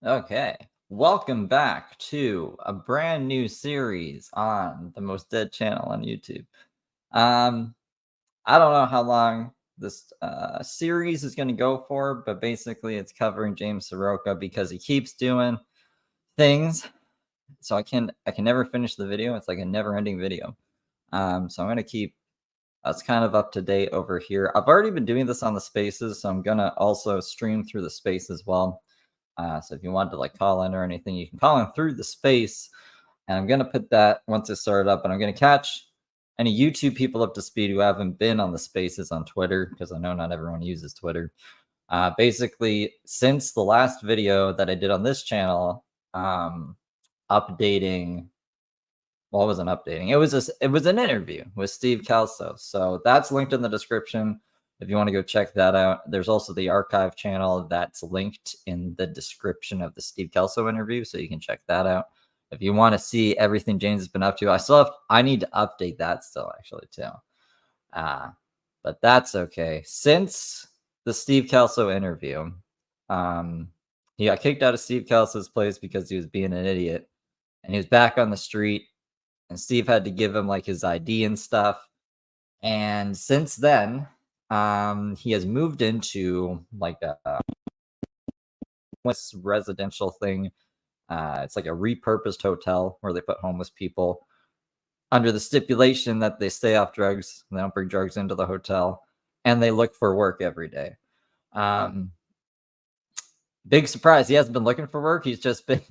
Okay, welcome back to a brand new series on the Most Dead channel on YouTube. Um, I don't know how long this series is going to go for, but basically it's covering James Saroka because he keeps doing things, so I can never finish the video. It's like a never-ending video. So I'm going to keep us kind of up to date over here. I've already been doing this on the Spaces, so I'm gonna also stream through the space as well. So if you want to like call in or anything, you can call in through the space. And I'm gonna put that once it's started up, and I'm gonna catch any YouTube people up to speed who haven't been on the spaces on Twitter, because I know not everyone uses Twitter. Basically, since the last video that I did on this channel, updating. Well, it wasn't updating. It was an interview with Steve Kelso. So that's linked in the description if you want to go check that out. There's also the archive channel that's linked in the description of the Steve Kelso interview, so you can check that out. If you want to see everything James has been up to, I need to update that still actually too. But that's okay. Since the Steve Kelso interview, he got kicked out of Steve Kelso's place because he was being an idiot, and he was back on the street, and Steve had to give him like his ID and stuff. And since then, he has moved into like a homeless residential thing. It's like a repurposed hotel where they put homeless people under the stipulation that they stay off drugs, they don't bring drugs into the hotel, and they look for work every day. Big surprise, he hasn't been looking for work. He's just been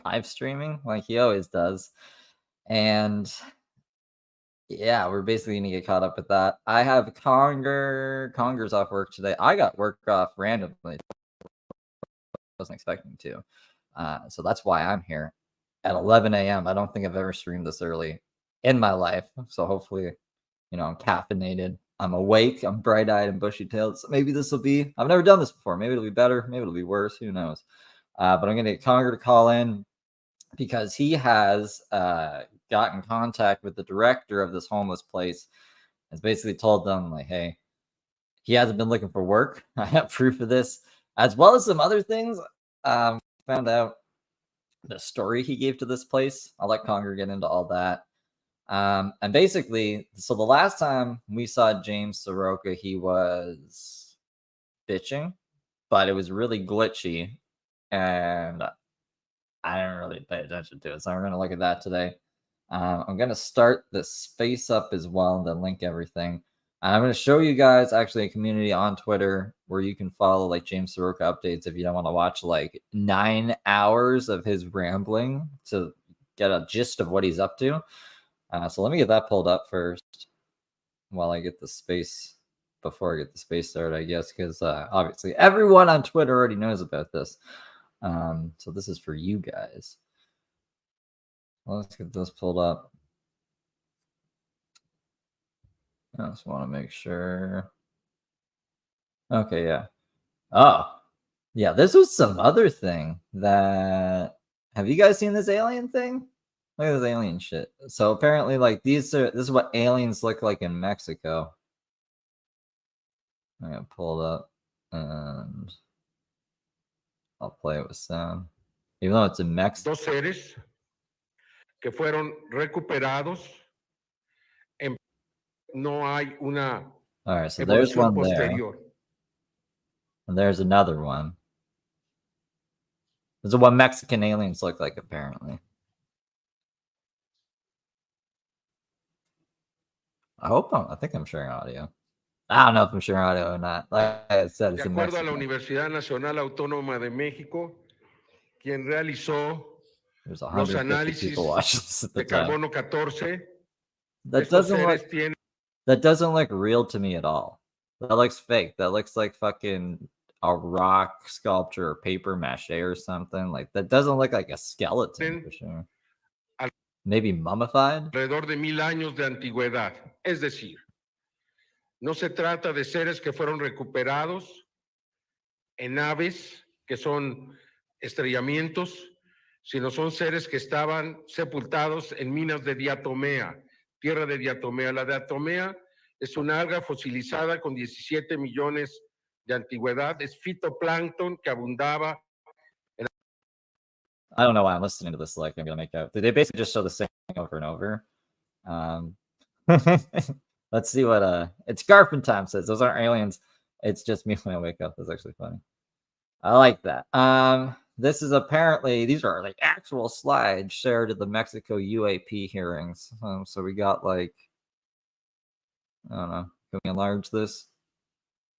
live streaming like he always does. And yeah, we're basically gonna get caught up with that. I have Conger's off work today. I got work off randomly. Wasn't expecting to. So that's why I'm here at 11 a.m. I don't think I've ever streamed this early in my life. So hopefully, I'm caffeinated. I'm awake. I'm bright-eyed and bushy-tailed. So maybe this will be. I've never done this before. Maybe it'll be better. Maybe it'll be worse. Who knows? But I'm gonna get Conger to call in because he has got in contact with the director of this homeless place. Has basically told them like, hey, he hasn't been looking for work. I have proof of this, as well as some other things. Found out the story he gave to this place. I'll let Conger get into all that. And basically, so the last time we saw James Saroka, he was bitching, but it was really glitchy, and I didn't really pay attention to it. So we're going to look at that today. I'm going to start the space up as well and then link everything. And I'm going to show you guys actually a community on Twitter where you can follow like James Saroka updates if you don't want to watch like 9 hours of his rambling to get a gist of what he's up to. So let me get that pulled up first while I get the space, before I get the space started, I guess, because obviously everyone on Twitter already knows about this. So this is for you guys. Let's get this pulled up. I just want to make sure. Okay, yeah. Oh, yeah, this was some other thing that... Have you guys seen this alien thing? Look at this alien shit. So apparently, like, this is what aliens look like in Mexico. I'm gonna pull it up and I'll play it with sound. Even though it's in Mexico. Dos seres que fueron recuperados. No hay una All right, so there's one posterior. There. And there's another one. This is what Mexican aliens look like, apparently. I think I'm sharing audio. I don't know if I'm sharing audio or not. Like I said, it's de acuerdo a la Universidad Nacional Autónoma de México, quien realizó los análisis de carbono 14. That doesn't look real to me at all. That looks fake. That looks like fucking a rock sculpture or paper mache or something. Like, that doesn't look like a skeleton for sure. Maybe mummified? Alrededor de 1000 años de antigüedad. Es decir, no se trata de seres que fueron recuperados en naves que son estrellamientos, sino son seres que estaban sepultados en minas de diatomea, tierra de diatomea. La diatomea es una alga fosilizada con 17 millones de antigüedad, es fitoplancton que abundaba I don't know why I'm listening to this like I'm gonna make out. They basically just show the same thing over and over. Let's see what it's Garfin time says. Those aren't aliens. It's just me when I wake up. That's actually funny. I like that. This is apparently these are like actual slides shared at the Mexico UAP hearings. So we got like I don't know. Can we enlarge this?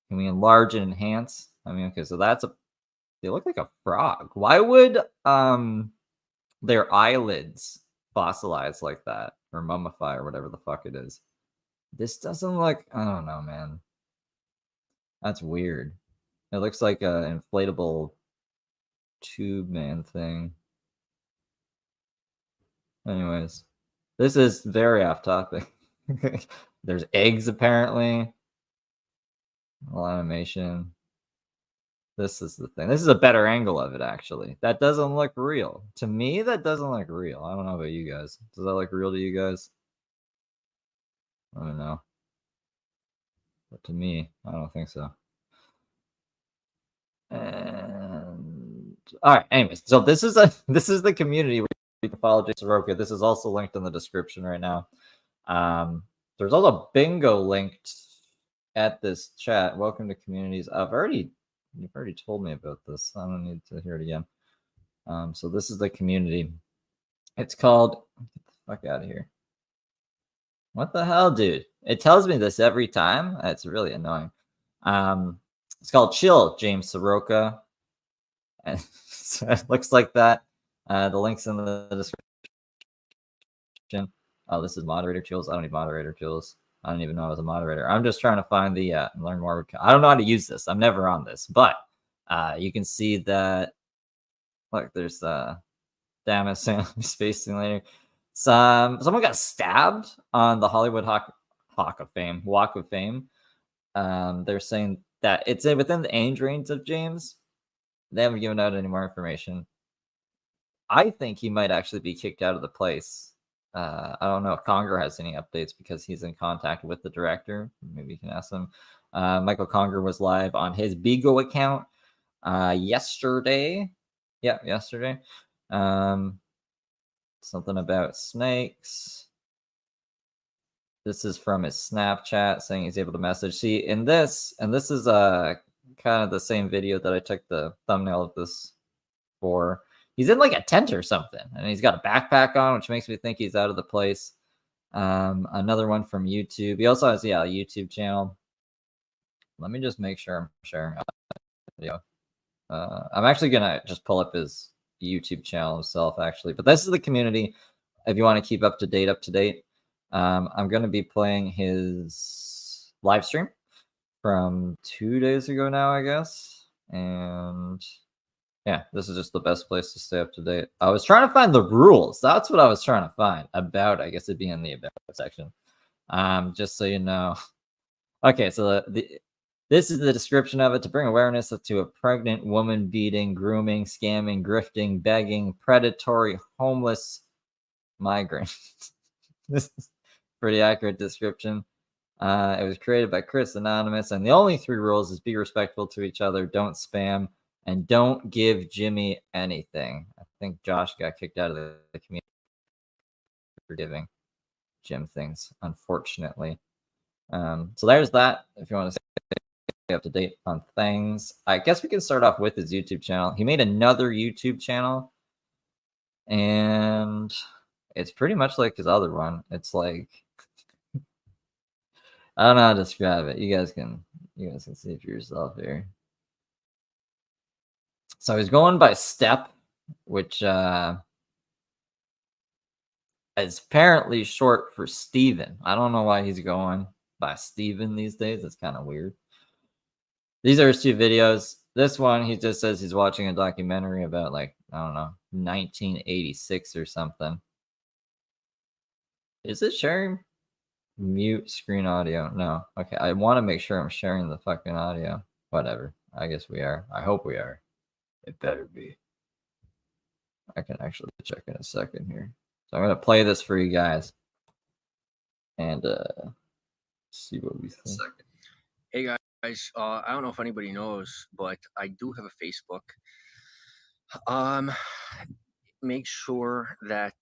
Can we enlarge and enhance? I mean, okay, so they look like a frog. Why would their eyelids fossilize like that or mummify or whatever the fuck it is? This doesn't look I don't know, man. That's weird. It looks like an inflatable tube man thing. Anyways, this is very off topic. There's eggs apparently. A lot of animation. This is the thing. This is a better angle of it, actually. That doesn't look real. To me, that doesn't look real. I don't know about you guys. Does that look real to you guys? I don't know. But to me, I don't think so. And all right, anyways, so this is the community where you can follow Jason Saroka. This is also linked in the description right now. There's also bingo linked at this chat. Welcome to communities. You've already told me about this. I don't need to hear it again. So this is the community. It's called get the fuck out of here. What the hell, dude? It tells me this every time. It's really annoying. It's called Chill, James Saroka. And so it looks like that. The link's in the description. Oh, this is moderator tools. I don't need moderator tools. I don't even know I was a moderator. I'm just trying to find the learn more. I don't know how to use this. I'm never on this, but you can see that. Look, there's damn it, spacing later. Someone got stabbed on the Hollywood Walk of Fame. They're saying that it's within the age range of James. They haven't given out any more information. I think he might actually be kicked out of the place. I don't know if Conger has any updates because he's in contact with the director. Maybe you can ask him. Michael Conger was live on his Bigo account yesterday. Yeah, yesterday. Something about snakes. This is from his Snapchat saying he's able to message. See, in this, and this is kind of the same video that I took the thumbnail of this for. He's in like a tent or something, and he's got a backpack on, which makes me think he's out of the place. Another one from YouTube. He also has a YouTube channel. Let me just make sure I'm sharing video. I'm actually gonna just pull up his YouTube channel himself, actually. But this is the community. If you want to keep up to date, I'm gonna be playing his live stream from 2 days ago now, I guess, and yeah, this is just the best place to stay up to date. I was trying to find the rules. That's what I was trying to find about. I guess it'd be in the about section. Just so you know. Okay, so this is the description of it: to bring awareness to a pregnant woman beating, grooming, scamming, grifting, begging, predatory, homeless migrant. This is pretty accurate description. It was created by Chris Anonymous, and the only 3 rules is be respectful to each other, don't spam, and don't give Jimmy anything. I think Josh got kicked out of the community for giving Jim things, unfortunately. So there's that. If you want to stay up to date on things, I guess we can start off with his YouTube channel. He made another YouTube channel, and it's pretty much like his other one. It's like I don't know how to describe it. You guys can see it for yourself here. So he's going by Step, which is apparently short for Steven. I don't know why he's going by Steven these days. It's kind of weird. These are his 2 videos. This one, he just says he's watching a documentary about, like, I don't know, 1986 or something. Is it sharing? Mute screen audio. No. Okay, I want to make sure I'm sharing the fucking audio. Whatever. I guess we are. I hope we are. It better be. I can actually check in a second here. So I'm going to play this for you guys and see what we think. Hey guys, I don't know if anybody knows, but I do have a Facebook. make sure that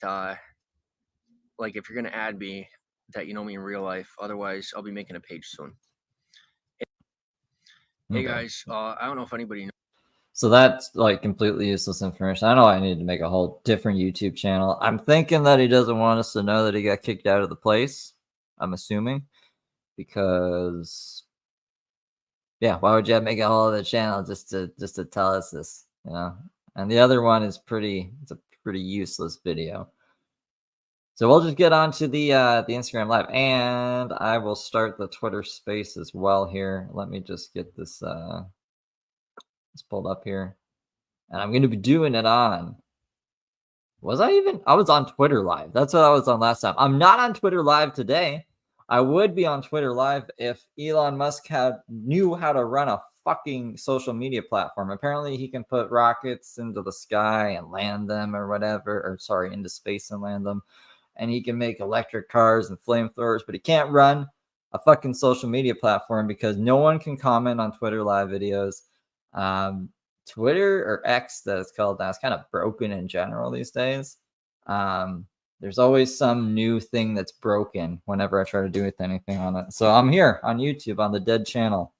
like if you're gonna add me, that you know me in real life. Otherwise, I'll be making a page soon. Hey Okay. guys, I don't know if anybody knows. So that's like completely useless information. I know I need to make a whole different YouTube channel. I'm thinking that he doesn't want us to know that he got kicked out of the place. I'm assuming because yeah, why would you have to make a whole other channel just to tell us this, you know? And the other one is it's a pretty useless video. So we'll just get on to the Instagram live, and I will start the Twitter space as well here. Let me just get this pulled up here. And I'm going to be doing it on. I was on Twitter Live. That's what I was on last time. I'm not on Twitter Live today. I would be on Twitter Live if Elon Musk knew how to run a fucking social media platform. Apparently, he can put rockets into the sky and land them or whatever, or sorry, into space and land them. And he can make electric cars and flamethrowers, but he can't run a fucking social media platform because no one can comment on Twitter Live videos. Twitter or X, that it's called now, is kind of broken in general these days. There's always some new thing that's broken whenever I try to do anything on it. So I'm here on YouTube on the dead channel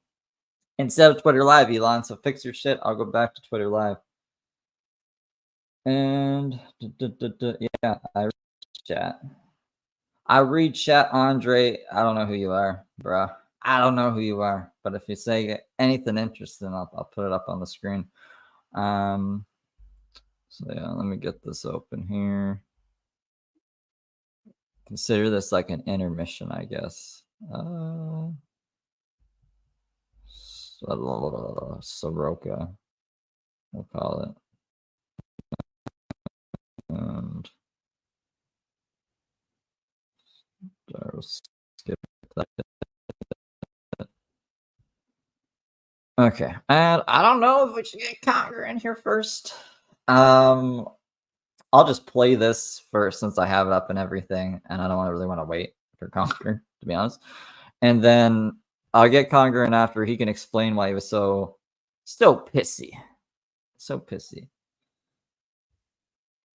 instead of Twitter Live, Elon. So fix your shit. I'll go back to Twitter Live. And yeah, I read chat. Andre. I don't know who you are, bro. I don't know who you are, but if you say anything interesting, I'll put it up on the screen. So yeah, let me get this open here. Consider this like an intermission, I guess. Saroka, we'll call it. And I'll skip that. Okay, and I don't know if we should get Conger in here first. I'll just play this first since I have it up and everything, and I don't really want to wait for Conger, to be honest. And then I'll get Conger in after he can explain why he was so pissy. So pissy.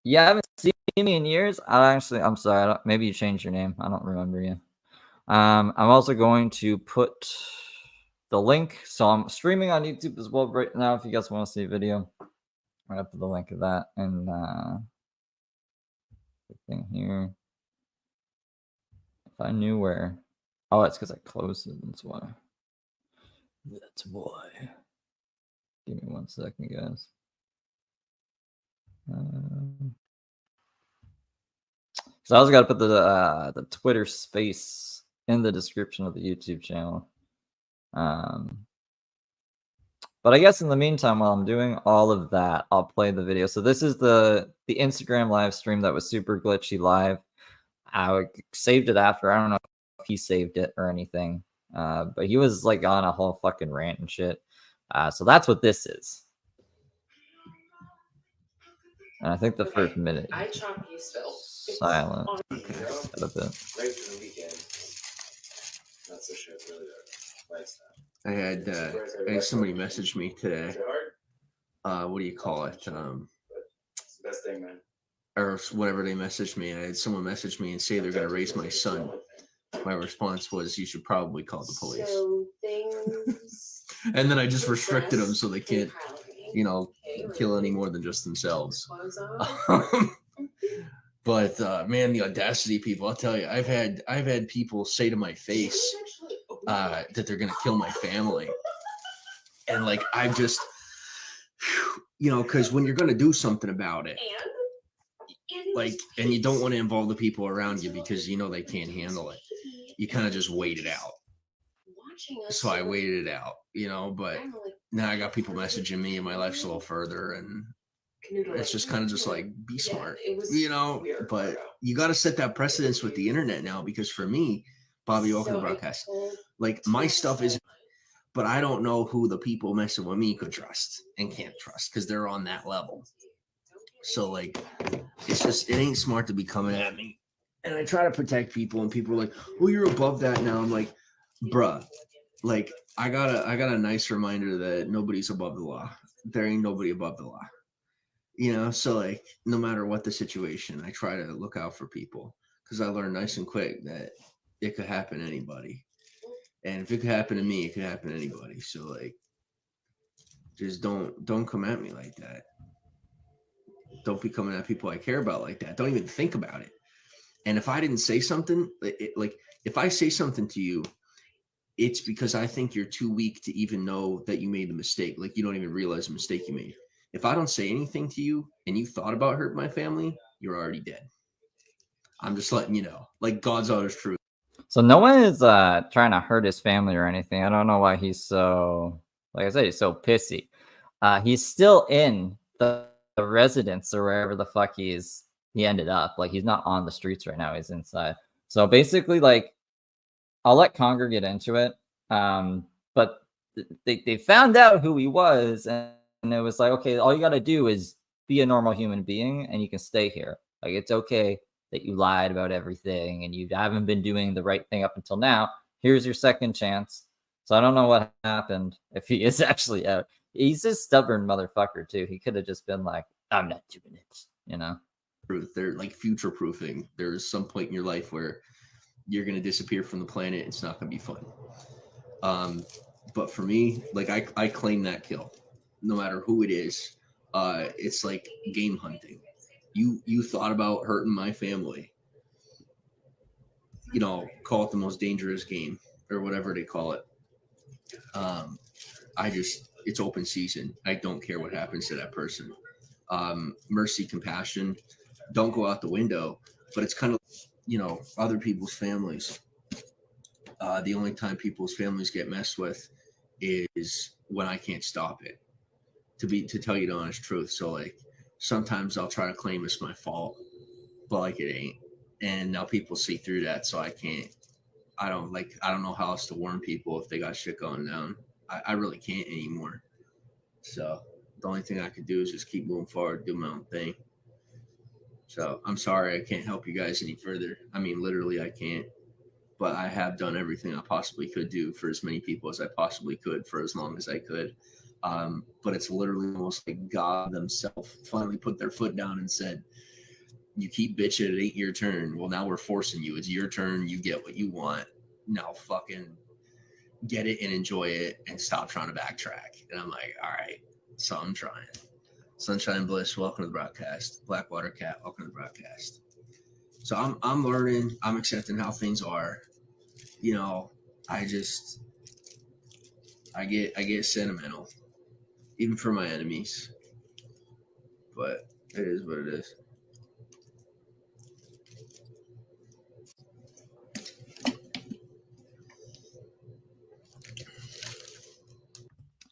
You haven't seen me in years? I'm sorry. Maybe you changed your name. I don't remember you. I'm also going to put the link. So I'm streaming on YouTube as well right now. If you guys want to see a video, I'm gonna put the link of that and thing here. If I knew where. Oh, it's because I closed it. That's why. That's why. Give me 1 second, guys. So I also got to put the Twitter space in the description of the YouTube channel. But I guess in the meantime, while I'm doing all of that, I'll play the video. So this is the Instagram live stream that was super glitchy live. I saved it after. I don't know if he saved it or anything. But he was like on a whole fucking rant and shit. So that's what this is. And I think the first minute silent. A bit. I had somebody message me today. What do you call it? Best thing, man. Or whatever they messaged me. I had someone message me and say they're going to raise my son. My response was, "You should probably call the police." So things And then I just restricted them so they can't, kill any more than just themselves. But man, the audacity, people! I'll tell you, I've had people say to my face that they're gonna kill my family, and like I've just, because when you're gonna do something about it, and you don't want to involve the people around you because they can't handle it, you kind of just wait it out. So I waited it out, but now I got people messaging me and my life's a little further, and it's just kind of just like, be smart, but you got to set that precedence with the internet now, because for me, Bobby, welcome to the broadcast, like my stuff is, but I don't know who the people messing with me could trust and can't trust because they're on that level. So like, it ain't smart to be coming at me. And I try to protect people, and people are like, "Oh, you're above that now." I'm like, bruh, like I got a nice reminder that nobody's above the law. There ain't nobody above the law. You know, so like no matter what the situation, I try to look out for people because I learned nice and quick that it could happen to anybody. And if it could happen to me, it could happen to anybody. So like just don't come at me like that. Don't be coming at people I care about like that. Don't even think about it. And if I didn't say something, like if I say something to you, it's because I think you're too weak to even know that you made the mistake. Like you don't even realize the mistake you made. If I don't say anything to you and you thought about hurting my family, you're already dead. I'm just letting you know. Like God's honest truth. So no one is trying to hurt his family or anything. I don't know why he's so, like I said, he's so pissy. He's still in the residence or wherever the fuck he ended up. Like he's not on the streets right now. He's inside. So basically, like, I'll let Conger get into it. But they found out who he was, and it was like, okay, all you got to do is be a normal human being, and you can stay here. Like it's okay that you lied about everything and you haven't been doing the right thing up until now. Here's your second chance. So I don't know what happened if he is actually out. He's a stubborn motherfucker too. He could have just been like, I'm not doing it, you know? They're like future proofing. There's some point in your life where you're going to disappear from the planet. It's not going to be fun. But for me, like I claim that kill, no matter who it is. It's like game hunting. You thought about hurting my family. You know, call it the most dangerous game or whatever they call it. It's open season. I don't care what happens to that person. Mercy, compassion, don't go out the window. But it's kind of, you know, other people's families. The only time people's families get messed with is when I can't stop it. To tell you the honest truth. So like sometimes I'll try to claim it's my fault, but like it ain't. And now people see through that, so I don't know how else to warn people if they got shit going down. I really can't anymore. So the only thing I could do is just keep moving forward, do my own thing. So I'm sorry I can't help you guys any further. I mean, literally I can't. But I have done everything I possibly could do for as many people as I possibly could for as long as I could. But it's literally almost like God themselves finally put their foot down and said, you keep bitching, it ain't your turn. Well, now we're forcing you. It's your turn. You get what you want. Now fucking get it and enjoy it and stop trying to backtrack. And I'm like, all right, so I'm trying. Sunshine Bliss, welcome to the broadcast. Blackwater Cat, welcome to the broadcast. So I'm learning. I'm accepting how things are. You know, I get sentimental, even for my enemies. But it is what it is.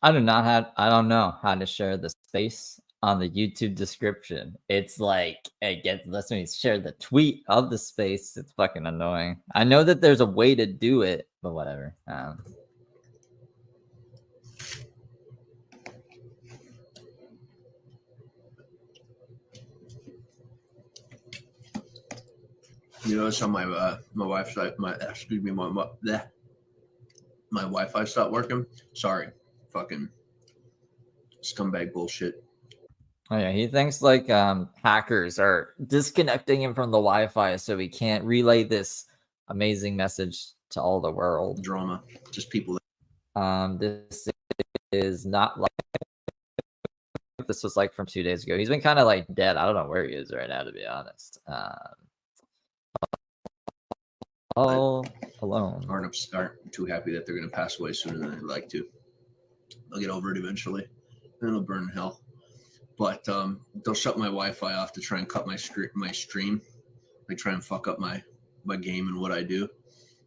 I don't know how to share the space on the YouTube description. It's like it lets me share the tweet of the space. It's fucking annoying. I know that there's a way to do it, but whatever. You notice how my Wi-Fi stopped working? Sorry, fucking scumbag bullshit. Oh yeah, he thinks like hackers are disconnecting him from the Wi-Fi so he can't relay this amazing message to all the world. Drama, just people. This is not like this was like from 2 days ago. He's been kind of like dead. I don't know where he is right now, to be honest. All alone. Aren't too happy that they're going to pass away sooner than they'd like to. They'll get over it eventually. Then it'll burn in hell. But they'll shut my Wi-Fi off to try and cut my stream. They try and fuck up my game and what I do,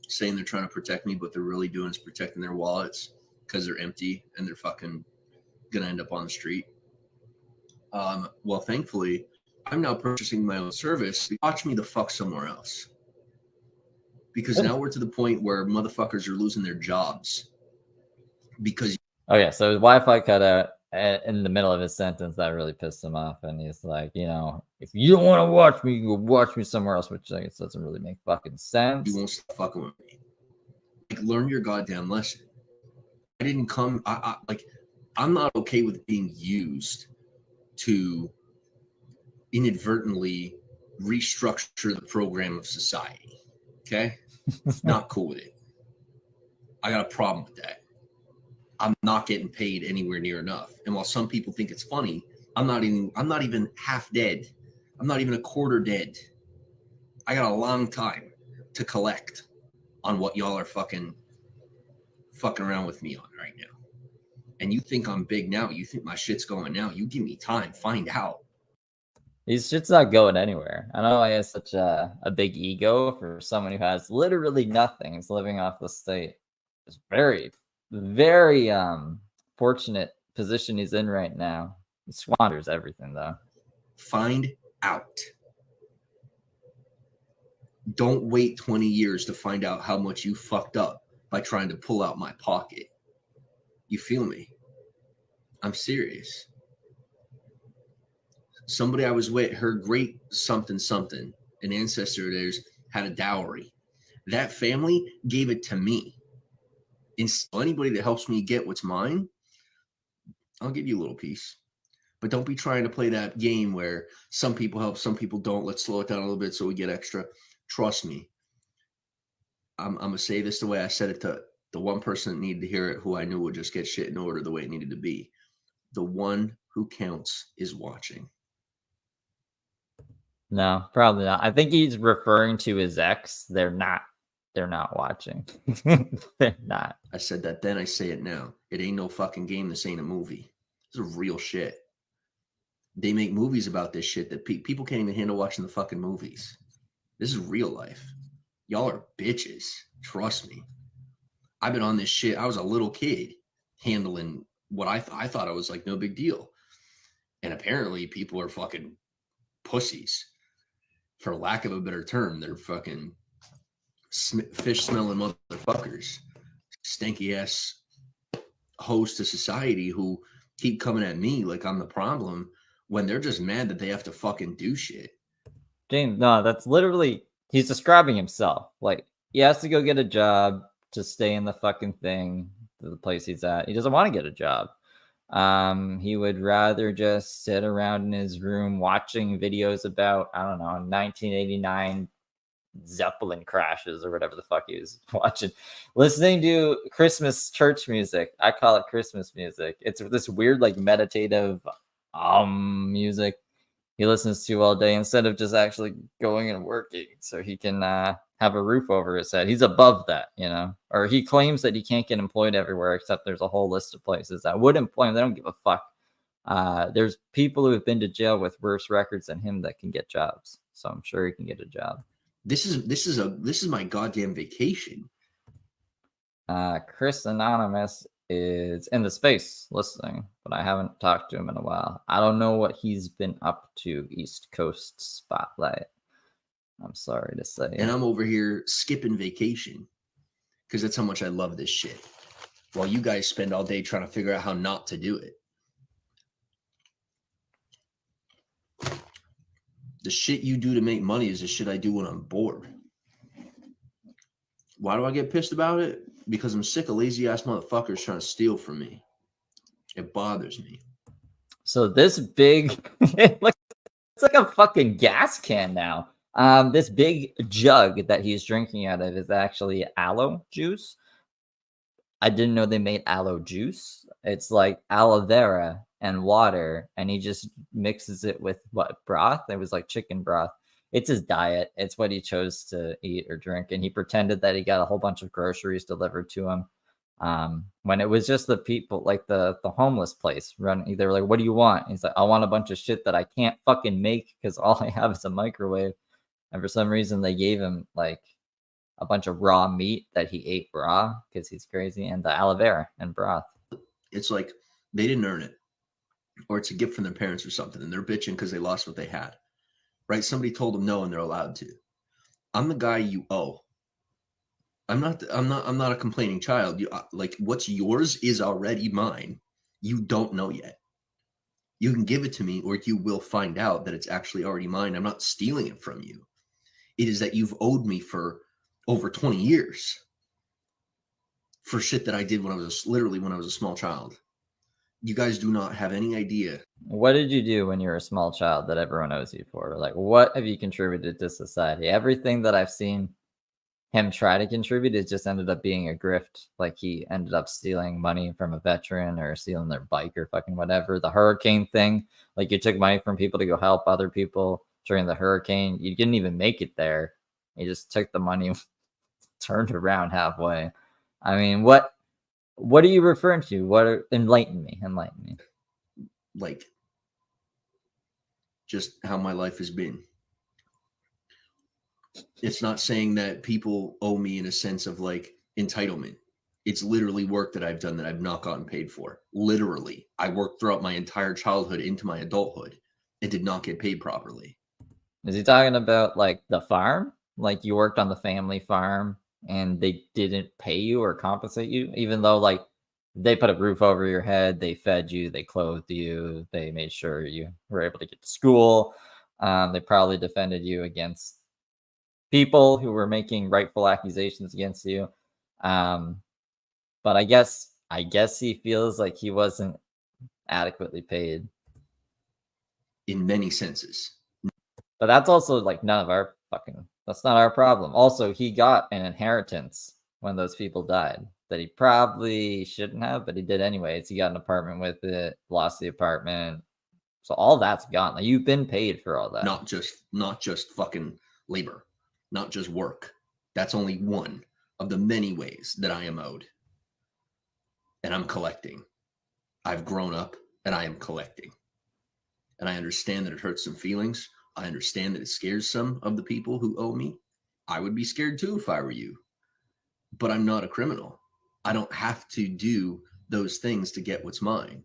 saying they're trying to protect me, but they're really doing is protecting their wallets because they're empty and they're fucking gonna end up on the street. Well, thankfully, I'm now purchasing my own service. Watch me the fuck somewhere else. Because now we're to the point where motherfuckers are losing their jobs. Because oh yeah, so his Wi-Fi cut out in the middle of his sentence. That really pissed him off, and he's like, you know, if you don't want to watch me, you go watch me somewhere else, which I guess doesn't really make fucking sense. You won't stop fucking with me. Like, learn your goddamn lesson. I didn't come. I'm not okay with being used to inadvertently restructure the program of society. Okay? Not cool with it. I got a problem with that. I'm not getting paid anywhere near enough. And while some people think it's funny, I'm not even half dead. I'm not even a quarter dead. I got a long time to collect on what y'all are fucking around with me on right now. And you think I'm big now. You think my shit's going now. You give me time. Find out. His shit's not going anywhere. I don't know why he has such a big ego for someone who has literally nothing. He's living off the state. It's very, very fortunate position he's in right now. He squanders everything though. Find out. Don't wait 20 years to find out how much you fucked up by trying to pull out my pocket. You feel me? I'm serious. Somebody I was with, her great something, an ancestor of theirs, had a dowry. That family gave it to me. And so anybody that helps me get what's mine, I'll give you a little piece. But don't be trying to play that game where some people help, some people don't. Let's slow it down a little bit so we get extra. Trust me. I'm going to say this the way I said it to the one person that needed to hear it, who I knew would just get shit in order the way it needed to be. The one who counts is watching. No, probably not. I think he's referring to his ex. They're not watching. They're not. I said that then, I say it now. It ain't no fucking game. This ain't a movie. This is real shit. They make movies about this shit that people can't even handle watching the fucking movies. This is real life. Y'all are bitches. Trust me. I've been on this shit. I was a little kid handling what I thought it was like no big deal. And apparently people are fucking pussies. For lack of a better term, they're fucking fish smelling motherfuckers. Stanky ass hosts of society who keep coming at me like I'm the problem when they're just mad that they have to fucking do shit. James, no, that's literally, he's describing himself. Like, he has to go get a job to stay in the fucking thing, the place he's at. He doesn't want to get a job. He would rather just sit around in his room watching videos about, I don't know, 1989 Zeppelin crashes or whatever the fuck he was watching, listening to Christmas church music. I call it Christmas music. It's this weird, like, meditative music he listens to all day instead of just actually going and working so he can have a roof over his head. He's above that, you know, or he claims that he can't get employed everywhere, except there's a whole list of places that would employ him. They don't give a fuck. There's people who have been to jail with worse records than him that can get jobs. So I'm sure he can get a job. This is my goddamn vacation. Chris Anonymous is in the space listening, but I haven't talked to him in a while. I don't know what he's been up to. East Coast Spotlight. I'm sorry to say. And I'm over here skipping vacation because that's how much I love this shit. While you guys spend all day trying to figure out how not to do it. The shit you do to make money is the shit I do when I'm bored. Why do I get pissed about it? Because I'm sick of lazy ass motherfuckers trying to steal from me. It bothers me. So this big, it's like a fucking gas can now. This big jug that he's drinking out of is actually aloe juice. I didn't know they made aloe juice. It's like aloe vera and water, and he just mixes it with what, broth? It was like chicken broth. It's his diet. It's what he chose to eat or drink, and he pretended that he got a whole bunch of groceries delivered to him. When it was just the people, like the homeless place running, they were like, "What do you want?" He's like, "I want a bunch of shit that I can't fucking make because all I have is a microwave." And for some reason, they gave him like a bunch of raw meat that he ate raw because he's crazy, and the aloe vera and broth. It's like they didn't earn it, or it's a gift from their parents or something, and they're bitching because they lost what they had. Right? Somebody told them no, and they're allowed to. I'm the guy you owe. I'm not a complaining child. Like, what's yours is already mine. You don't know yet. You can give it to me, or you will find out that it's actually already mine. I'm not stealing it from you. It is that you've owed me for over 20 years for shit that I did when I was literally when I was a small child. You guys do not have any idea. What did you do when you were a small child that everyone owes you for? Like, what have you contributed to society? Everything that I've seen him try to contribute, it just ended up being a grift. Like he ended up stealing money from a veteran or stealing their bike or fucking whatever. The hurricane thing, like you took money from people to go help other people during the hurricane. You didn't even make it there. You just took the money, turned around halfway. I mean, what are you referring to? Enlighten me. Like, just how my life has been. It's not saying that people owe me in a sense of like entitlement. It's literally work that I've done that I've not gotten paid for. Literally, I worked throughout my entire childhood into my adulthood and did not get paid properly. Is he talking about like the farm? Like you worked on the family farm and they didn't pay you or compensate you, even though like they put a roof over your head, they fed you, they clothed you, they made sure you were able to get to school. They probably defended you against people who were making rightful accusations against you. But I guess he feels like he wasn't adequately paid. In many senses. But that's also like that's not our problem. Also, he got an inheritance when those people died that he probably shouldn't have, but he did anyways. He got an apartment with it, lost the apartment. So all that's gone. Like you've been paid for all that. Not just fucking labor, not just work. That's only one of the many ways that I am owed. And I'm collecting. I've grown up and I am collecting. And I understand that it hurts some feelings. I understand that it scares some of the people who owe me. I would be scared too if I were you. But I'm not a criminal. I don't have to do those things to get what's mine.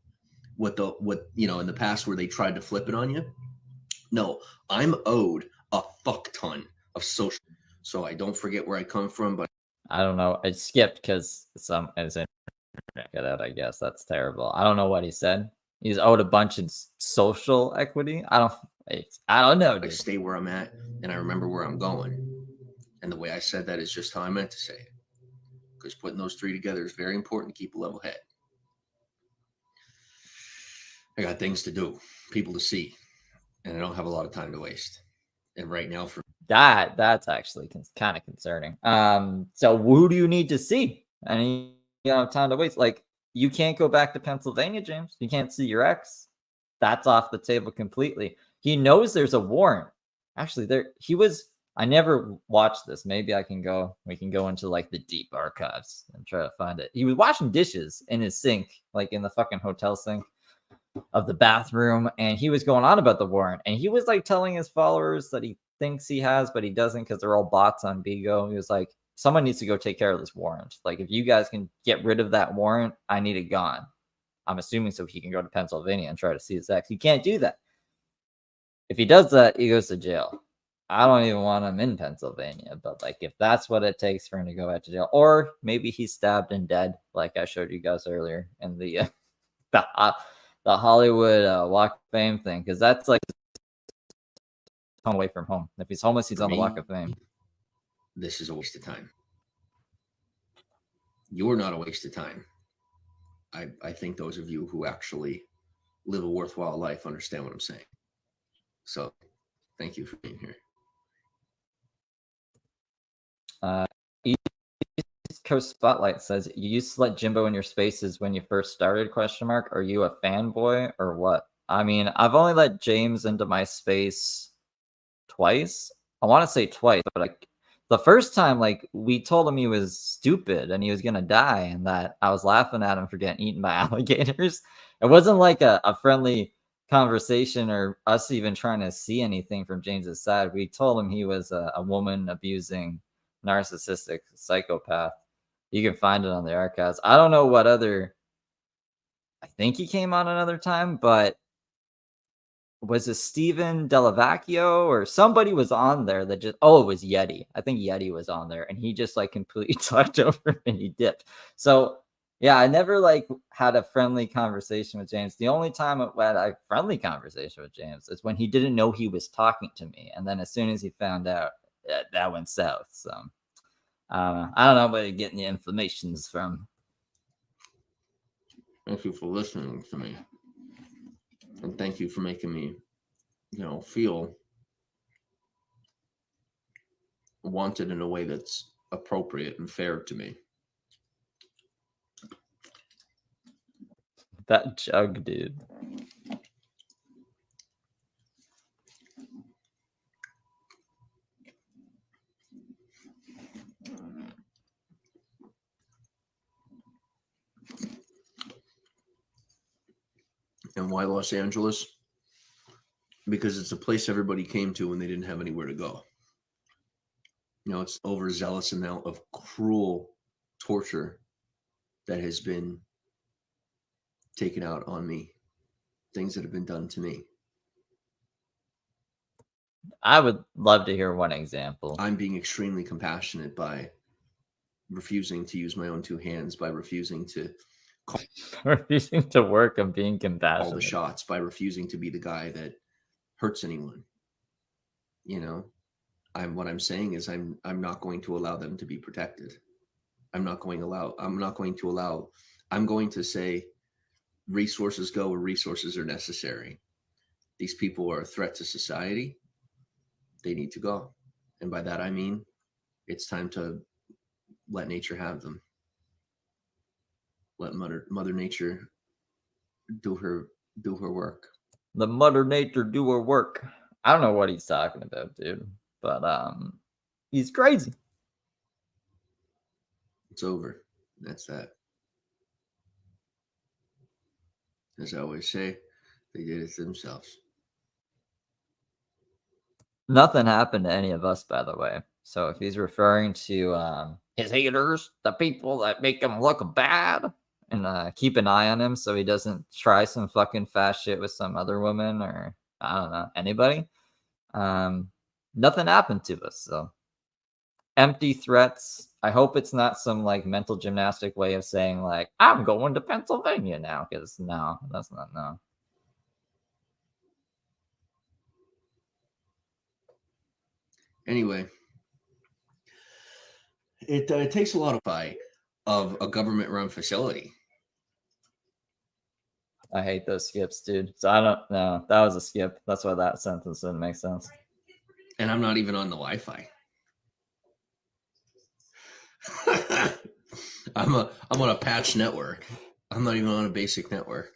What in the past where they tried to flip it on you. No, I'm owed a fuck ton of social. So I don't forget where I come from, but I don't know. I skipped because as get out, I guess that's terrible. I don't know what he said. He's owed a bunch in social equity. I don't know. I stay where I'm at and I remember where I'm going. And the way I said that is just how I meant to say it. Because putting those three together is very important to keep a level head. I got things to do, people to see, and I don't have a lot of time to waste. And right now for that's actually kind of concerning. So who do you need to see? And you don't have time to waste. Like you can't go back to Pennsylvania, James. You can't see your ex. That's off the table completely. He knows there's a warrant. Actually, I never watched this. Maybe we can go into like the deep archives and try to find it. He was washing dishes in his sink, like in the fucking hotel sink of the bathroom. And he was going on about the warrant. And he was like telling his followers that he thinks he has, but he doesn't because they're all bots on Bigo. He was like, someone needs to go take care of this warrant. Like if you guys can get rid of that warrant, I need it gone. I'm assuming so he can go to Pennsylvania and try to see his ex. He can't do that. If he does that, he goes to jail. I don't even want him in Pennsylvania, but like if that's what it takes for him to go back to jail, or maybe he's stabbed and dead, like I showed you guys earlier in the Hollywood Walk of Fame thing, because that's like away from home. If he's homeless, he's on the Walk of Fame. This is a waste of time. You're not a waste of time. I think those of you who actually live a worthwhile life understand what I'm saying. So thank you for being here. East Coast Spotlight says, you used to let Jimbo in your spaces when you first started, ? Are you a fanboy or what? I mean, I've only let James into my space twice. I want to say twice, but like the first time, like we told him he was stupid and he was gonna die, and that I was laughing at him for getting eaten by alligators. It wasn't like a friendly conversation or us even trying to see anything from James's side. We told him he was a woman abusing narcissistic psychopath. You can find it on the archives. I don't know what other. I think he came on another time, but was it Steven Delavacchio or somebody was on there that just, it was Yeti. I think Yeti was on there and he just like completely talked over him and he dipped. So yeah, I never like had a friendly conversation with James. The only time I had a friendly conversation with James is when he didn't know he was talking to me. And then as soon as he found out, that went south. So I don't know where you're getting the inflammations from. Thank you for listening to me. And thank you for making me, feel wanted in a way that's appropriate and fair to me. That jug, dude. And why Los Angeles? Because it's a place everybody came to when they didn't have anywhere to go. It's overzealous amount of cruel torture that has been taken out on me, things that have been done to me. I would love to hear one example. I'm being extremely compassionate by refusing to use my own two hands, by refusing to Refusing to work and being call the compassionate. shots, by refusing to be the guy that hurts anyone. What I'm saying is I'm not going to allow them to be protected. I'm going to say resources go where resources are necessary. These people are a threat to society. They need to go. And by that, I mean, it's time to let nature have them. Let Mother Nature do her work. Let Mother Nature do her work. I don't know what he's talking about, dude. But he's crazy. It's over. That's that. As I always say, they did it to themselves. Nothing happened to any of us, by the way. So if he's referring to his haters, the people that make him look bad, and keep an eye on him so he doesn't try some fucking fast shit with some other woman or I don't know, anybody. Nothing happened to us. So empty threats. I hope it's not some like mental gymnastic way of saying like, I'm going to Pennsylvania now. Because no, that's not no. Anyway, it takes a lot of a government-run facility. I hate those skips, dude. So I don't know. That was a skip. That's why that sentence didn't make sense. And I'm not even on the Wi-Fi. I'm on a patch network. I'm not even on a basic network.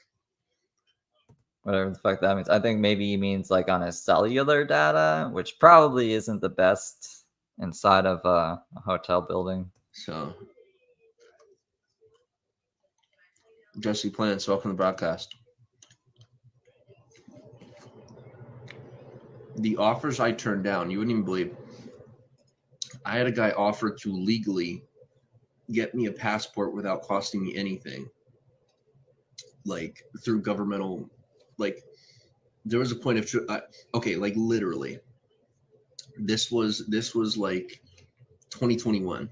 Whatever the fuck that means. I think maybe he means like on his cellular data, which probably isn't the best inside of a hotel building. So, Jesse Plants, welcome to the broadcast. The offers I turned down, you wouldn't even believe. I had a guy offer to legally get me a passport without costing me anything, like through governmental, like there was a point of okay, like literally this was like 2021.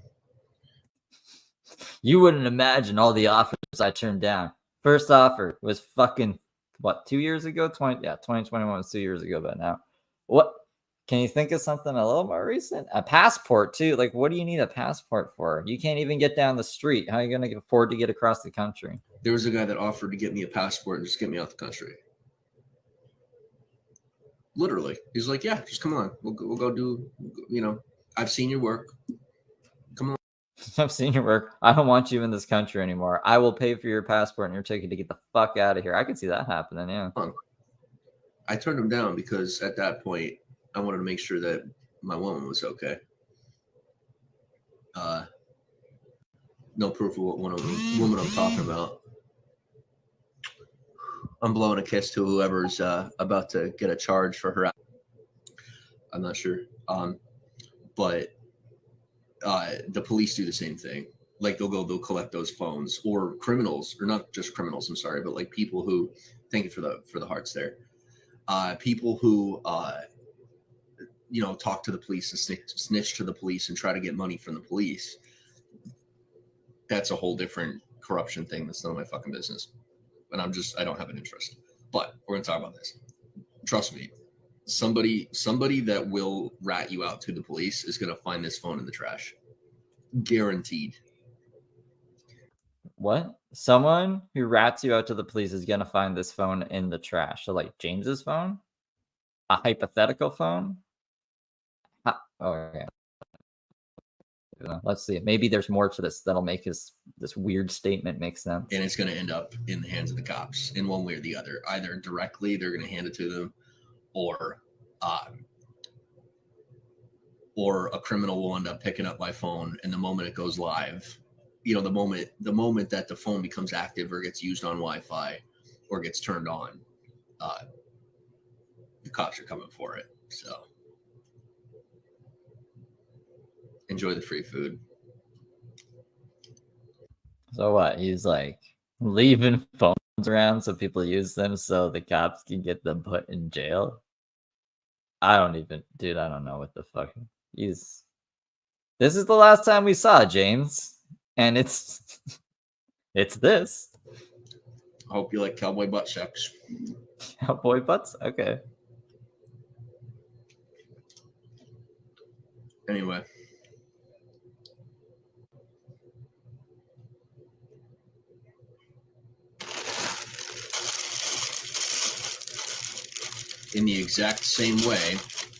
You wouldn't imagine all the offers I turned down. First offer was fucking what, 2 years ago? 2021 was 2 years ago, but now what? Can you think of something a little more recent? A passport too. Like, what do you need a passport for? You can't even get down the street. How are you going to afford to get across the country? There was a guy that offered to get me a passport and just get me out the country. Literally, he's like, "Yeah, just come on. We'll go do. I've seen your work. Come on." I've seen your work. I don't want you in this country anymore. I will pay for your passport and your ticket to get the fuck out of here. I can see that happening. Yeah. I turned him down because at that point, I wanted to make sure that my woman was okay. No proof of what woman I'm talking about. I'm blowing a kiss to whoever's about to get a charge for her. I'm not sure. But the police do the same thing. Like they'll collect those phones, or criminals, or not just criminals. I'm sorry, but like people who, thank you for the hearts there. People who talk to the police and snitch to the police and try to get money from the police. That's a whole different corruption thing. That's none of my fucking business. And I don't have an interest. But we're gonna talk about this. Trust me, somebody that will rat you out to the police is gonna find this phone in the trash. Guaranteed. What? Someone who rats you out to the police is gonna find this phone in the trash. So, like, James's phone? A hypothetical phone? Oh, okay. Let's see. Maybe there's more to this that'll make this weird statement make sense. And it's going to end up in the hands of the cops in one way or the other. Either directly, they're going to hand it to them, or a criminal will end up picking up my phone, and the moment it goes live, you know, the moment that the phone becomes active or gets used on Wi-Fi or gets turned on, the cops are coming for it. So enjoy the free food. So what? He's like leaving phones around so people use them so the cops can get them put in jail. I don't know what the fuck. This is the last time we saw James, and it's this. I hope you like cowboy butt sex. Cowboy butts? Okay. Anyway. In the exact same way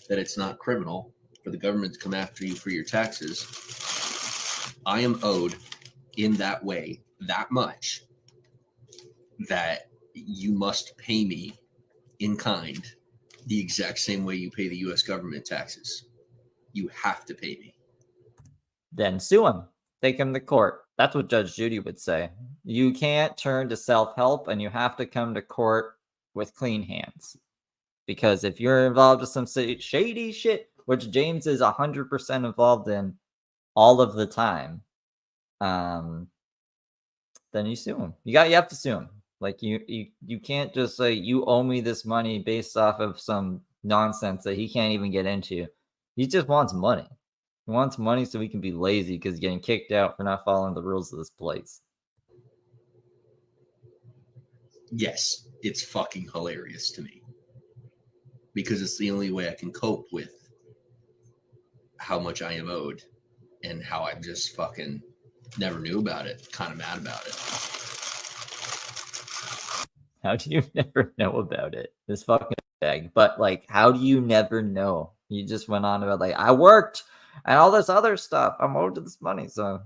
that it's not criminal for the government to come after you for your taxes, I am owed in that way that much that you must pay me in kind the exact same way you pay the U.S. government taxes. You have to pay me. Then sue him. Take him to court. That's what Judge Judy would say. You can't turn to self-help, and you have to come to court with clean hands. Because if you're involved with some shady shit, which James is 100% involved in all of the time, then you sue him. You have to sue him. Like you can't just say you owe me this money based off of some nonsense that he can't even get into. He just wants money. He wants money so he can be lazy because he's getting kicked out for not following the rules of this place. Yes, it's fucking hilarious to me. Because it's the only way I can cope with how much I am owed and how I just fucking never knew about it. Kind of mad about it. How do you never know about it? This fucking bag. But like, how do you never know? You just went on about like, I worked and all this other stuff. I'm owed this money. So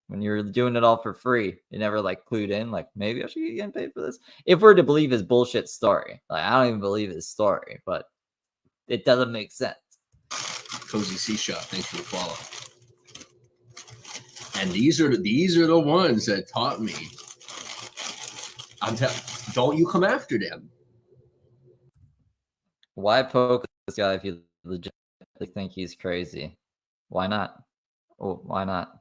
when you're doing it all for free, you never like clued in, like maybe I should get getting paid for this. If we're to believe his bullshit story, like I don't even believe his story, but it doesn't make sense. Cozy C Shop, thanks for the follow. And these are the ones that taught me. Don't you come after them. Why poke this guy if you legitimately think he's crazy? Why not? Oh, why not?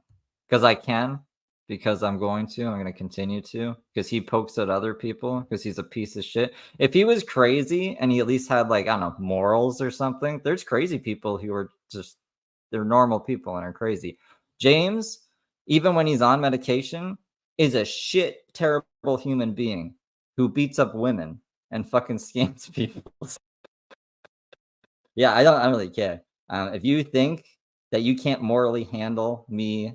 Because I can. Because I'm going to. I'm going to continue to. Because he pokes at other people. Because he's a piece of shit. If he was crazy and he at least had like, I don't know, morals or something. There's crazy people who are just, they're normal people and are crazy. James, even when he's on medication, is a shit, terrible human being who beats up women and fucking scams people. Yeah, I don't really care. If you think that you can't morally handle me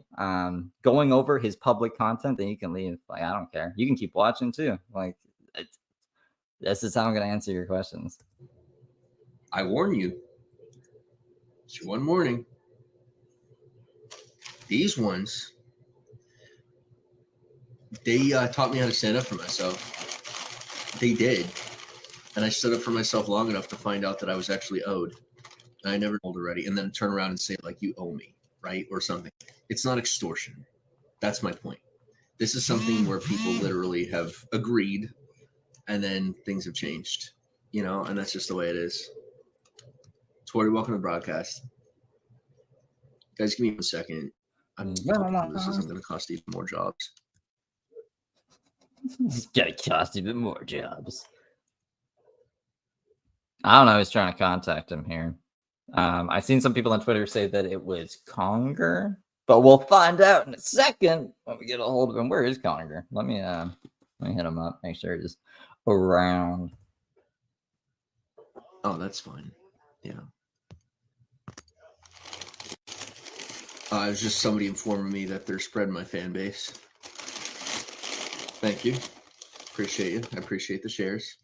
going over his public content, then you can leave. Like, I don't care. You can keep watching too. Like, this is how I'm going to answer your questions. I warn you. It's one warning. These ones, they taught me how to stand up for myself. They did. And I stood up for myself long enough to find out that I was actually owed. And I never told already. And then turn around and say, like, you owe me, right? Or something. It's not extortion. That's my point. This is something where people literally have agreed and then things have changed, you know, and that's just the way it is. Tori, welcome to the broadcast. Guys, give me 1 second. This isn't going to cost even more jobs. It's going to cost even more jobs. I don't know who's trying to contact him here. I've seen some people on Twitter say that it was Conger, but we'll find out in a second when we get a hold of him. Where is Conger? Let me hit him up, make sure he's around. Oh, that's fine. Yeah. It was just somebody informing me that they're spreading my fan base. Thank you. Appreciate you. I appreciate the shares.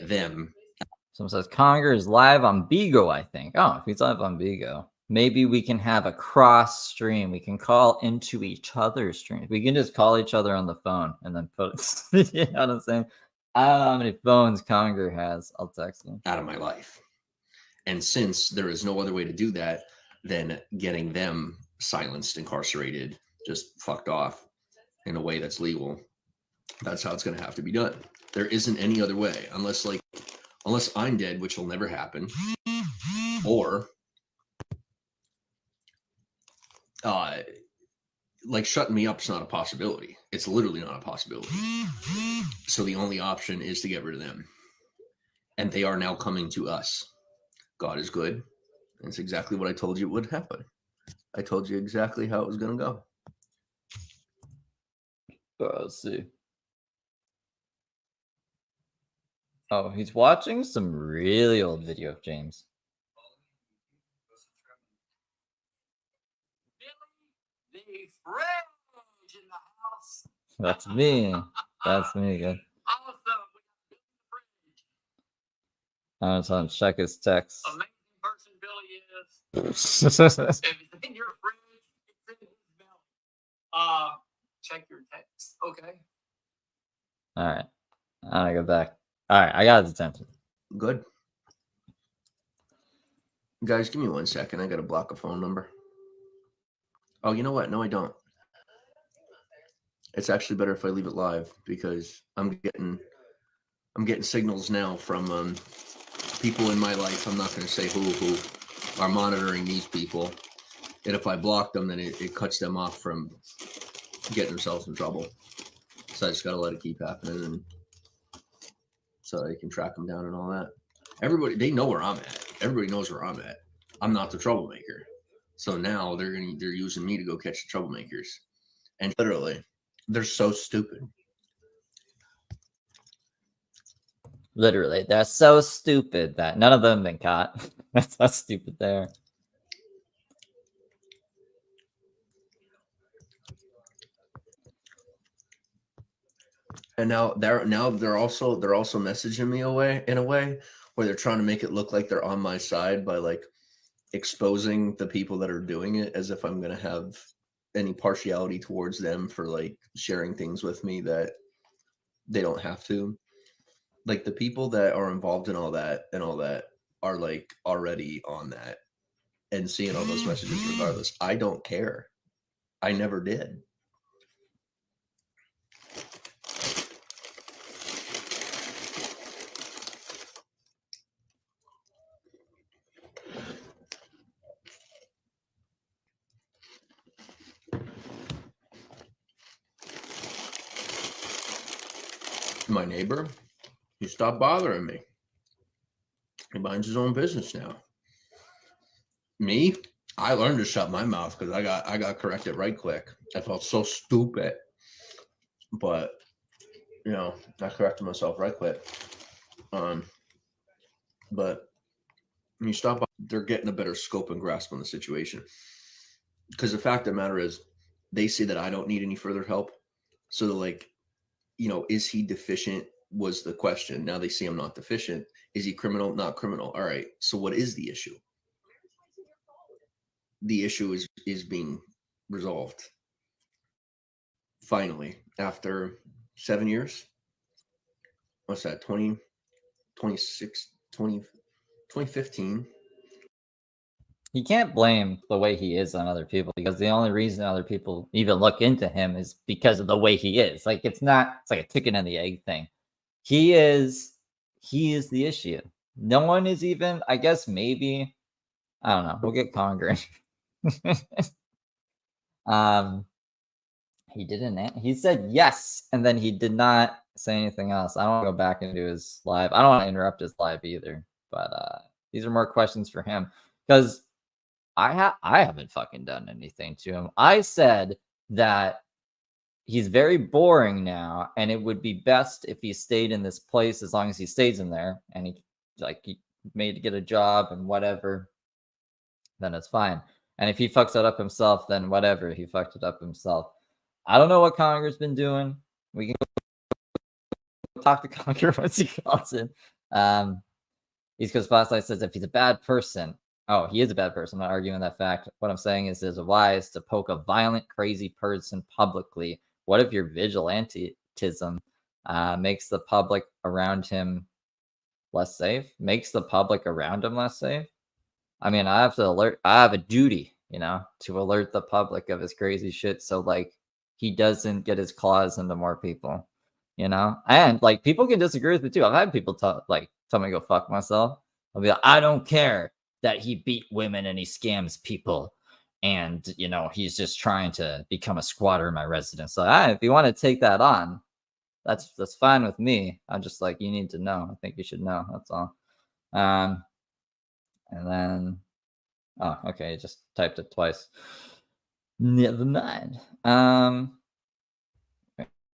Them. Someone says Conger is live on Bigo, I think. Oh, if he's live on Bigo, maybe we can have a cross stream. We can call into each other's streams. We can just call each other on the phone and then put you know what I'm saying? I don't know how many phones Conger has. I'll text him. Out of my life. And since there is no other way to do that than getting them silenced, incarcerated, just fucked off in a way that's legal, that's how it's going to have to be done. There isn't any other way unless I'm dead, which will never happen, or like shutting me up is not a possibility. It's literally not a possibility. So the only option is to get rid of them. And they are now coming to us. God is good. That's exactly what I told you would happen. I told you exactly how it was going to go. Let's see. Oh, he's watching some really old video of James. The fridge in the house. That's me. That's me again. Awesome. We got Billy the fridge. I'm trying to check his text. Amazing person Billy is. All If it's in your fridge, it's in his belly. Check your text. Okay. right. I'm gonna go back. All right, I got his attention. Good. Guys, give me 1 second. I got to block a phone number. Oh, you know what? No, I don't. It's actually better if I leave it live because I'm getting signals now from people in my life. I'm not going to say who are monitoring these people. And if I block them, then it cuts them off from getting themselves in trouble. So I just got to let it keep happening, and so they can track them down and all that. Everybody, they know where I'm at. Everybody knows where I'm at. I'm not the troublemaker. So now they're using me to go catch the troublemakers. And literally, they're so stupid. Literally, they're so stupid that none of them have been caught. That's how stupid they are. And now they're also messaging me in a way where they're trying to make it look like they're on my side by like exposing the people that are doing it as if I'm going to have any partiality towards them for like sharing things with me that they don't have to. Like the people that are involved in all that are like already on that and seeing all those messages regardless. I don't care. I never did. My neighbor, he stopped bothering me. He minds his own business now. Me, I learned to shut my mouth because I got corrected right quick. I felt so stupid, but you know, I corrected myself right quick. But when you stop, they're getting a better scope and grasp on the situation. Because the fact of the matter is, they see that I don't need any further help. So they're like, you know, is he deficient? Was the question. Now they see I'm not deficient. Is he criminal? Not criminal. All right. So what is the issue? The issue is being resolved. Finally, after 7 years. What's that? 2015. You can't blame the way he is on other people because the only reason other people even look into him is because of the way he is. Like it's like a chicken and the egg thing. He is the issue. No one is even, I guess maybe, I don't know. We'll get Conger. He didn't. He said yes, and then he did not say anything else. I don't want to go back into his live. I don't want to interrupt his live either. But these are more questions for him because I haven't fucking done anything to him. I said that he's very boring now, and it would be best if he stayed in this place as long as he stays in there, and he made to get a job and whatever, then it's fine. And if he fucks it up himself, then whatever, he fucked it up himself. I don't know what Conger's been doing. We can go talk to Conger once he calls in. East Coast Spotlight says if he's a bad person, oh, he is a bad person. I'm not arguing that fact. What I'm saying is there's a wise to poke a violent, crazy person publicly. What if your vigilantism makes the public around him less safe? Makes the public around him less safe? I mean, I have a duty, to alert the public of his crazy shit so like he doesn't get his claws into more people, And like people can disagree with me too. I've had people tell me to go fuck myself. I'll be like, I don't care that he beat women and he scams people. And he's just trying to become a squatter in my residence. So if you want to take that on, that's fine with me. I'm just like, you need to know. I think you should know. That's all. And then, oh, okay, I just typed it twice. Never mind. Yeah,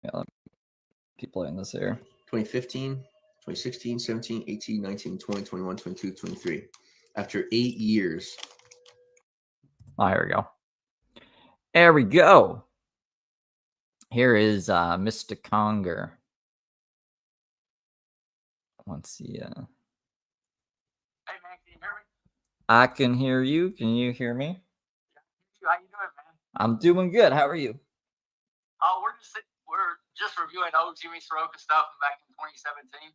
let me keep playing this here. 2015, 2016, 17, 18, 19, 20, 21, 22, 23. After 8 years. Oh, here we go. There we go. Here is Mr. Conger. Let's see. Hey man, can you hear me? I can hear you. Can you hear me? How you doing, man? I'm doing good. How are you? We're just reviewing old Jimmy Saroka stuff from back in 2017.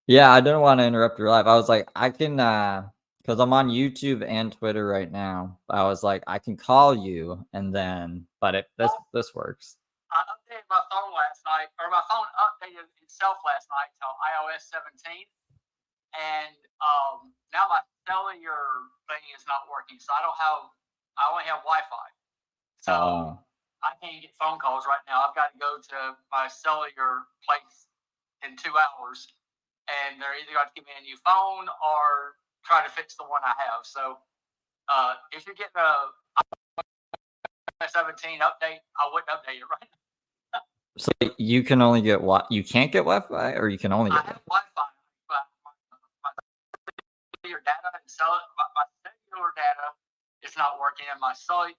Yeah, I didn't want to interrupt your live. I was like, I can, because I'm on YouTube and Twitter right now. I was like, I can call you, and then, but this works. I updated my phone last night, or my phone updated itself last night to iOS 17, and now my cellular thing is not working, so I only have Wi-Fi, so I can't get phone calls right now. I've got to go to my cellular place in 2 hours, and they're either going to give me a new phone or try to fix the one I have. So if you're getting a 17 update, I wouldn't update it right now. So you can only get you can't get Wi-Fi, or you can only get I have Wi-Fi, but my cellular data and my cellular data is not working, and my cellular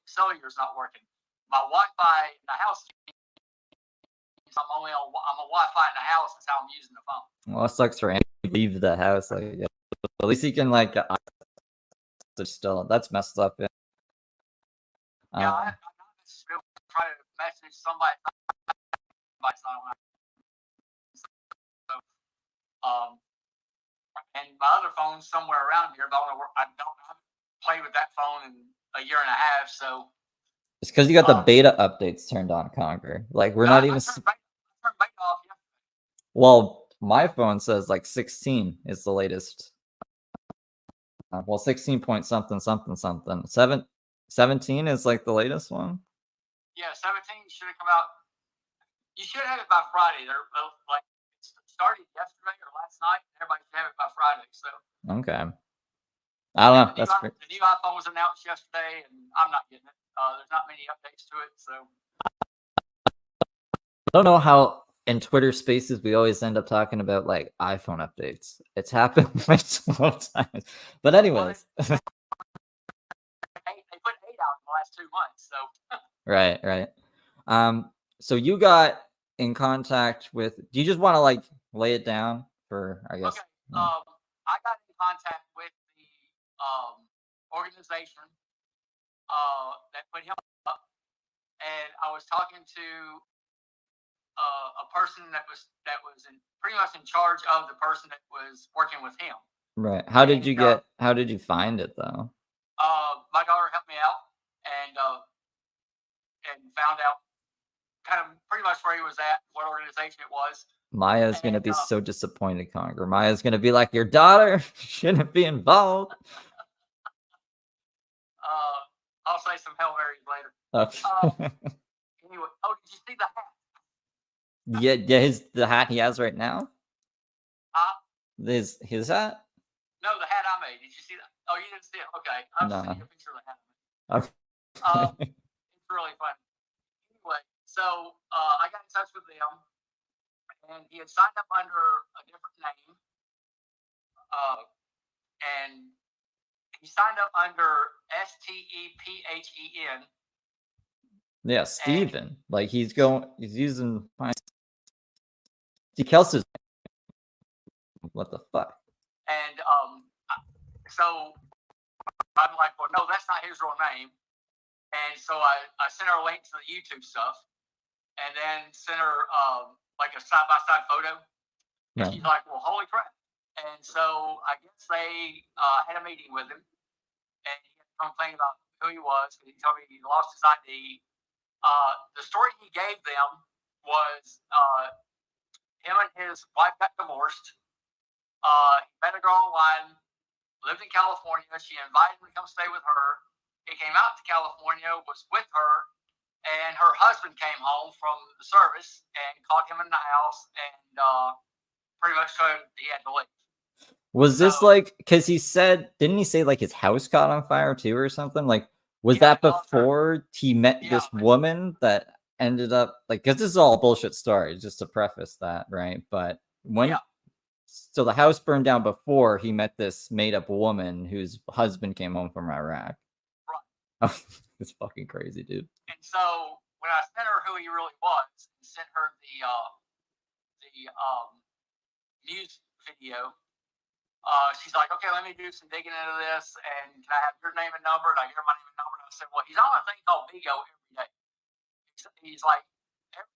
is not working. My Wi-Fi in the house, I'm a Wi-Fi in the house. That's how I'm using the phone. Well, it sucks for Andy to leave the house. Like, yeah. At least he can still. That's messed up. Yeah. I try to message somebody. And my other phone's somewhere around here, but I don't play with that phone in a year and a half. So it's because you got the beta updates turned on, Conger. Like we're not even. I turned beta off yesterday. Well, my phone says like 16 is the latest. Well, 16 point something. 17 is like the latest one. Yeah, 17 should have come out. You should have it by Friday. They're like it started yesterday or last night. Everybody should have it by Friday. So okay. I don't know. The new iPhone was announced yesterday, and I'm not getting it. There's not many updates to it, so I don't know how in Twitter Spaces we always end up talking about like iPhone updates. It's happened like 12 times. But anyways. They put 8 out in the last 2 months. So Right. So you got in contact with. Do you just want to like lay it down for? I guess. Okay. I got in contact with the organization that put him up, and I was talking to a person that was pretty much in charge of the person that was working with him. Right. How did you find it though? My daughter helped me out and found out kind of pretty much where he was at, what organization it was. Maya's going to be so disappointed, Conger. Maya's going to be like, your daughter shouldn't be involved. I'll say some Hail Marys later. Okay. Anyway, did you see the hat? Yeah, the hat he has right now? His hat? No, the hat I made. Did you see that? Oh, you didn't see it? Okay. I'll send you a picture of the hat. Okay. It's really fun. Anyway, So I got in touch with them, and he had signed up under a different name, and he signed up under Stephen. Yeah, Steven. Like he's using Kelce's. What the fuck? And so I'm like, well, no, that's not his real name. And so I sent her a link to the YouTube stuff, and then sent her like a side-by-side photo. And she's like, well, holy crap. And so I guess they had a meeting with him, and he had to complain about who he was because he told me he lost his ID. The story he gave them was him and his wife got divorced. He met a girl online, lived in California. She invited him to come stay with her. He came out to California, was with her, and her husband came home from the service and caught him in the house and pretty much told him he had to leave. Was this like, because he said, didn't he say like his house caught on fire too or something? Like, was that before he met this woman that ended up like, because this is all a bullshit story, just to preface that, right? But when, so the house burned down before he met this made up woman whose husband came home from Iraq. Right. Oh, it's fucking crazy, dude. And so when I sent her who he really was, and sent her the news video, she's like, okay, let me do some digging into this, and can I have your name and number? And I gave her my name and number, and I said, well, he's on a thing called Bigo every day. He's like, every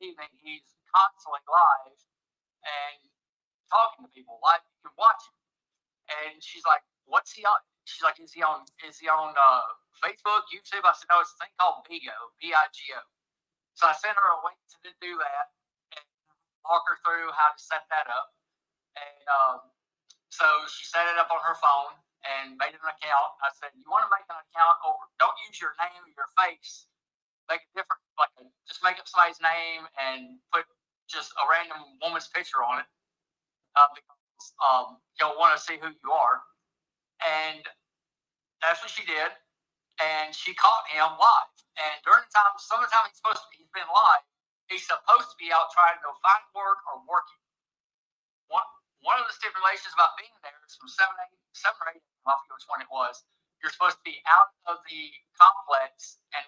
evening, he's constantly live and talking to people, live, you can watch him. And she's like, what's he on? She's like, is he on Facebook, YouTube? I said, no, it's a thing called Bigo, B-I-G-O. So I sent her a link to do that and walk her through how to set that up. And so she set it up on her phone and made an account. I said, you want to make an account over, don't use your name or your face. Make it different, just make up somebody's name and put just a random woman's picture on it. Because you'll want to see who you are. And that's what she did. And she caught him live. And during the time, some of the time he's been live, he's supposed to be out trying to find work or working. One of the stipulations about being there is from 7 or 8, I forget which one it was. You're supposed to be out of the complex and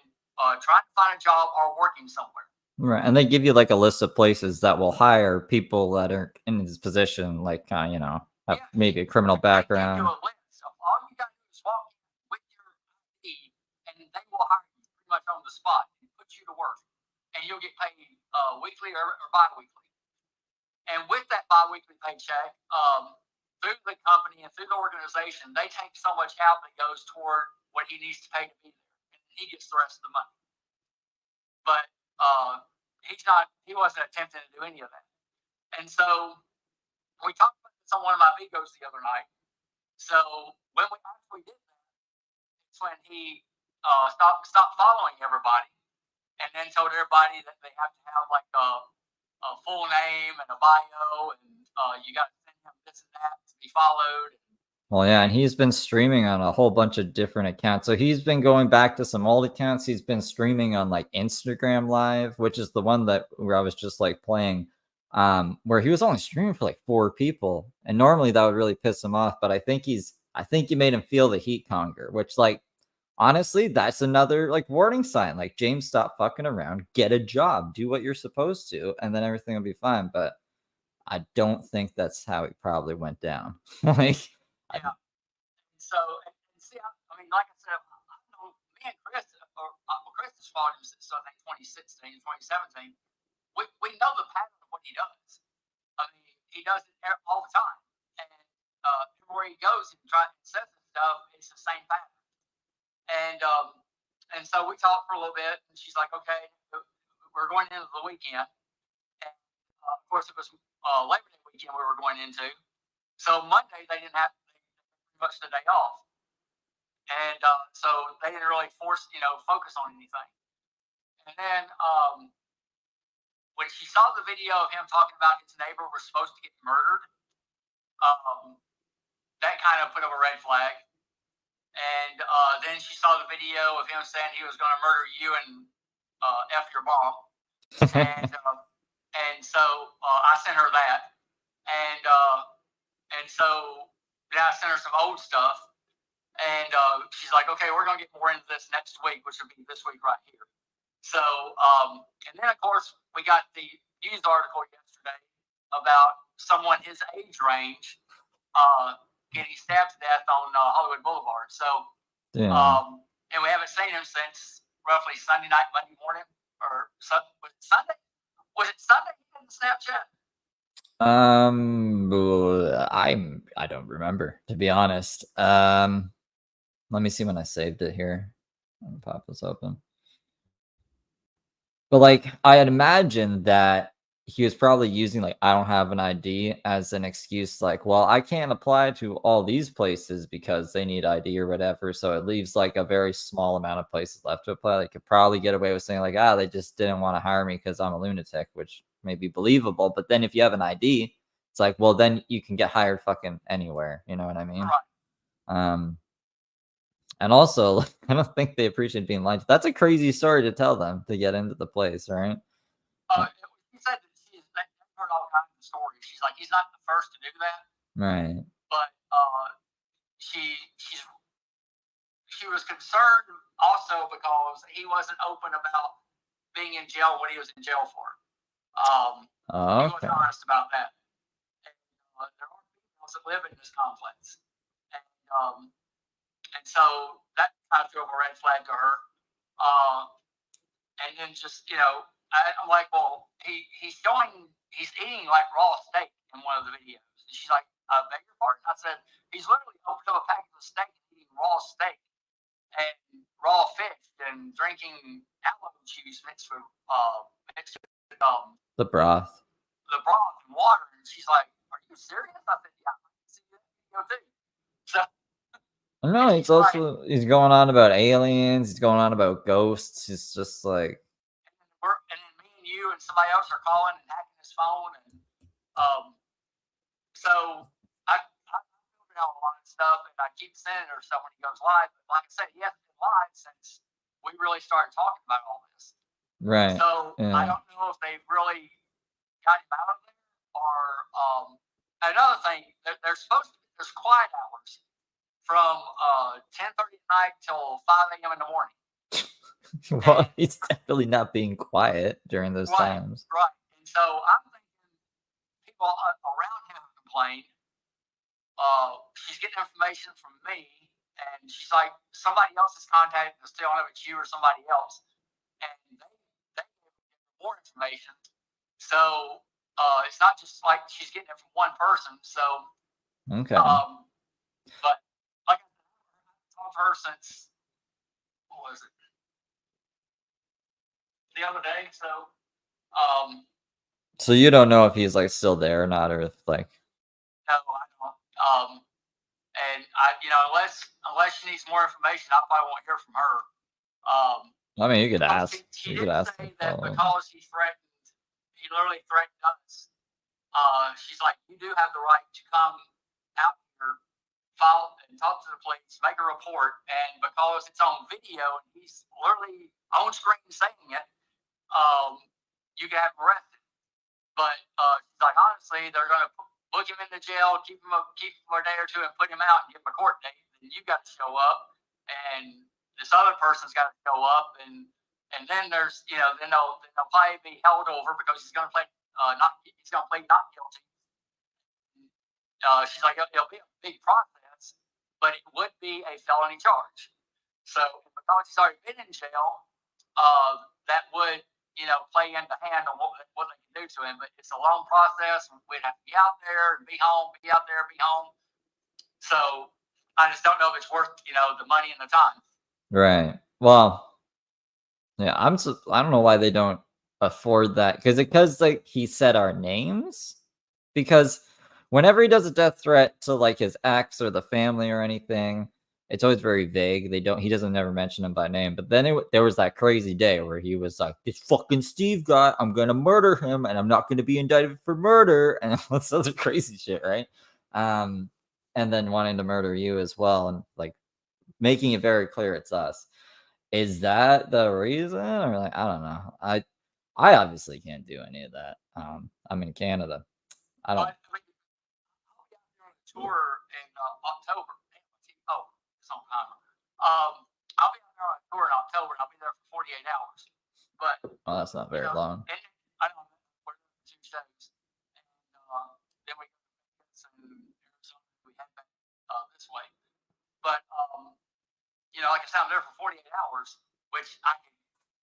trying to find a job or working somewhere. Right, and they give you like a list of places that will hire people that are in this position, like have maybe a criminal background. They give you a list of all you got to do is walk in with your ID, and they will hire you pretty much on the spot and put you to work, and you'll get paid weekly or bi-weekly. And with that bi-weekly paycheck, through the company and through the organization, they take so much out that goes toward what he needs to pay to be there, and he gets the rest of the money. But he wasn't attempting to do any of that. And so we talked about this on one of my Bigos the other night. So when we actually did that, it's when he stopped following everybody, and then told everybody that they have to have like a full name and a bio, and you got to send him this and that to be followed. Well, yeah, and he's been streaming on a whole bunch of different accounts. So he's been going back to some old accounts. He's been streaming on like Instagram Live, which is the one where I was just like playing, where he was only streaming for like 4 people. And normally that would really piss him off. But I think he made him feel the heat conger, which like, honestly, that's another like warning sign. Like, James, stop fucking around, get a job, do what you're supposed to, and then everything will be fine. But I don't think that's how it probably went down. Like, yeah. So, see, I mean, like I said, I know me and Chris, Chris has followed him since I think 2016, 2017. We know the pattern of what he does. I mean, he does it all the time, and everywhere he goes, he says this stuff. It's the same pattern. And so we talked for a little bit, and she's like, "Okay, we're going into the weekend." And of course, it was Labor Day weekend we were going into. So Monday they didn't have pretty much the day off, and so they didn't really focus on anything. And then when she saw the video of him talking about his neighbor was supposed to get murdered, that kind of put up a red flag. And then she saw the video of him saying he was going to murder you and F your mom. And so I sent her that, and so then I sent her some old stuff, and she's like, okay, we're gonna get more into this next week, which will be this week right here. So and then of course we got the news article yesterday about someone his age range getting stabbed to death on Hollywood Boulevard. So Yeah. and we haven't seen him since roughly Sunday night, Monday morning, or was it Sunday? Was it Sunday in Snapchat? I don't remember, to be honest. Let me see when I saved it here. Let me pop this open. But like, I had imagined that he was probably using like I don't have an ID as an excuse, like, well, I can't apply to all these places because they need ID or whatever. So it leaves like a very small amount of places left to apply. They could probably get away with saying like, they just didn't want to hire me because I'm a lunatic, which may be believable. But then if you have an ID, it's like, well, then you can get hired fucking anywhere. You know what I mean? Right. And also, I don't think they appreciate being lied to. That's a crazy story to tell them to get into the place, right? She said that she's heard all kinds of stories. She's like, he's not the first to do that. Right. But she was concerned also because he wasn't open about being in jail, what he was in jail for. He wasn't honest about that. And, there are people that live in this complex, and so that kind of threw up a red flag to her. And then just I'm like, well, he's eating like raw steak in one of the videos. And she's like, I beg your pardon? I said, he's literally opened up a package of steak and eating raw steak and raw fish and drinking aloe juice mixed with the broth and water. And she's like, are you serious? I said, yeah, I can see that video too. So no, he's going on about aliens, he's going on about ghosts. He's just like, and then me and you and somebody else are calling and hacking his phone, and so I figured out a lot of stuff, and I keep sending her stuff when he goes live. But like I said, he hasn't been live since we really started talking about all this. right. So I don't know if they've really got him out of there, or another thing. There's quiet hours from 10:30 at night till 5 a.m. in the morning. Well, he's definitely not being quiet during those times. Right. And so I'm thinking people around him have complained. She's getting information from me, and she's like, somebody else is contacting us. They don't know if it's you or somebody else, and they give more information. So it's not just like she's getting it from one person. So okay. But like I've talked to her since, what was it, the other day? So you don't know if he's like still there or not, or if like, no, I don't. And unless she needs more information, I probably won't hear from her. I mean, you could ask. She did say that because he literally threatened us. She's like, you do have the right to come out here, file and talk to the police, make a report, and because it's on video and he's literally on screen saying it, you can have him arrested. But she's like, honestly, they're going to book him into jail, keep him a day or two, and put him out and give him a court date. And you got to show up, and this other person's got to show up, and then there's then they'll probably be held over because he's going to plead not guilty. She's like, it'll be a big process, but it would be a felony charge. So because he's already been in jail, that would play into hand on what they can do to him. But it's a long process. We'd have to be out there and be home, be out there, be home. So I just don't know if it's worth the money and the time. Right. Well, yeah, I don't know why they don't afford that, because like he said our names, because whenever he does a death threat to like his ex or the family or anything, it's always very vague. He doesn't never mention him by name. But then there was that crazy day where he was like, this fucking Steve guy, I'm gonna murder him and I'm not gonna be indicted for murder, and that's other crazy shit, right? And then wanting to murder you as well, and like making it very clear it's us. Is that the reason? Or like, I don't know. I obviously can't do any of that. I'm in Canada. I don't. But I mean, I'll be out there on a tour in October. Oh, it's on timer. I'll be out there on a tour in October, and I'll be there for 48 hours. But Well, that's not very long. and I don't know, we're doing 2 shows, and then we go to Vegas and Arizona. We head back this way. But like I said, I'm there for 48 hours, which I can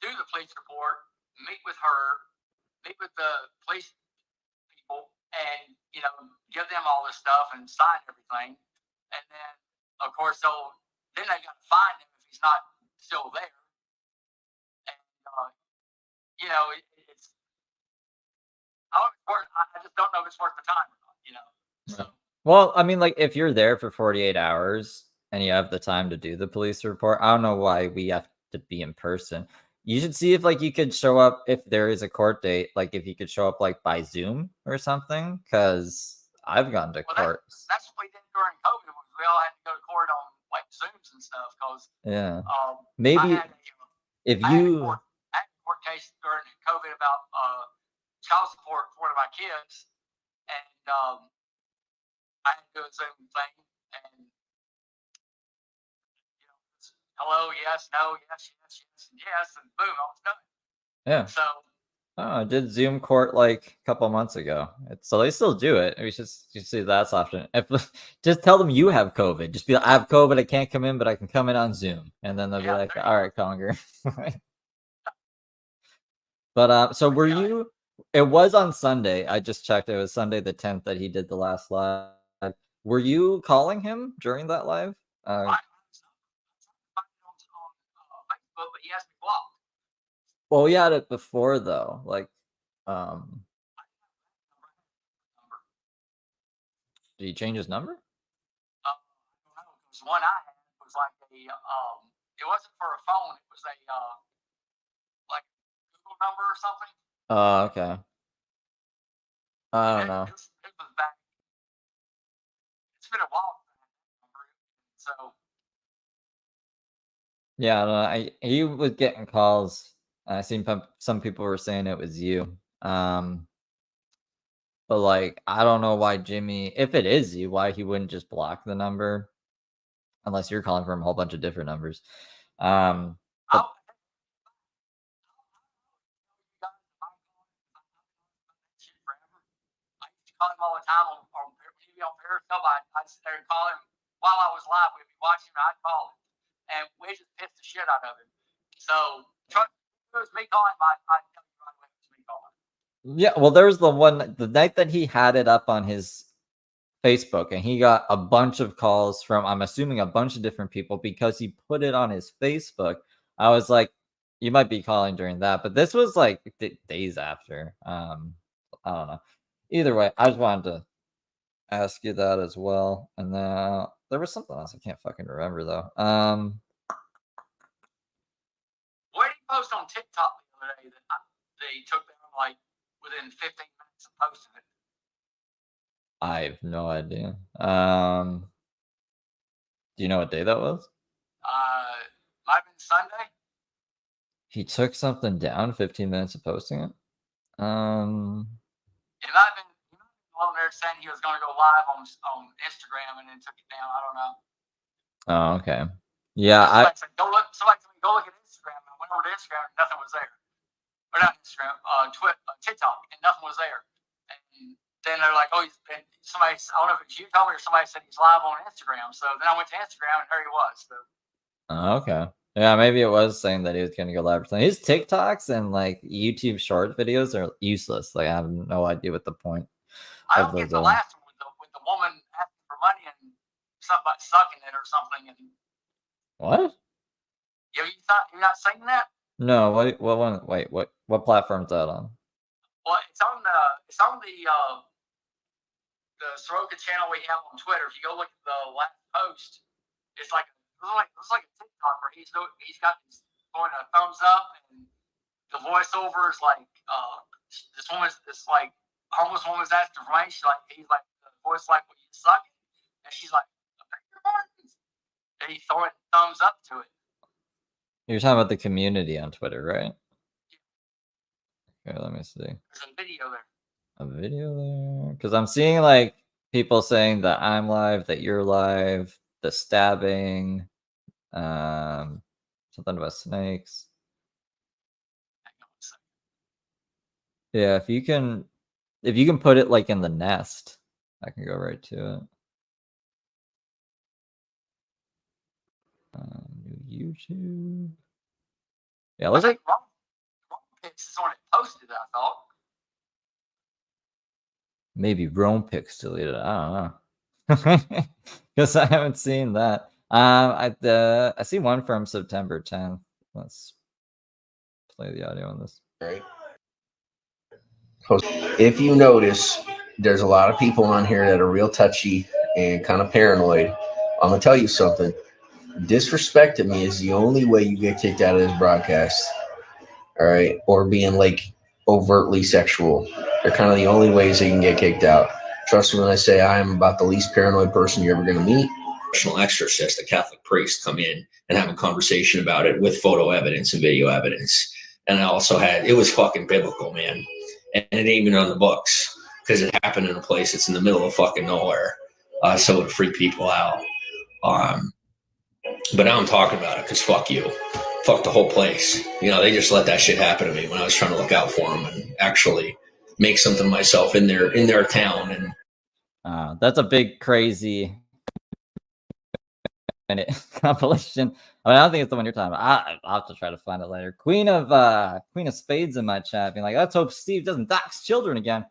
do the police report, meet with her, meet with the police people, and give them all this stuff and sign everything, and then of course then they got to find him if he's not still there, and it's I just don't know if it's worth the time or not. So. Well, I mean, like if you're there for 48 hours and you have the time to do the police report, I don't know why we have to be in person. You should see if like you could show up if there is a court date, like if you could show up like by Zoom or something, because I've gone to court. That's what we did during COVID. We all had to go to court on like Zooms and stuff because maybe if you I had a court case during COVID about child support for one of my kids, and I had to do a Zoom thing, and hello, yes, no, yes, yes, yes, and yes, and boom, I was done. Yeah. So. I did Zoom court like a couple months ago. So they still do it. We should see that's option. Just tell them you have COVID. Just be like, I have COVID. I can't come in, but I can come in on Zoom. And then they'll be like, all right, Conger. But so were you? It was on Sunday. I just checked. It was Sunday the 10th that he did the last live. Were you calling him during that live? I on Facebook, but he has me blocked. Well, he had it before though. Like, did he change his number? I don't know. Because one I had was like it wasn't for a phone. It was a like Google number or something. Oh, okay. I don't know. It was back. It's been a while. So. Yeah, no, he was getting calls. I seen some people were saying it was you. But like, I don't know why Jimmy, if it is you, why he wouldn't just block the number, unless you're calling from a whole bunch of different numbers. But, call him all the time on TV on Periscope. I'd sit there and call him while I was live. We'd be watching him. I'd call him, and we just pissed the shit out of him. So if it was me calling him, I'd tell you right away it was me calling. Yeah, well, there was the night that he had it up on his Facebook, and he got a bunch of calls from, I'm assuming, a bunch of different people because he put it on his Facebook. I was like, you might be calling during that, but this was like days after. I don't know. Either way, I just wanted to ask you that as well. And then there was something else I can't fucking remember though. What did he post on TikTok the other day that they took down like within 15 minutes of posting it? I have no idea. Do you know what day that was? Might have been Sunday. He took something down 15 minutes of posting it. It might have been on there saying he was going to go live on Instagram and then took it down. I don't know. Oh, okay. Yeah, somebody said, go look at Instagram. I went over to Instagram and nothing was there. Or not Instagram, TikTok, and nothing was there. And then they're like, oh, somebody, I don't know if it's you told me or somebody said he's live on Instagram. So then I went to Instagram and there he was. So. Oh, okay. Yeah, maybe it was saying that he was going to go live or something. His TikToks and like YouTube short videos are useless. Like I have no idea what the point. I don't get the last one with the woman asking for money and something about sucking it or something. And what? You're not saying that? No. What one? Wait. What platform is that on? Well, it's on the Saroka channel we have on Twitter. If you go look at the last post, it's like a TikTok where he's got going a thumbs up, and the voiceover is like this like homeless woman's asking for money. He's like the voice like, "Well, you suck," and she's like, and he's throwing thumbs up to it. You're talking about the community on Twitter, right? Okay, let me see. There's a video there. A video there? Because I'm seeing like people saying that I'm live, that you're live, the stabbing, something about snakes. Hang on a second. Yeah, if you can put it like in the nest, I can go right to it. New YouTube. Yeah, it I looks like think wrong picks is on it posted, I thought. maybe Rome Picks deleted it. I don't know. Because I haven't seen that. I see one from September 10th. Let's play the audio on this. Right. If you notice, there's a lot of people on here that are real touchy and kind of paranoid. I'm gonna tell you something. Disrespecting me is the only way you get kicked out of this broadcast. All right, or being like overtly sexual. They're kind of the only ways they can get kicked out. Trust me when I say I am about the least paranoid person you're ever going to meet. Professional exorcist, a Catholic priest, come in and have a conversation about it with photo evidence and video evidence. And I also had, it was fucking biblical, man. And it ain't even on the books because it happened in a place that's in the middle of fucking nowhere. So it would freak people out. But now I'm talking about it because fuck you. Fuck the whole place. You know, they just let that shit happen to me when I was trying to look out for them and actually make something of myself in their town. And That's a big crazy compilation. I mean, I don't think it's the one you're talking about. I'll have to try to find it later. Queen of Spades in my chat being like, let's hope Steve doesn't dox children again.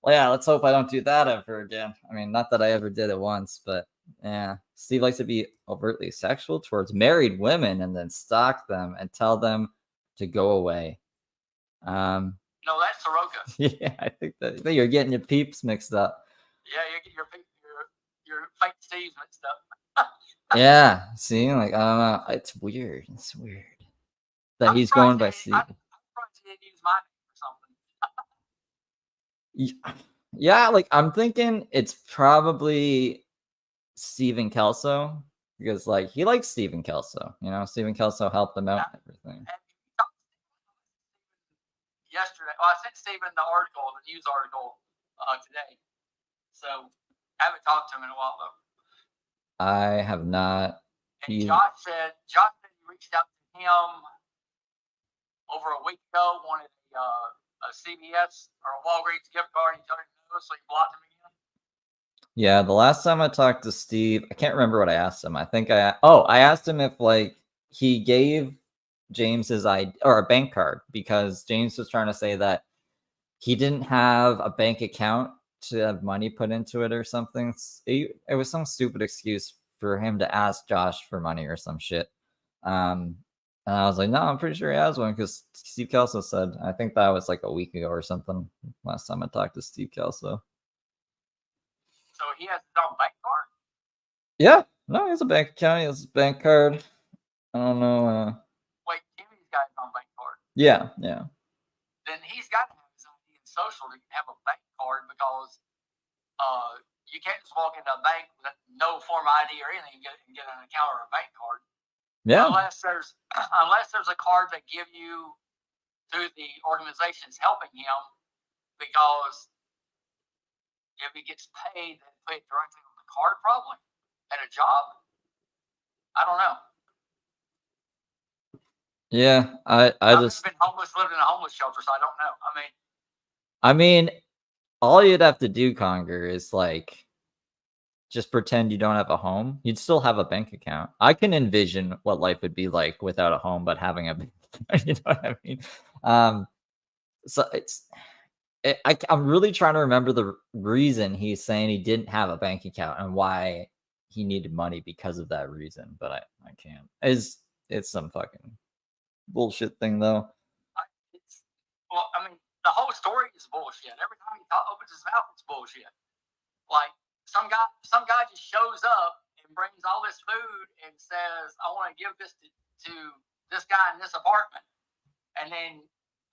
Well, yeah, let's hope I don't do that ever again. I mean, not that I ever did it once, but yeah. Steve likes to be overtly sexual towards married women and then stalk them and tell them to go away. No, that's Saroka. Yeah, I think that you're getting your peeps mixed up. Yeah, you get your fake Steve's mixed up. Yeah, see, like I don't know, it's weird. It's weird that he's going by Steve. I'm surprised he didn't use my name or something. Yeah, like I'm thinking it's probably Stephen Kelso because like he likes Stephen Kelso. You know, Stephen Kelso helped him out and everything. Yesterday, well, I sent Steven the article, the news article today. So I haven't talked to him in a while though. I have not. And Josh said he reached out to him over a week ago, wanted a CVS or a Walgreens gift card. He told him no, so he blocked him again. Yeah, the last time I talked to Steve, I can't remember what I asked him. I think I asked him if like he gave James his ID or a bank card because James was trying to say that he didn't have a bank account to have money put into it or something. It was some stupid excuse for him to ask Josh for money or some shit. And I was like, no, I'm pretty sure he has one because Steve Kelso said, I think that was like a week ago or something. Last time I talked to Steve Kelso. So he has his own bank card? Yeah, no, he has a bank account. He has his bank card. I don't know. Wait, Jimmy's got his own bank card. Yeah. Then he's got to have his ID and social to have a bank card because you can't just walk into a bank with no form ID or anything and get an account or a bank card. Yeah. Unless there's a card they give you through the organizations helping him, because if he gets paid, they pay it directly on the card probably at a job. I don't know. Yeah, I've just been homeless, lived in a homeless shelter, so I don't know. I mean, all you'd have to do, Conger, is like just pretend you don't have a home. You'd still have a bank account. I can envision what life would be like without a home, but having a bank account, you know what I mean? So I'm really trying to remember the reason he's saying he didn't have a bank account and why he needed money because of that reason, but I can't. It's some fucking bullshit thing though. Well, I mean, the whole story is bullshit. Every time he opens his mouth, it's bullshit. Like some guy just shows up and brings all this food and says, "I want to give this to this guy in this apartment," and then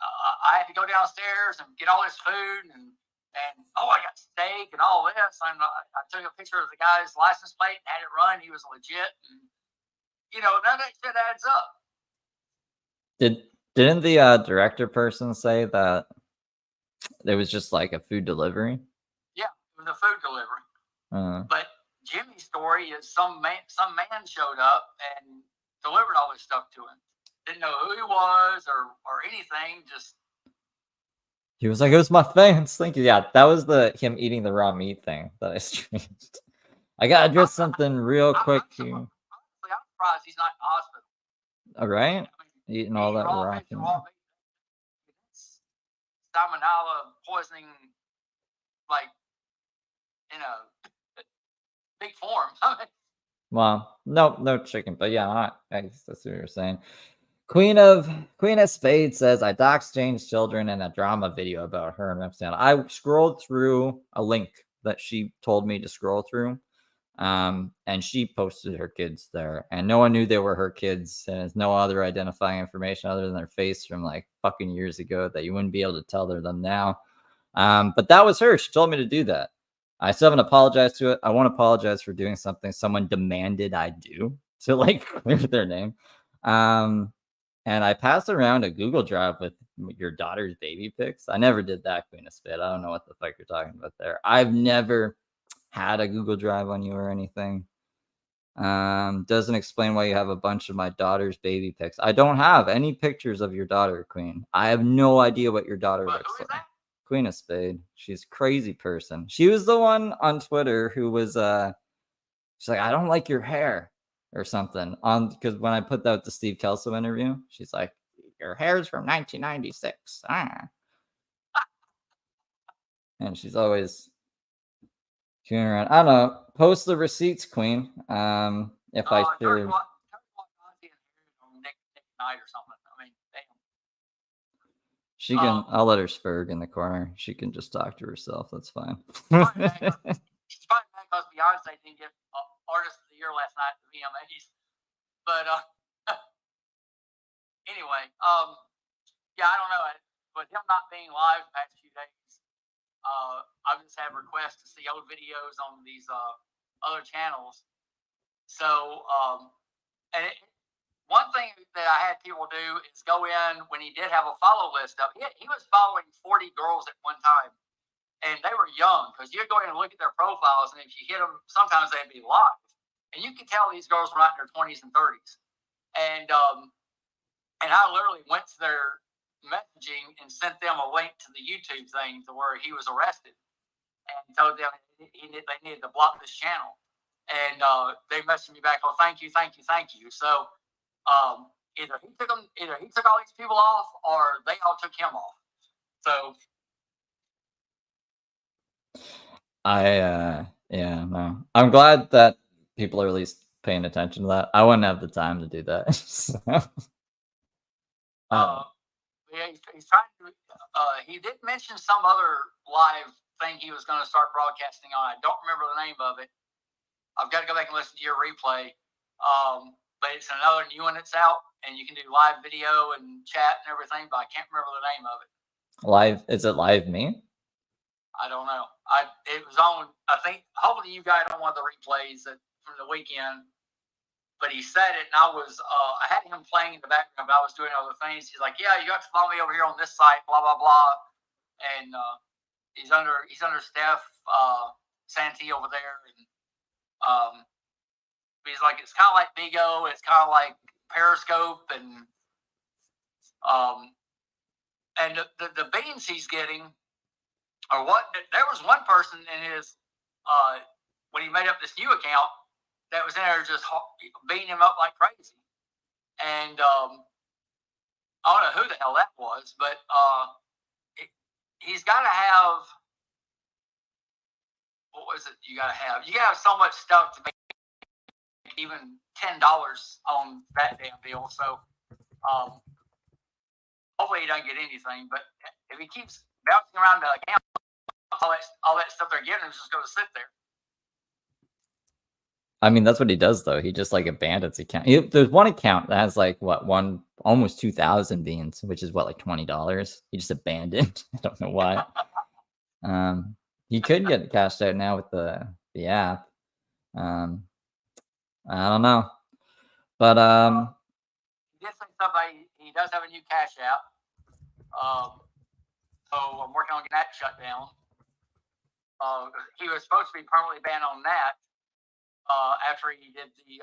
I had to go downstairs and get all this food and I got steak and all this. And I took a picture of the guy's license plate and had it run. He was legit. And, none of that shit adds up. Didn't the director person say that It was just like a food delivery. Yeah, it was a food delivery. Uh, But Jimmy's story is some man showed up and delivered all this stuff to him. Didn't know who he was or anything. Just he was like, "It was my fans, thank you." Yeah, that was him eating the raw meat thing that I streamed. I gotta address something real quick here. honestly, I'm surprised he's not in the hospital. All right, I mean, eating all that raw meat, meat. it's salmonella poisoning, like in a big form. Well, no chicken, but yeah, I guess that's what you're saying. Queen of Spades says I doxed Jane's children in a drama video about her and Epstein. I scrolled through a link that she told me to scroll through, and she posted her kids there, and no one knew they were her kids, and there's no other identifying information other than their face from like fucking years ago that you wouldn't be able to tell they're them now. But that was her. She told me to do that. I still haven't apologized to it. I won't apologize for doing something someone demanded I do to like clear their name. And I passed around a Google Drive with your daughter's baby pics. I never did that, Queen of Spit. I don't know what the fuck you're talking about there. I've never had a Google Drive on you or anything. Doesn't explain why you have a bunch of my daughter's baby pics. I don't have any pictures of your daughter, Queen. I have no idea what your daughter But looks who is like. that? Queen of Spade. She's a crazy person. She was the one on Twitter who was she's like, I don't like your hair or something. Because when I put out the Steve Kelso interview, she's like, your hair's from 1996. And she's always tuning around. I don't know. Post the receipts, Queen. If I should. Nick Knight or something. I mean, damn. She can. I'll let her spurg in the corner. She can just talk to herself. That's fine. She's probably mad because Beyonce didn't get Artist of the Year last night at the VMAs. But anyway, yeah, I don't know. With him not being live the past few days, I just have requests to see old videos on these other channels. So, one thing that I had people do is go in when he did have a follow list up. He was following 40 girls at one time, and they were young because you go in and look at their profiles, and if you hit them, sometimes they'd be live, and you could tell these girls were not in their 20s and 30s. And I literally went to their messaging and sent them a link to the YouTube thing to where he was arrested, and told them they needed to block this channel. And they messaged me back, "Oh, thank you." So either he took all these people off, or they all took him off. So yeah, no. I'm glad that people are at least paying attention to that. I wouldn't have the time to do that. So. Yeah, he's trying to. He did mention some other live thing he was going to start broadcasting on. I don't remember the name of it. I've got to go back and listen to your replay. But it's another new one that's out, and you can do live video and chat and everything, but I can't remember the name of it. Live? Is it Live Me? I don't know. It was on, I think, hopefully you got it on one of the replays from the weekend. But he said it, and I had him playing in the background, but I was doing other things. He's like, "Yeah, you got to follow me over here on this site, blah blah blah," and he's under Steph Santee over there, and he's like, it's kind of like Bigo, it's kind of like Periscope, and the beans he's getting are what. There was one person in his when he made up this new account that was in there just beating him up like crazy. And I don't know who the hell that was, but he's got to have, what was it you got to have? You got to have so much stuff to make even $10 on that damn deal. So hopefully he doesn't get anything. But if he keeps bouncing around the account, all that stuff they're giving him is just going to sit there. I mean, that's what he does, though. He just like abandons account. There's one account that has like almost 2,000 beans, which is like $20. He just abandoned. I don't know why. He could get cashed out now with the app. I don't know, but he did say something. He does have a new cash app. I'm working on getting that shut down. He was supposed to be permanently banned on that after he did the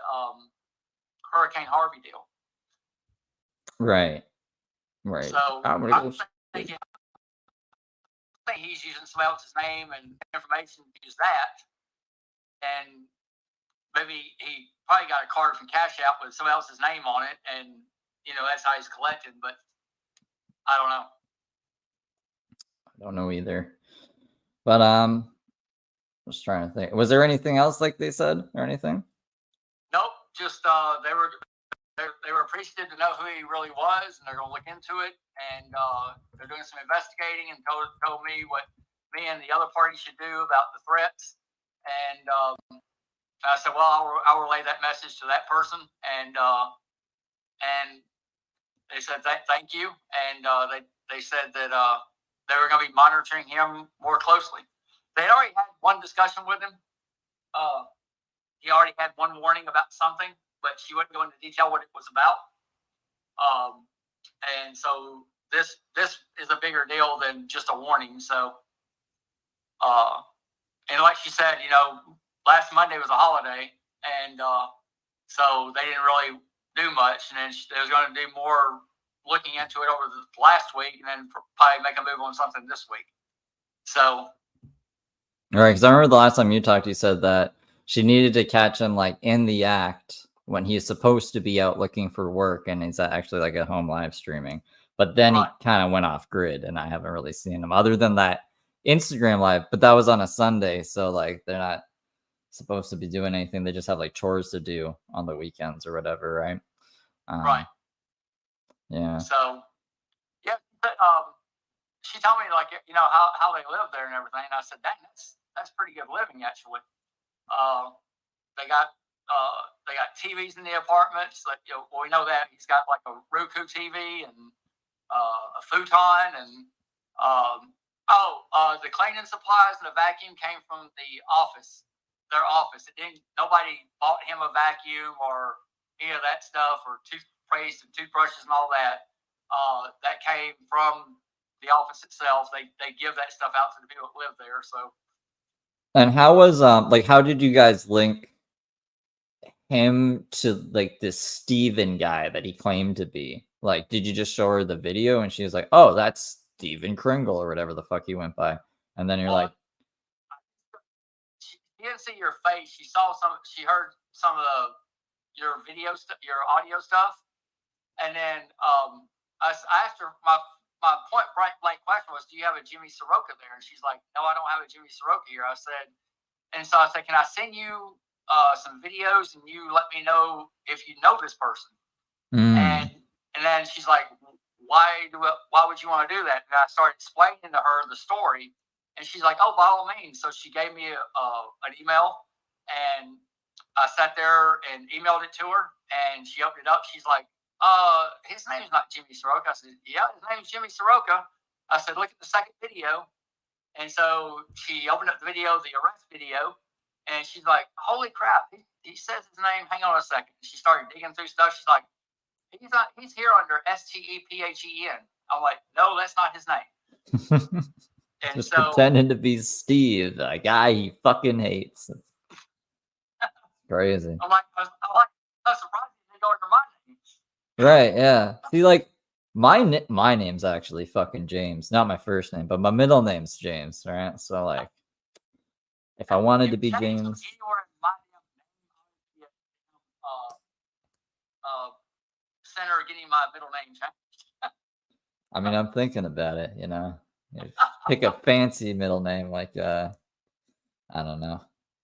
Hurricane Harvey deal. Right. Right. So I'm I'm gonna go. thinking he's using somebody else's name and information to use that, and maybe he probably got a card from Cash App with somebody else's name on it, and that's how he's collected. But I don't know. I don't know either. But just trying to think. Was there anything else like they said or anything? Nope. Just they were appreciative to know who he really was, and they're going to look into it. And they're doing some investigating, and told me what me and the other party should do about the threats. And I said, well, I'll relay that message to that person. And they said thank you, and they said that they were going to be monitoring him more closely. They had already had one discussion with him. He already had one warning about something, but she wouldn't go into detail what it was about. And so this is a bigger deal than just a warning. So, and like she said, last Monday was a holiday, and so they didn't really do much. And then they was going to do more looking into it over the last week, and then probably make a move on something this week. So, All right, because I remember the last time you talked, you said that she needed to catch him like in the act when he's supposed to be out looking for work, and he's actually like at home live streaming. But then he kind of went off grid, and I haven't really seen him other than that Instagram live. But that was on a Sunday, so like they're not supposed to be doing anything. They just have like chores to do on the weekends or whatever, right? right. Yeah. So, yeah, but, she told me like how they live there and everything. And I said, dang, that's pretty good living actually. They got TVs in the apartments. Like we know that he's got like a Roku TV and a futon and the cleaning supplies and the vacuum came from their office. Nobody bought him a vacuum or any of that stuff or toothpaste and toothbrushes and all that. That came from the office itself. They give that stuff out to the people that live there. So. And how was how did you guys link him to like this Steven guy that he claimed to be? Like, did you just show her the video and she was like, "Oh, that's Steven Kringle" or whatever the fuck he went by, and then you're like, she didn't see your face. She saw she heard some of your video stuff, your audio stuff, and then I asked her my point blank question was, do you have a Jimmy Saroka there? And she's like, no, I don't have a Jimmy Saroka here. I said, can I send you some videos and you let me know if you know this person? And then she's like, why would you want to do that? And I started explaining to her the story, and she's like, oh, by all means. So she gave me an email, and I sat there and emailed it to her, and she opened it up. She's like, his name's not Jimmy Saroka. I said, yeah, his name's Jimmy Saroka. I said, look at the second video. And so she opened up the video, the arrest video, and she's like, holy crap, he says his name. Hang on a second. She started digging through stuff. She's like, he's here under STEPHEN. I'm like, no, that's not his name. And just so, pretending to be Steve, a guy he fucking hates. Crazy. I'm surprised he didn't go under my name. Right, yeah. See, like, my name's actually fucking James. Not my first name, but my middle name's James, right? So, like, if I wanted to be James... Anywhere in my name, center getting my middle name changed. I mean, I'm thinking about it, pick a fancy middle name like, I don't know,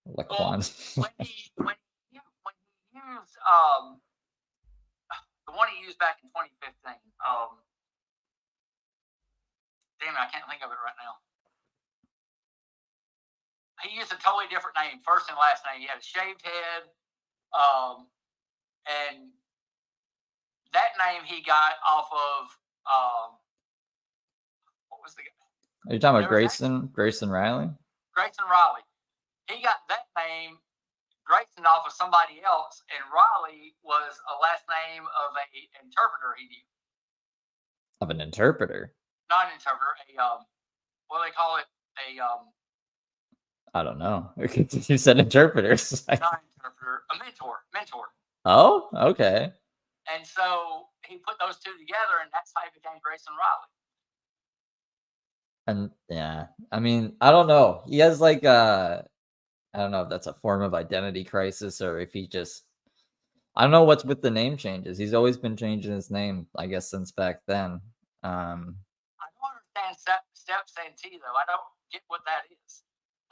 Laquan. When he used the one he used back in 2015. Damn it, I can't think of it right now. He used a totally different name, first and last name. He had a shaved head, and that name he got off of what was the guy? Are you talking about Grayson Riley? Grayson Riley. He got that name, Grayson, off of somebody else, and Riley was a last name of an interpreter he knew. Of an interpreter? Not an interpreter, what do they call it? I don't know. You said interpreters. Not interpreter, a mentor. Oh, okay. And so he put those two together, and that's how he became Grayson Riley. And yeah, I mean, I don't know. He has like I don't know if that's a form of identity crisis or if he just I don't know what's with the name changes. He's always been changing his name, I guess, since back then. I don't understand Step Santee though. I don't get what that is.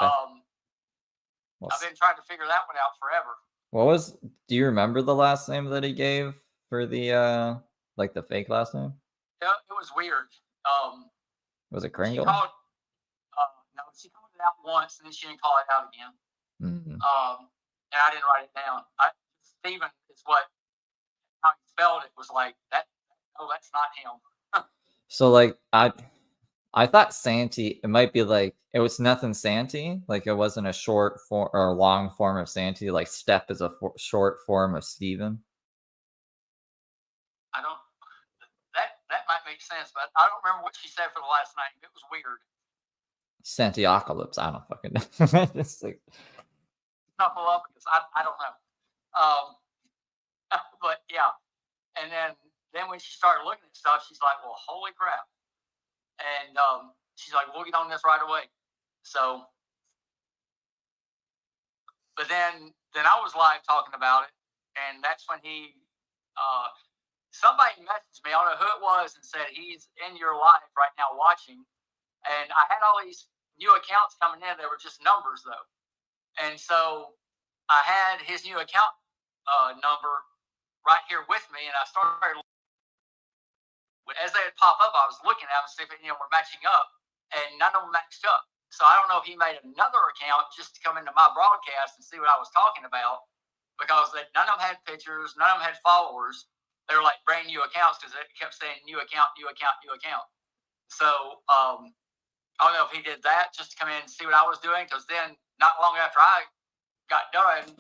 Well, I've been trying to figure that one out forever. what was? Do you remember the last name that he gave for the like the fake last name? Yeah, it was weird. Was it She Kringle? called. No, she called it out once, and then she didn't call it out again. Mhm. And I didn't write it down. Steven is what how he spelled it was like that. No, that's not him. So like I thought Santee, it might be like it was nothing Santee, like it wasn't a short form or a long form of Santee. Like Step is a short form of Steven. I don't. That might make sense, but I don't remember what she said for the last name. It was weird. Santiocalypse. I don't fucking know. It's like, Knuckle up because I don't know. But yeah, and then when she started looking at stuff, she's like, "Well, holy crap!" And she's like, "We'll get on this right away." So, but then I was live talking about it, and that's when he somebody messaged me. I don't know who it was, and said he's in your live right now watching. And I had all these new accounts coming in. They were just numbers though, and so I had his new account number right here with me, and I started as they would pop up. I was looking at them, see if we're matching up, and none of them matched up. So I don't know if he made another account just to come into my broadcast and see what I was talking about, because none of them had pictures, none of them had followers. They were like brand new accounts because it kept saying new account, new account, new account. So I don't know if he did that just to come in and see what I was doing, because then not long after I got done,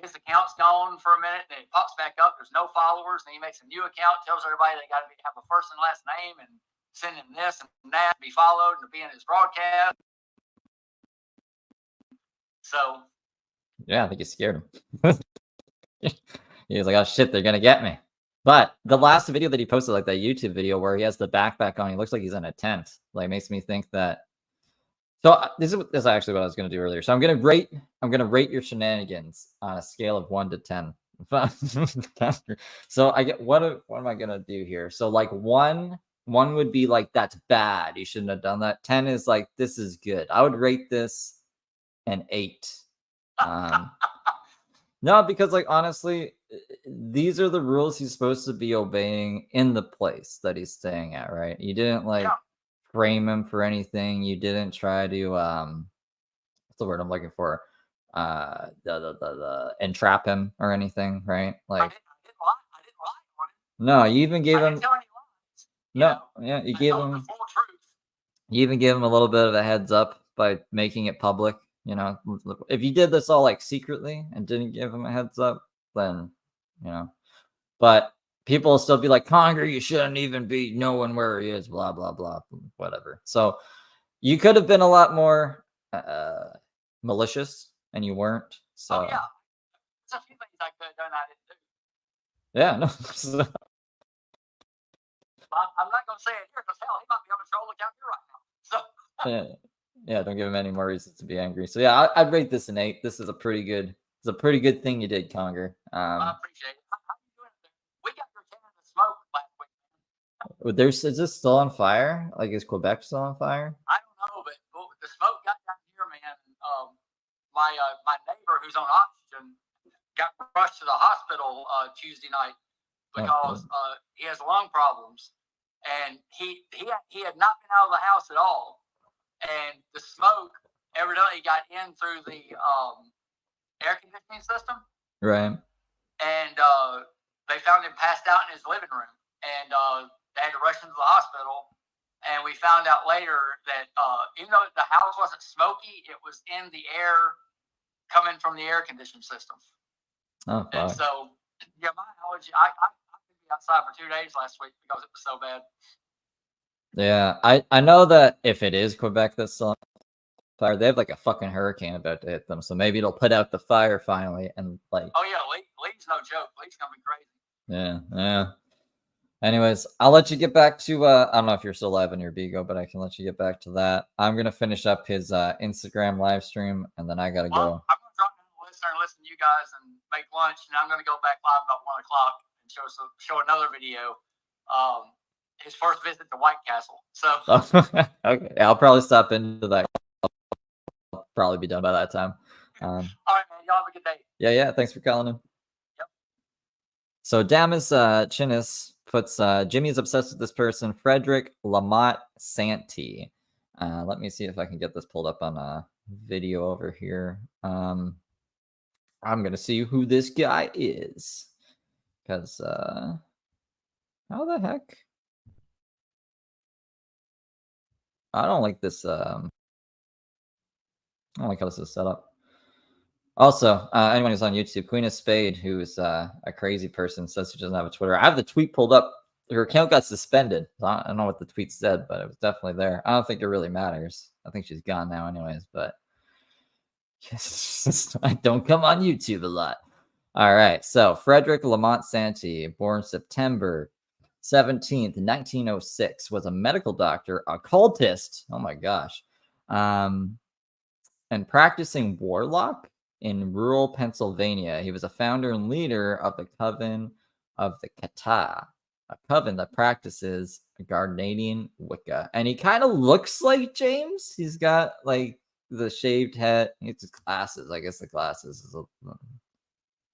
his account's gone for a minute, and it pops back up. There's no followers, and he makes a new account, tells everybody they got to have a first and last name, and send him this and that to be followed and to be in his broadcast. So yeah, I think he scared him. He was like, "Oh shit, they're gonna get me." But the last video that he posted, like that YouTube video where he has the backpack on, he looks like he's in a tent. Like makes me think that. So this is actually what I was gonna do earlier. So I'm gonna rate your shenanigans on a scale of 1 to 10. So I get what am I gonna do here? So like one would be like that's bad. You shouldn't have done that. 10 is like this is good. I would rate this an 8. No, because like honestly, these are the rules he's supposed to be obeying in the place that he's staying at, right? You didn't like frame him for anything. You didn't try to what's the word I'm looking for? The entrap him or anything, right? Like I didn't lie on him. no, you even gave I him didn't tell any lies. no, yeah, you gave told him the full truth. you even gave him a little bit of a heads up by making it public. You know, if you did this all like secretly and didn't give him a heads up, then but people will still be like, Conger, you shouldn't even be knowing where he is, blah blah blah, whatever. So you could have been a lot more malicious, and you weren't. So Oh yeah, there's a few things I could have done I didn't do. yeah, no. I'm not going to say it here because hell, he might be on a troll account here right now. So yeah, don't give him any more reasons to be angry. So yeah, I'd rate this an 8. This is a pretty good. It's a pretty good thing you did, Conger. I appreciate it. How you doing there? We got your can of smoke last week. Is this still on fire? Like, is Quebec still on fire? I don't know, but the smoke got down here, man. My neighbor who's on oxygen got rushed to the hospital Tuesday night because he has lung problems, and he had not been out of the house at all, and the smoke evidently got in through the air conditioning system, Right. and they found him passed out in his living room, and they had to rush him to the hospital. And we found out later that even though the house wasn't smoky, it was in the air coming from the air conditioning system. Oh, and fuck. so, yeah, my allergy, I couldn't be outside for 2 days last week because it was so bad. Yeah, I know that if it is Quebec that's still on fire, they have like a fucking hurricane about to hit them, so maybe it'll put out the fire finally and like. Oh yeah, Lee's no joke. Lee's gonna be crazy. Yeah. Anyways, I'll let you get back to I don't know if you're still live on your Bigo, but I can let you get back to that. I'm gonna finish up his Instagram live stream and then I gotta go. Well, I'm gonna drop in the listener and listen to you guys and make lunch, and I'm gonna go back live about 1 o'clock and show another video. His first visit to White Castle. So Okay, I'll probably stop into that. I'll probably be done by that time. all right, man. Y'all have a good day. Yeah. Thanks for calling in. Yep. So Damas Chinnis puts Jimmy's obsessed with this person, Frederick Lamont Santee. Let me see if I can get this pulled up on a video over here. I'm gonna see who this guy is. Because how the heck? I don't like this. I don't like how this is set up. Also, anyone who's on YouTube, Queen of Spade, who is a crazy person, says she doesn't have a Twitter. I have the tweet pulled up. Her account got suspended. I don't know what the tweet said, but it was definitely there. I don't think it really matters. I think she's gone now, anyways. But I don't come on YouTube a lot. All right. So Frederick Lamont Santee, born September 17th, 1906, was a medical doctor, occultist. Oh my gosh. And practicing warlock in rural Pennsylvania. He was a founder and leader of the Coven of the Kata, a coven that practices Gardnerian Wicca. And he kind of looks like James. He's got like the shaved head. It's his glasses. I guess the glasses is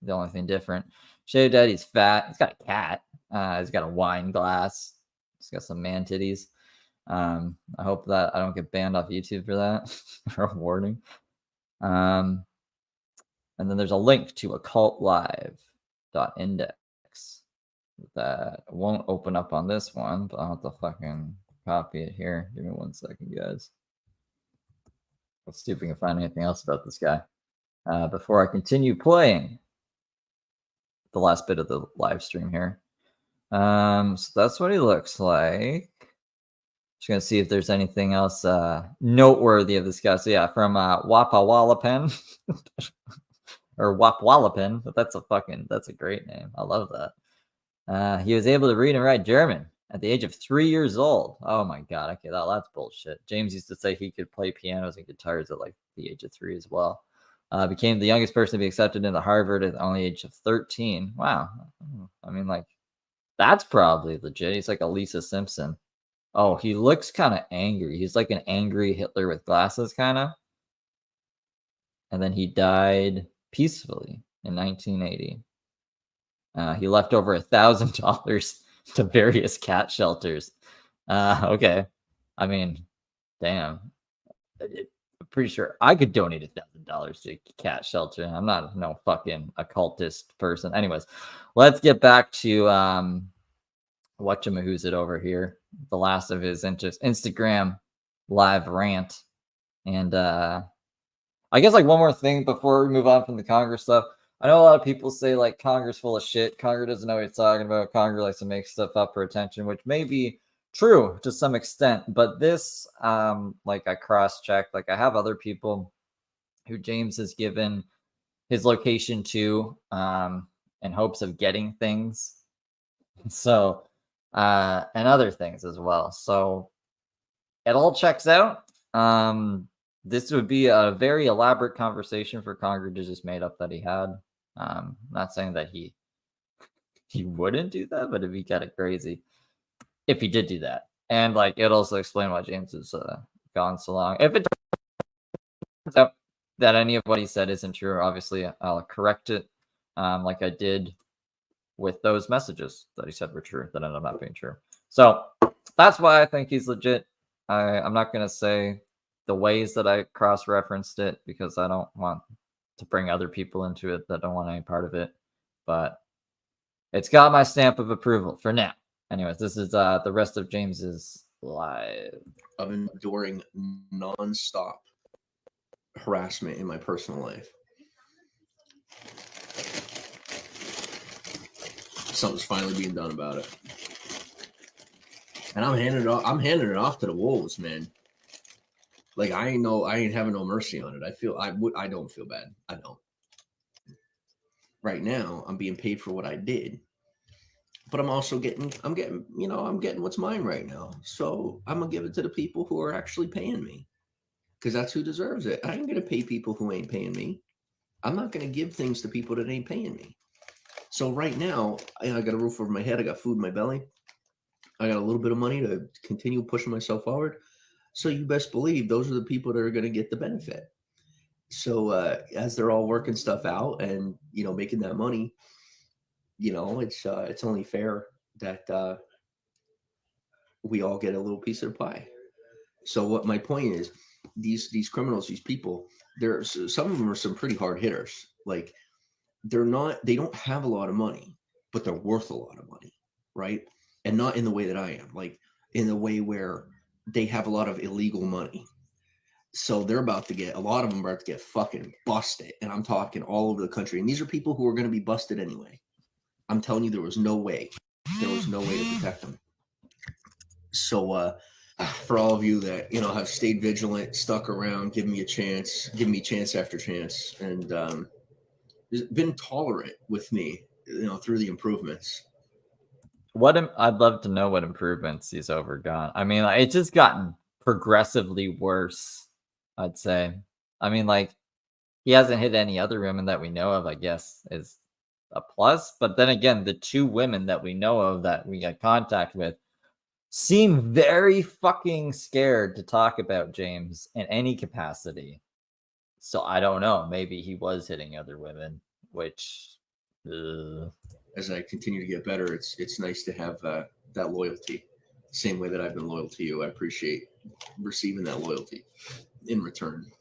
the only thing different. Shaved head. He's fat. He's got a cat. He's got a wine glass. He's got some man titties. I hope that I don't get banned off YouTube for that or a warning. And then there's a link to occultlive.index that won't open up on this one, but I'll have to fucking copy it here. Give me 1 second, guys. Let's see if we can find anything else about this guy before I continue playing the last bit of the live stream here. So that's what he looks like. Just gonna see if there's anything else noteworthy of this guy. So yeah, from Wapawalapen or Wapwalapen, but that's a great name. I love that. He was able to read and write German at the age of 3 years old. Oh my god, okay, that's bullshit. James used to say he could play pianos and guitars at like the age of 3 as well. Became the youngest person to be accepted into Harvard at the only age of 13. Wow. I mean, like, that's probably legit. He's like a Lisa Simpson. Oh, he looks kind of angry. He's like an angry Hitler with glasses, kind of. And then he died peacefully in 1980. He left over $1,000 to various cat shelters. Okay. I mean, damn. I'm pretty sure I could donate $1,000 to a cat shelter. I'm not no fucking occultist person. Anyways, let's get back to what's it over here. The last of his Instagram live rant. And I guess like one more thing before we move on from the Congress stuff. I know a lot of people say like Congress full of shit. Congress doesn't know what he's talking about. Congress likes to make stuff up for attention, which may be true to some extent. But this, like I cross-checked, like I have other people who James has given his location to in hopes of getting things. So, and other things as well. So it all checks out. This would be a very elaborate conversation for Conger to just made up that he had. Not saying that he wouldn't do that, but it'd be kind of crazy if he did do that. And like it also explain why James is gone so long. If it turns out that any of what he said isn't true, obviously I'll correct it, like I did with those messages that he said were true that ended up not being true. So that's why I think he's legit. I'm not gonna say the ways that I cross-referenced it because I don't want to bring other people into it that don't want any part of it. But it's got my stamp of approval for now. Anyways, this is the rest of James's live. Of enduring nonstop harassment in my personal life. Something's finally being done about it. And I'm handing it off to the wolves, man. Like I ain't having no mercy on it. I don't feel bad. I don't. Right now, I'm being paid for what I did. But I'm getting what's mine right now. So I'm gonna give it to the people who are actually paying me. Because that's who deserves it. I ain't gonna pay people who ain't paying me. I'm not gonna give things to people that ain't paying me. So right now, I got a roof over my head, I got food in my belly, I got a little bit of money to continue pushing myself forward. So you best believe those are the people that are gonna get the benefit. So as they're all working stuff out and making that money, it's only fair that we all get a little piece of the pie. So what my point is, these criminals, these people, some of them are some pretty hard hitters. Like they don't have a lot of money, but they're worth a lot of money, right? And not in the way that I am, like in the way where they have a lot of illegal money. So a lot of them are about to get fucking busted. And I'm talking all over the country. And these are people who are going to be busted anyway. I'm telling you, there was no way to protect them. So for all of you that have stayed vigilant, stuck around, give me chance after chance, and been tolerant with me, through the improvements. I'd love to know what improvements he's overgone. I mean, it's just gotten progressively worse, I'd say. I mean, like, he hasn't hit any other women that we know of, I guess, is a plus. But then again, the 2 women that we know of that we got contact with seem very fucking scared to talk about James in any capacity. So I don't know. Maybe he was hitting other women, which... As I continue to get better, it's nice to have that loyalty. Same way that I've been loyal to you. I appreciate receiving that loyalty in return.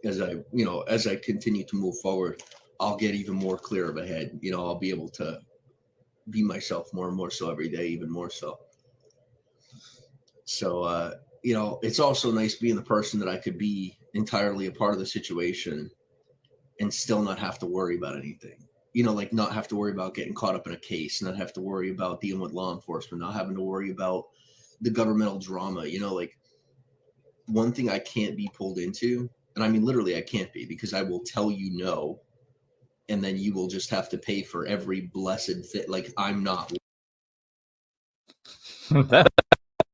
As I continue to move forward, I'll get even more clear of a head. I'll be able to be myself more and more so every day, even more so. So, it's also nice being the person that I could be entirely a part of the situation and still not have to worry about anything. Like not have to worry about getting caught up in a case, not have to worry about dealing with law enforcement, not having to worry about the governmental drama. Like one thing I can't be pulled into, and I mean, literally I can't be, because I will tell you no, and then you will just have to pay for every blessed thing. Like I'm not. That's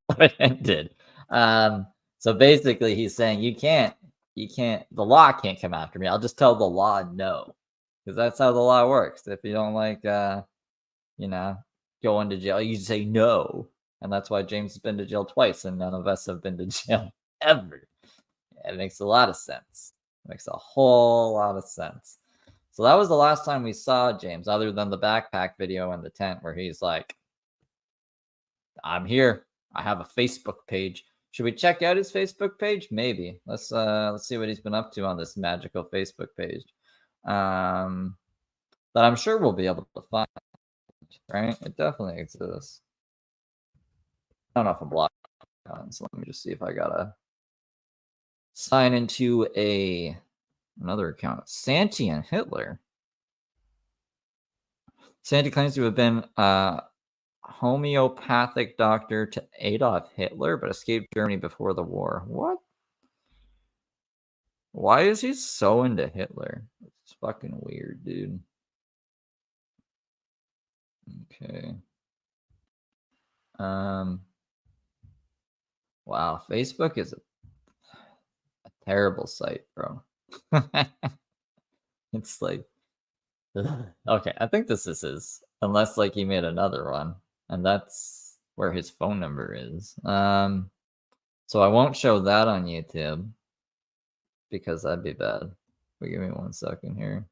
what it ended. So basically he's saying you can't, the law can't come after me. I'll just tell the law no. Because that's how the law works. If you don't like, going to jail, you say no. And that's why James has been to jail twice, and none of us have been to jail ever. It makes a lot of sense. It makes a whole lot of sense. So that was the last time we saw James, other than the backpack video in the tent where he's like, I'm here. I have a Facebook page. Should we check out his Facebook page? Maybe. Let's see what he's been up to on this magical Facebook page. That I'm sure we'll be able to find, right? It definitely exists. I don't know if I'm blocked on, so let me just see if I gotta sign into another account. Santi and Hitler. Santi claims to have been a homeopathic doctor to Adolf Hitler, but escaped Germany before the war. What? Why is he so into Hitler? It's fucking weird, dude. Okay. Wow, Facebook is a terrible site, bro. It's like, okay, I think this is his, unless like he made another one, and that's where his phone number is. So I won't show that on YouTube because that'd be bad. But give me 1 second here.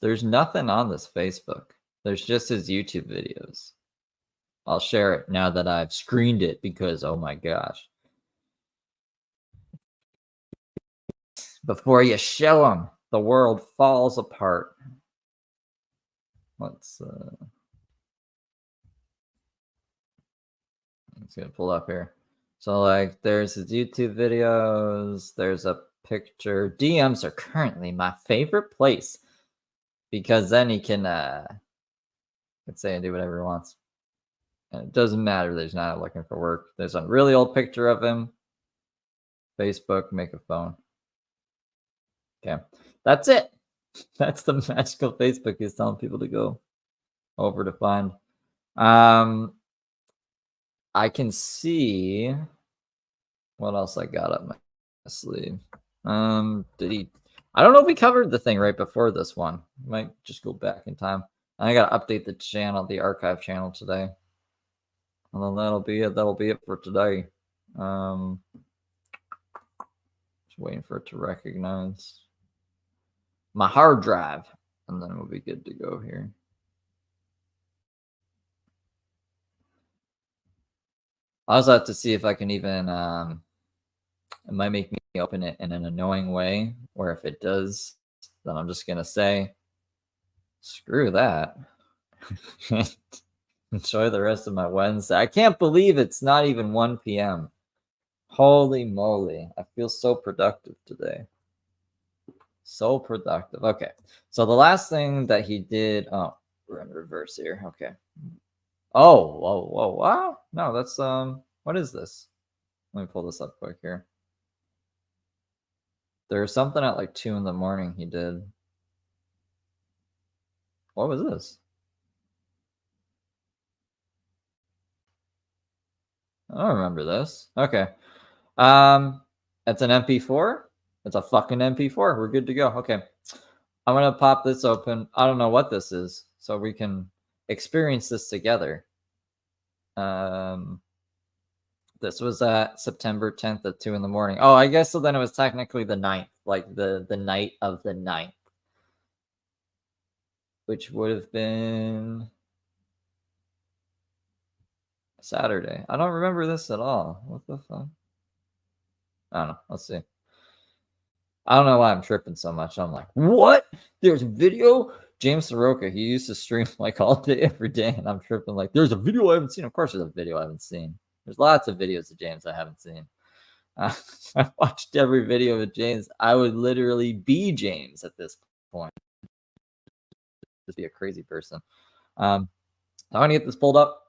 There's nothing on this Facebook. There's just his YouTube videos. I'll share it now that I've screened it because, oh my gosh. Before you show them, the world falls apart. Let's gonna pull up here. So like there's his YouTube videos, there's a picture. DMs are currently my favorite place because then he can can say and do whatever he wants. And it doesn't matter that he's not looking for work. There's a really old picture of him. Facebook, make a phone. Okay. That's it. That's the magical Facebook he's telling people to go over to find. I can see what else I got up my sleeve. Did he? I don't know if we covered the thing right before this one. Might just go back in time. I gotta update the channel, the archive channel today. And then that'll be it. That'll be it for today. Just waiting for it to recognize my hard drive, and then we'll be good to go here. I also have to see if I can even it might make me open it in an annoying way, or if it does, then I'm just gonna say screw that. Enjoy the rest of my Wednesday. I can't believe it's not even 1 p.m. Holy moly. I feel so productive today. So productive. Okay. So the last thing that he did, oh, we're in reverse here. Okay. Oh, whoa, wow. No, that's what is this? Let me pull this up quick here. There's something at like 2 in the morning he did. What was this? I don't remember this. Okay. It's an MP4. It's a fucking MP4. We're good to go. Okay. I'm gonna pop this open. I don't know what this is, so we can experience this together. This was at September 10th at 2 in the morning. Oh, I guess so then it was technically the 9th, like the night of the 9th. Which would have been Saturday. I don't remember this at all. What the fuck? I don't know. Let's see. I don't know why I'm tripping so much. I'm like, what? There's video? James Saroka, he used to stream like all day, every day, and I'm tripping like, there's a video I haven't seen. Of course there's a video I haven't seen. There's lots of videos of James I haven't seen. I watched every video of James. I would literally be James at this point. Just be a crazy person. I'm going to get this pulled up,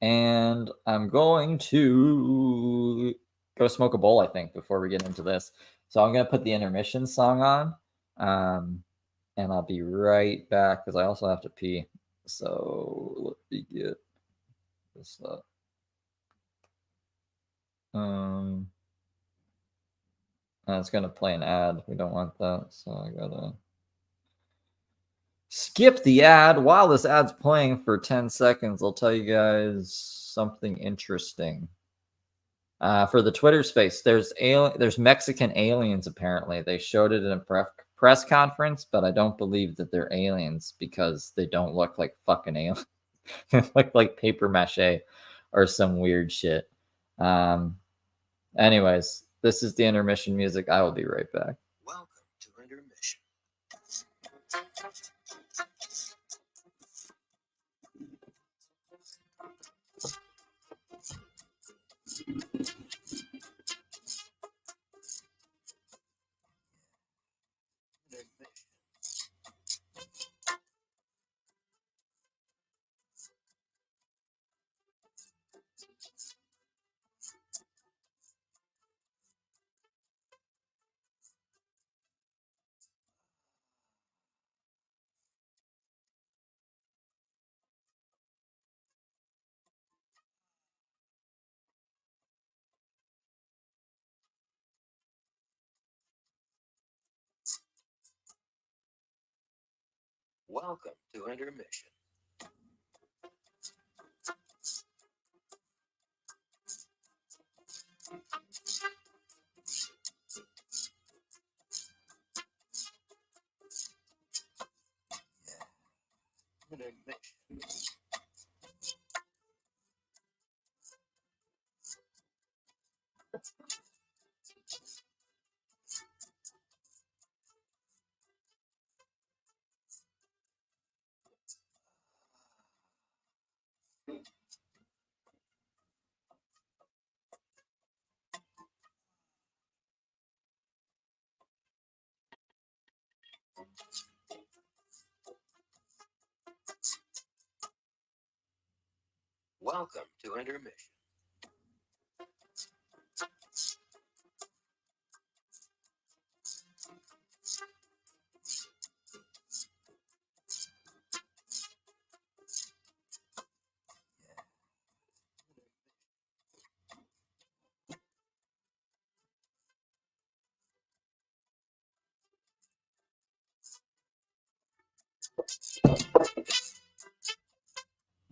and I'm going to go smoke a bowl, I think, before we get into this. So I'm going to put the intermission song on, and I'll be right back because I also have to pee. So let me get this up. It's going to play an ad. We don't want that, so I got to skip the ad. While this ad's playing for 10 seconds, I'll tell you guys something interesting. For the Twitter space, there's Mexican aliens, apparently. They showed it in a press conference, but I don't believe that they're aliens because they don't look like fucking aliens. They look like paper mache or some weird shit. Anyways, this is the intermission music. I will be right back. Welcome to intermission. Welcome to intermission. Intermission. Welcome to intermission.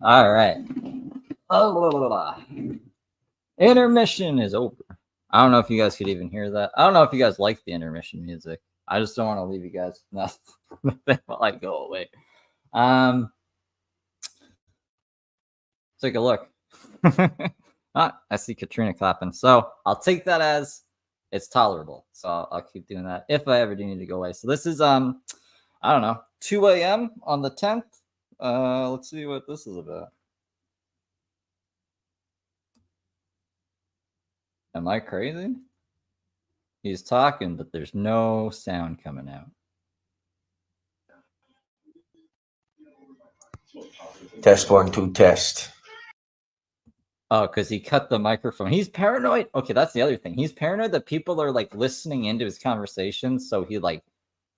All right. Oh, intermission is over. I don't know if you guys could even hear that. I don't know if you guys like the intermission music. I just don't want to leave you guys with nothing while I go away. Take a look. I see Katrina clapping. So I'll take that as it's tolerable. So I'll keep doing that if I ever do need to go away. So this is I don't know, 2 a.m. on the 10th. Let's see what this is about. Am I crazy? He's talking, but there's no sound coming out. Test 1, 2, test. Oh, because he cut the microphone. He's paranoid. Okay, that's the other thing. He's paranoid that people are like listening into his conversations, so he like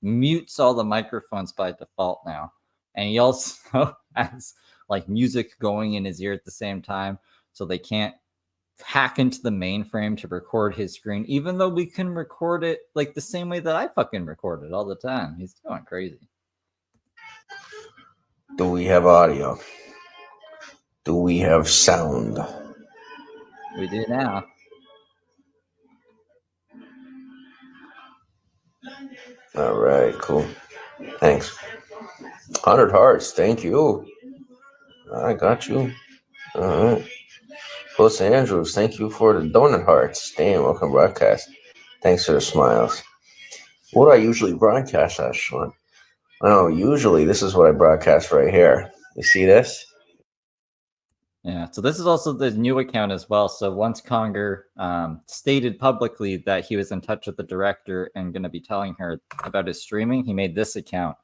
mutes all the microphones by default now. And he also has like music going in his ear at the same time, so they can't hack into the mainframe to record his screen, even though we can record it like the same way that I fucking record it all the time. He's going crazy. Do we have audio? Do we have sound? We do now. All right, cool. Thanks. 100 hearts. Thank you. I got you. All right. Los Angeles, thank you for the donut hearts. Damn, welcome broadcast. Thanks for the smiles. What do I usually broadcast, Ashwan? Oh, usually this is what I broadcast right here. You see this? Yeah, so this is also the new account as well. So once Conger stated publicly that he was in touch with the director and going to be telling her about his streaming, he made this account,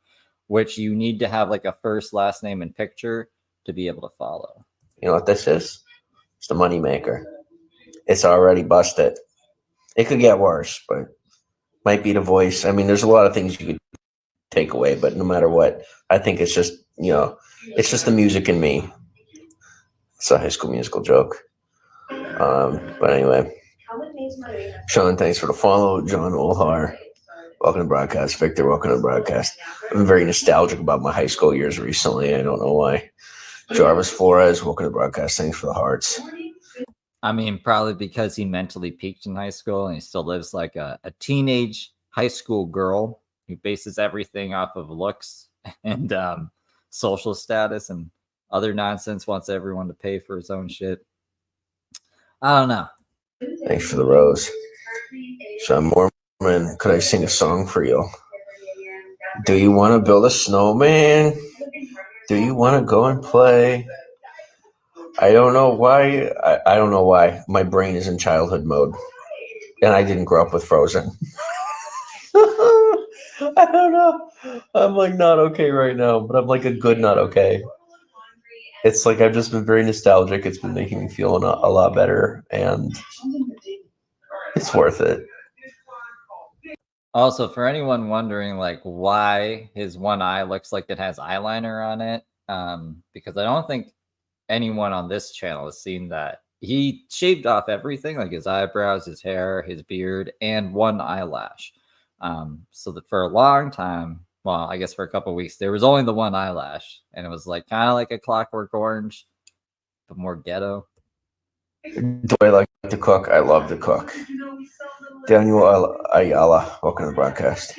which you need to have like a first, last name, and picture to be able to follow. You know what this is? It's the moneymaker. It's already busted. It could get worse, but might be the voice. I mean, there's a lot of things you could take away, but no matter what, I think it's just, it's just the music in me. It's a High School Musical joke. But anyway, Sean, thanks for the follow. John Olhar, welcome to the broadcast. Victor, welcome to the broadcast. I've been very nostalgic about my high school years recently. I don't know why. Jarvis Flores, welcome to the broadcast. Thanks for the hearts. I mean, probably because he mentally peaked in high school and he still lives like a teenage high school girl who bases everything off of looks and social status and other nonsense, wants everyone to pay for his own shit. I don't know. Thanks for the rose. Sean Mormon, could I sing a song for you? Do you want to build a snowman? Do you want to go and play? I don't know why. I don't know why. My brain is in childhood mode. And I didn't grow up with Frozen. I don't know. I'm like not okay right now, but I'm like a good not okay. It's like I've just been very nostalgic. It's been making me feel a lot better, and it's worth it. Also, for anyone wondering like why his one eye looks like it has eyeliner on it, because I don't think anyone on this channel has seen that. He shaved off everything, like his eyebrows, his hair, his beard, and one eyelash. So that for a long time, well, I guess for a couple of weeks, there was only the one eyelash, and it was like kind of like a Clockwork Orange, but more ghetto. Do I like to cook? I love to cook. Daniel Ayala, welcome to the broadcast.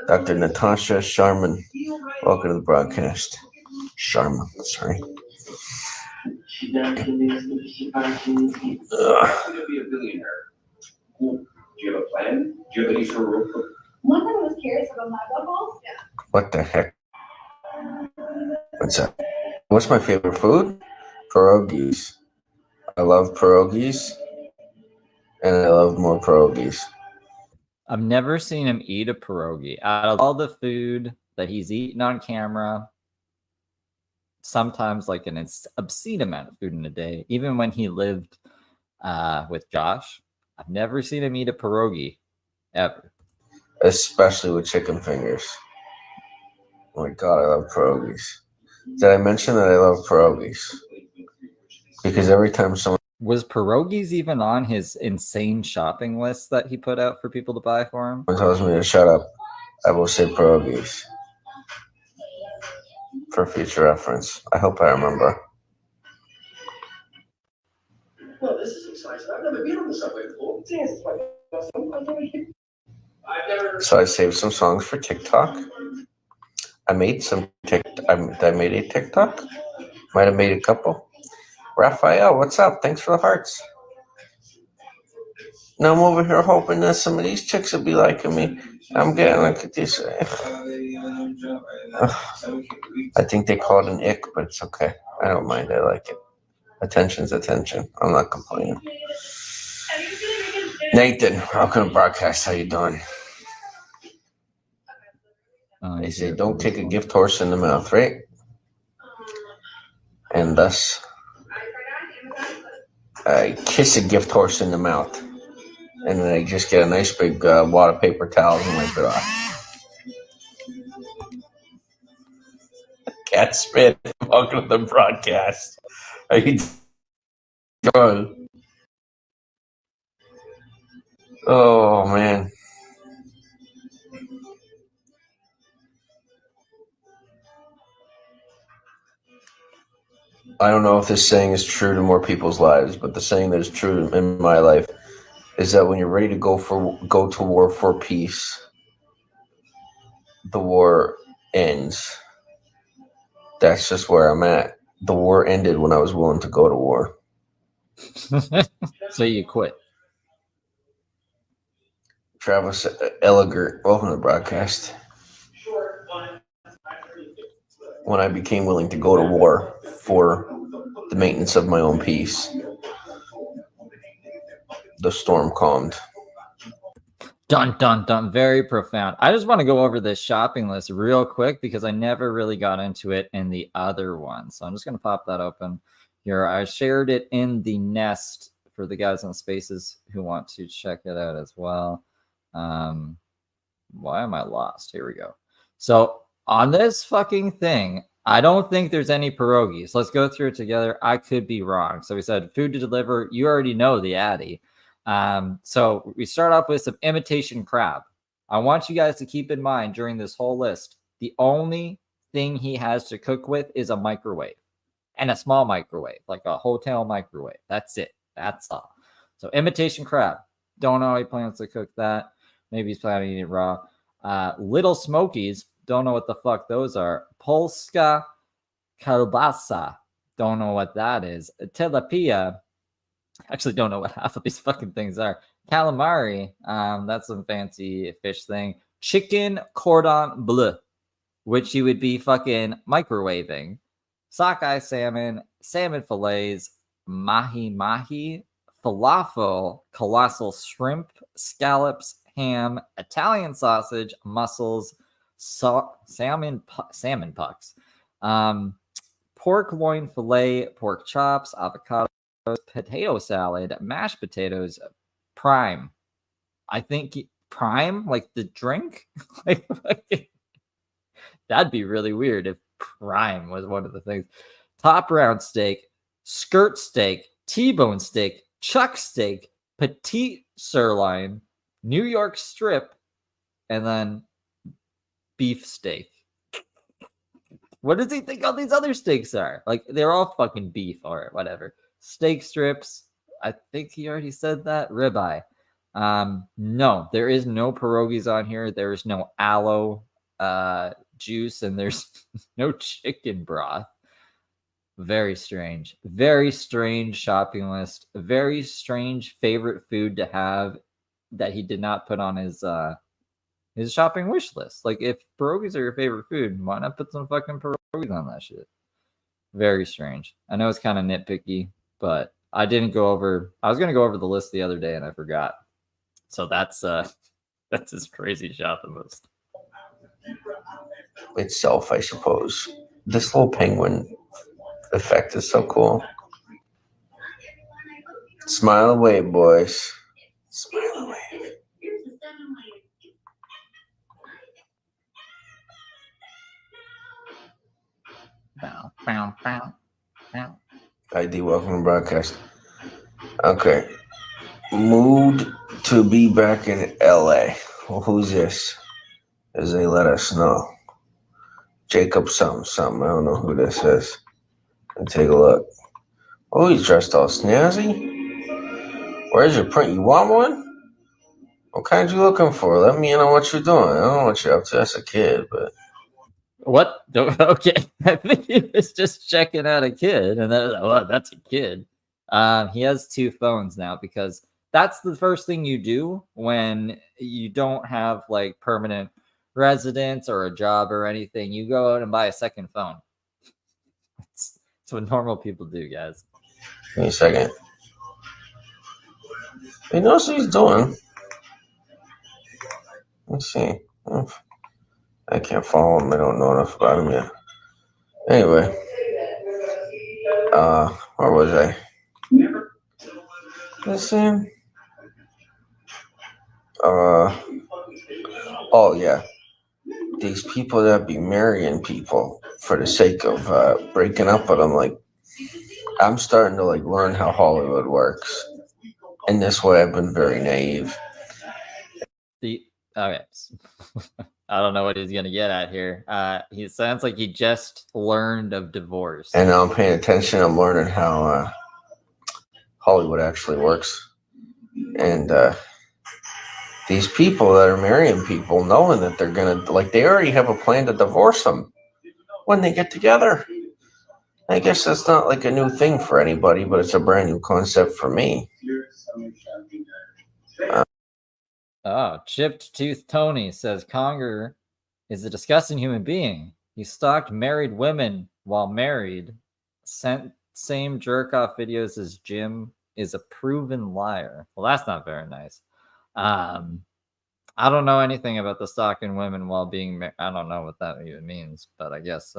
Dr. Natasha Sharman, welcome to the broadcast. Sharman, sorry. Ugh. Do you have a plan? Do you have any sort of One time I was curious about my bubbles. Yeah. What the heck? What's that? What's my favorite food? Pierogies. I love pierogies. And I love more pierogies. I've never seen him eat a pierogi. Out of all the food that he's eaten on camera, sometimes like an obscene amount of food in a day. Even when he lived with Josh, I've never seen him eat a pierogi ever. Especially with chicken fingers. Oh my god, I love pierogies. Did I mention that I love pierogies? Because every time someone Was pierogies even on his insane shopping list that he put out for people to buy for him? tells me to shut up, I will say pierogies. For future reference. I hope I remember. Well, this is exciting. I've never been on the subway before. It's like awesome. I've never. So I saved some songs for TikTok. I made some I made a TikTok. Might have made a couple. Raphael, what's up? Thanks for the hearts. Now I'm over here hoping that some of these chicks will be liking me. I'm getting like at this. I think they call it an ick, but it's okay. I don't mind. I like it. Attention's attention. I'm not complaining. Nathan, welcome to broadcast. How you doing? They say don't kick a gift horse in the mouth, right? And thus, I kiss a gift horse in the mouth. And then I just get a nice big wad of paper towels and wipe it off. Cat Smith, welcome to the broadcast. How you doing? Oh, man. I don't know if this saying is true to more people's lives, but the saying that is true in my life is that when you're ready to go to war for peace, the war ends. That's just where I'm at. The war ended when I was willing to go to war. So you quit. Travis Elliger, welcome to the broadcast. When I became willing to go to war for the maintenance of my own peace, the storm calmed. Dun dun dun. Very profound. I just want to go over this shopping list real quick because I never really got into it in the other one. So I'm just going to pop that open here. I shared it in the nest for the guys on Spaces who want to check it out as well. Why am I lost? Here we go. So on this fucking thing, I don't think there's any pierogies. Let's go through it together. I could be wrong. So we said food to deliver. You already know the Addy. So we start off with some imitation crab. I want you guys to keep in mind during this whole list, the only thing he has to cook with is a microwave and a small microwave, like a hotel microwave. That's it. That's all. So imitation crab. Don't know how he plans to cook that. Maybe he's planning to eat it raw. Little Smokies. Don't know what the fuck those are. Polska kielbasa. Don't know what that is. Tilapia. Actually don't know what half of these fucking things are. Calamari, that's some fancy fish thing. Chicken cordon bleu, which you would be fucking microwaving. Sockeye salmon, salmon fillets, mahi, falafel, colossal shrimp, scallops, ham, Italian sausage, mussels, salmon pucks, pork loin fillet, pork chops, avocado, potato salad, mashed potatoes, prime. I think prime, like the drink. Like that'd be really weird if prime was one of the things. Top round steak, skirt steak, T-bone steak, chuck steak, petite sirloin, New York strip, and then beef steak. What does he think all these other steaks are? Like they're all fucking beef or whatever. Steak strips. I think he already said that. Ribeye. No, there is no pierogies on here. There is no aloe juice, and there's no chicken broth. Very strange. Very strange shopping list. Very strange favorite food to have that he did not put on his shopping wish list. Like if pierogies are your favorite food, why not put some fucking pierogies on that shit? Very strange. I know it's kind of nitpicky, but I didn't go over. I was gonna go over the list the other day and I forgot. So that's his crazy shopping list. Itself, I suppose. This little penguin effect is so cool. Smile away, boys. Smile away. Bow, bow, bow, bow. ID, welcome to broadcast. Okay. Mood to be back in LA. Well, who's this? As they let us know. Jacob something. I don't know who this is. And take a look. Oh, he's dressed all snazzy. Where's your print? You want one? What kind you looking for? Let me know what you're doing. I don't know what you're up to. That's a kid, but What? Okay. I think he was just checking out a kid, and then oh, that's a kid. He has 2 phones now because that's the first thing you do when you don't have like permanent residence or a job or anything. You go out and buy a second phone. It's what normal people do, guys. give me a second. He knows what he's doing. Let's see. I can't follow him. I don't know enough about him yet. Anyway, where was I? Listen. Oh yeah. These people that be marrying people for the sake of breaking up with them, like I'm starting to like learn how Hollywood works. In this way, I've been very naive. Okay. I don't know what he's gonna get at here. He sounds like he just learned of divorce. And now I'm paying attention. I'm learning how Hollywood actually works. And these people that are marrying people, knowing that they're gonna they already have a plan to divorce them when they get together. I guess that's not like a new thing for anybody, but it's a brand new concept for me. Chipped Tooth Tony says Conger is a disgusting human being. He stalked married women while married, sent same jerk off videos as Jim, is a proven liar. Well, that's not very nice. I don't know anything about the stalking women while being married. I don't know what that even means, but I guess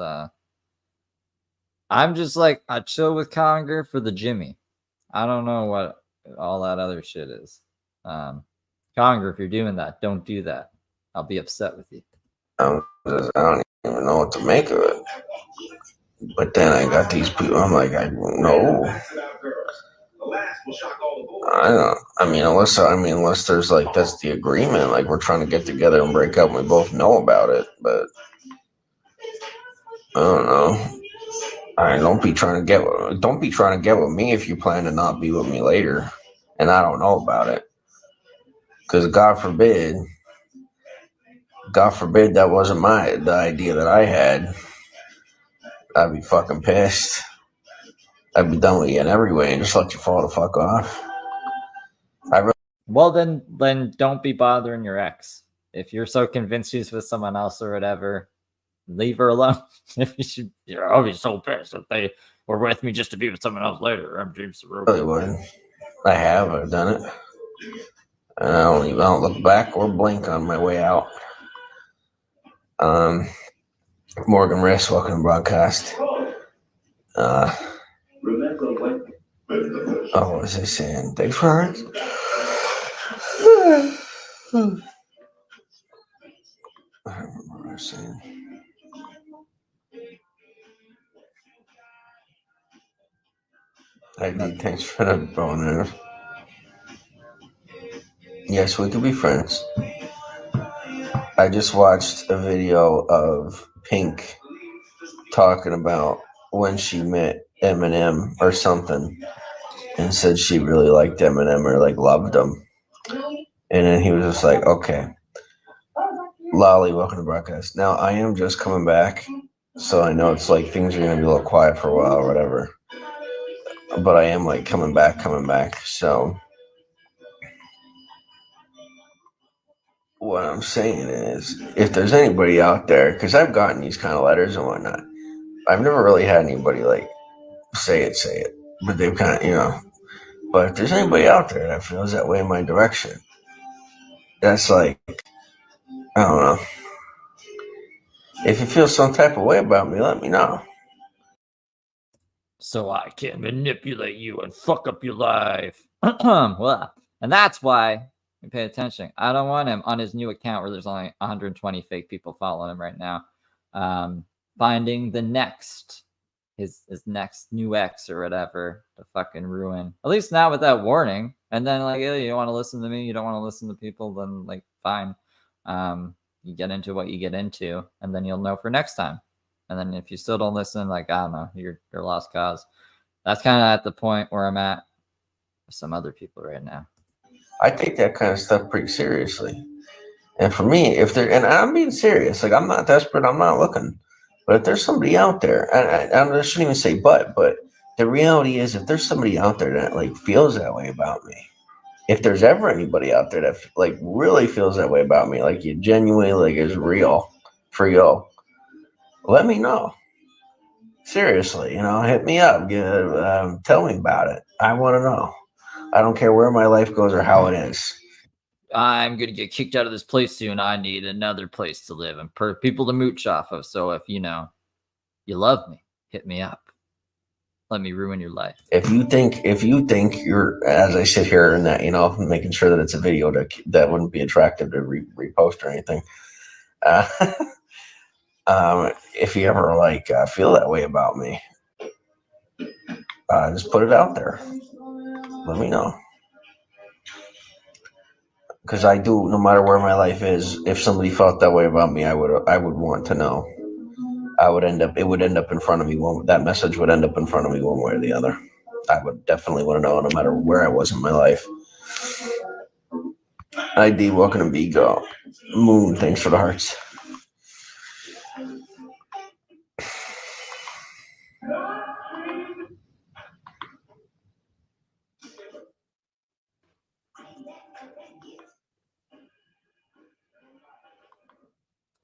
I'm just like, I chill with Conger for the Jimmy. I don't know what all that other shit is. Conger, if you're doing that, don't do that. I'll be upset with you. I don't even know what to make of it. But then I got these people. I'm like, no. I don't. Unless there's like that's the agreement. Like we're trying to get together and break up. And we both know about it, but I don't know. Don't be trying to get with me if you plan to not be with me later, and I don't know about it. Because God forbid that wasn't the idea that I had. I'd be fucking pissed. I'd be done with you in every way and just let you fall the fuck off. Well, then don't be bothering your ex. If you're so convinced she's with someone else or whatever, leave her alone. I'll be so pissed if they were with me just to be with someone else later. I'm James Saroka. Really wouldn't. I've done it. And I don't look back or blink on my way out. Morgan Riss, welcome to broadcast. What was I saying? Thanks for it. I don't remember what I was saying. Thanks for the boner. Yes, we could be friends. I just watched a video of Pink talking about when she met Eminem or something and said she really liked Eminem or like loved him. And then he was just like, okay. Lolly, welcome to broadcast. Now I am just coming back, so I know it's like things are gonna be a little quiet for a while or whatever. But I am like coming back. So what I'm saying is, if there's anybody out there, because I've gotten these kind of letters and whatnot, I've never really had anybody like say it, but they've kind of, But if there's anybody out there that feels that way in my direction, that's like, I don't know. If you feel some type of way about me, let me know. so I can manipulate you and fuck up your life. Well, and that's why we pay attention. I don't want him on his new account where there's only 120 fake people following him right now. Finding the next, his next new ex or whatever to fucking ruin. At least now with that warning. And then like, you don't want to listen to me, you don't want to listen to people, then like fine. You get into what you get into, and then you'll know for next time. And then if you still don't listen, like, I don't know, you're lost cause. That's kind of at the point where I'm at with some other people right now. I take that kind of stuff pretty seriously. And for me, if there, and I'm being serious, like I'm not desperate, I'm not looking. But if there's somebody out there, and I shouldn't even say but the reality is if there's somebody out there that like feels that way about me, if there's ever anybody out there that like really feels that way about me, like you genuinely like is real for you, let me know. Seriously, hit me up. Tell me about it. I want to know. I don't care where my life goes or how it is. I'm going to get kicked out of this place soon. I need another place to live and people to mooch off of. So if you love me, hit me up. Let me ruin your life. If you think you're, as I sit here and that, making sure that it's a video that wouldn't be attractive to repost or anything. If you ever feel that way about me, just put it out there. Let me know. Because I do, no matter where my life is, if somebody felt that way about me, I would want to know. It would end up in front of me. That message would end up in front of me one way or the other. I would definitely want to know, no matter where I was in my life. ID, welcome to Bigo. Moon, thanks for the hearts.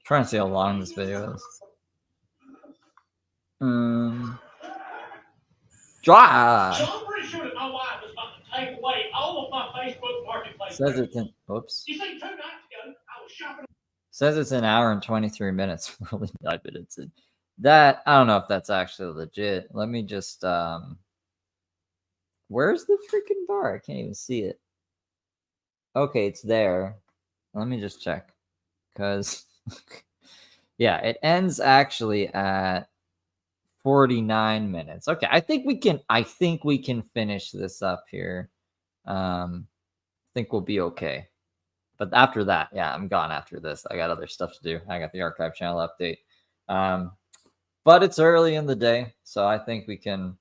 Trying to see how long this video is. Josh. So I'm pretty sure that my wife is about to take away all of my Facebook marketplace. Says it's in. Oops. You see, 2 nights ago, I was shopping. Says it's an hour and 23 minutes. Really 9 minutes in. That I don't know if that's actually legit. Let me just where's the freaking bar? I can't even see it. Okay, it's there. Let me just check. Because yeah, it ends actually at 49 minutes. Okay, I think we can finish this up here. I think we'll be okay. But after that, yeah, I'm gone after this. I got other stuff to do. I got the archive channel update. But it's early in the day, so I think we can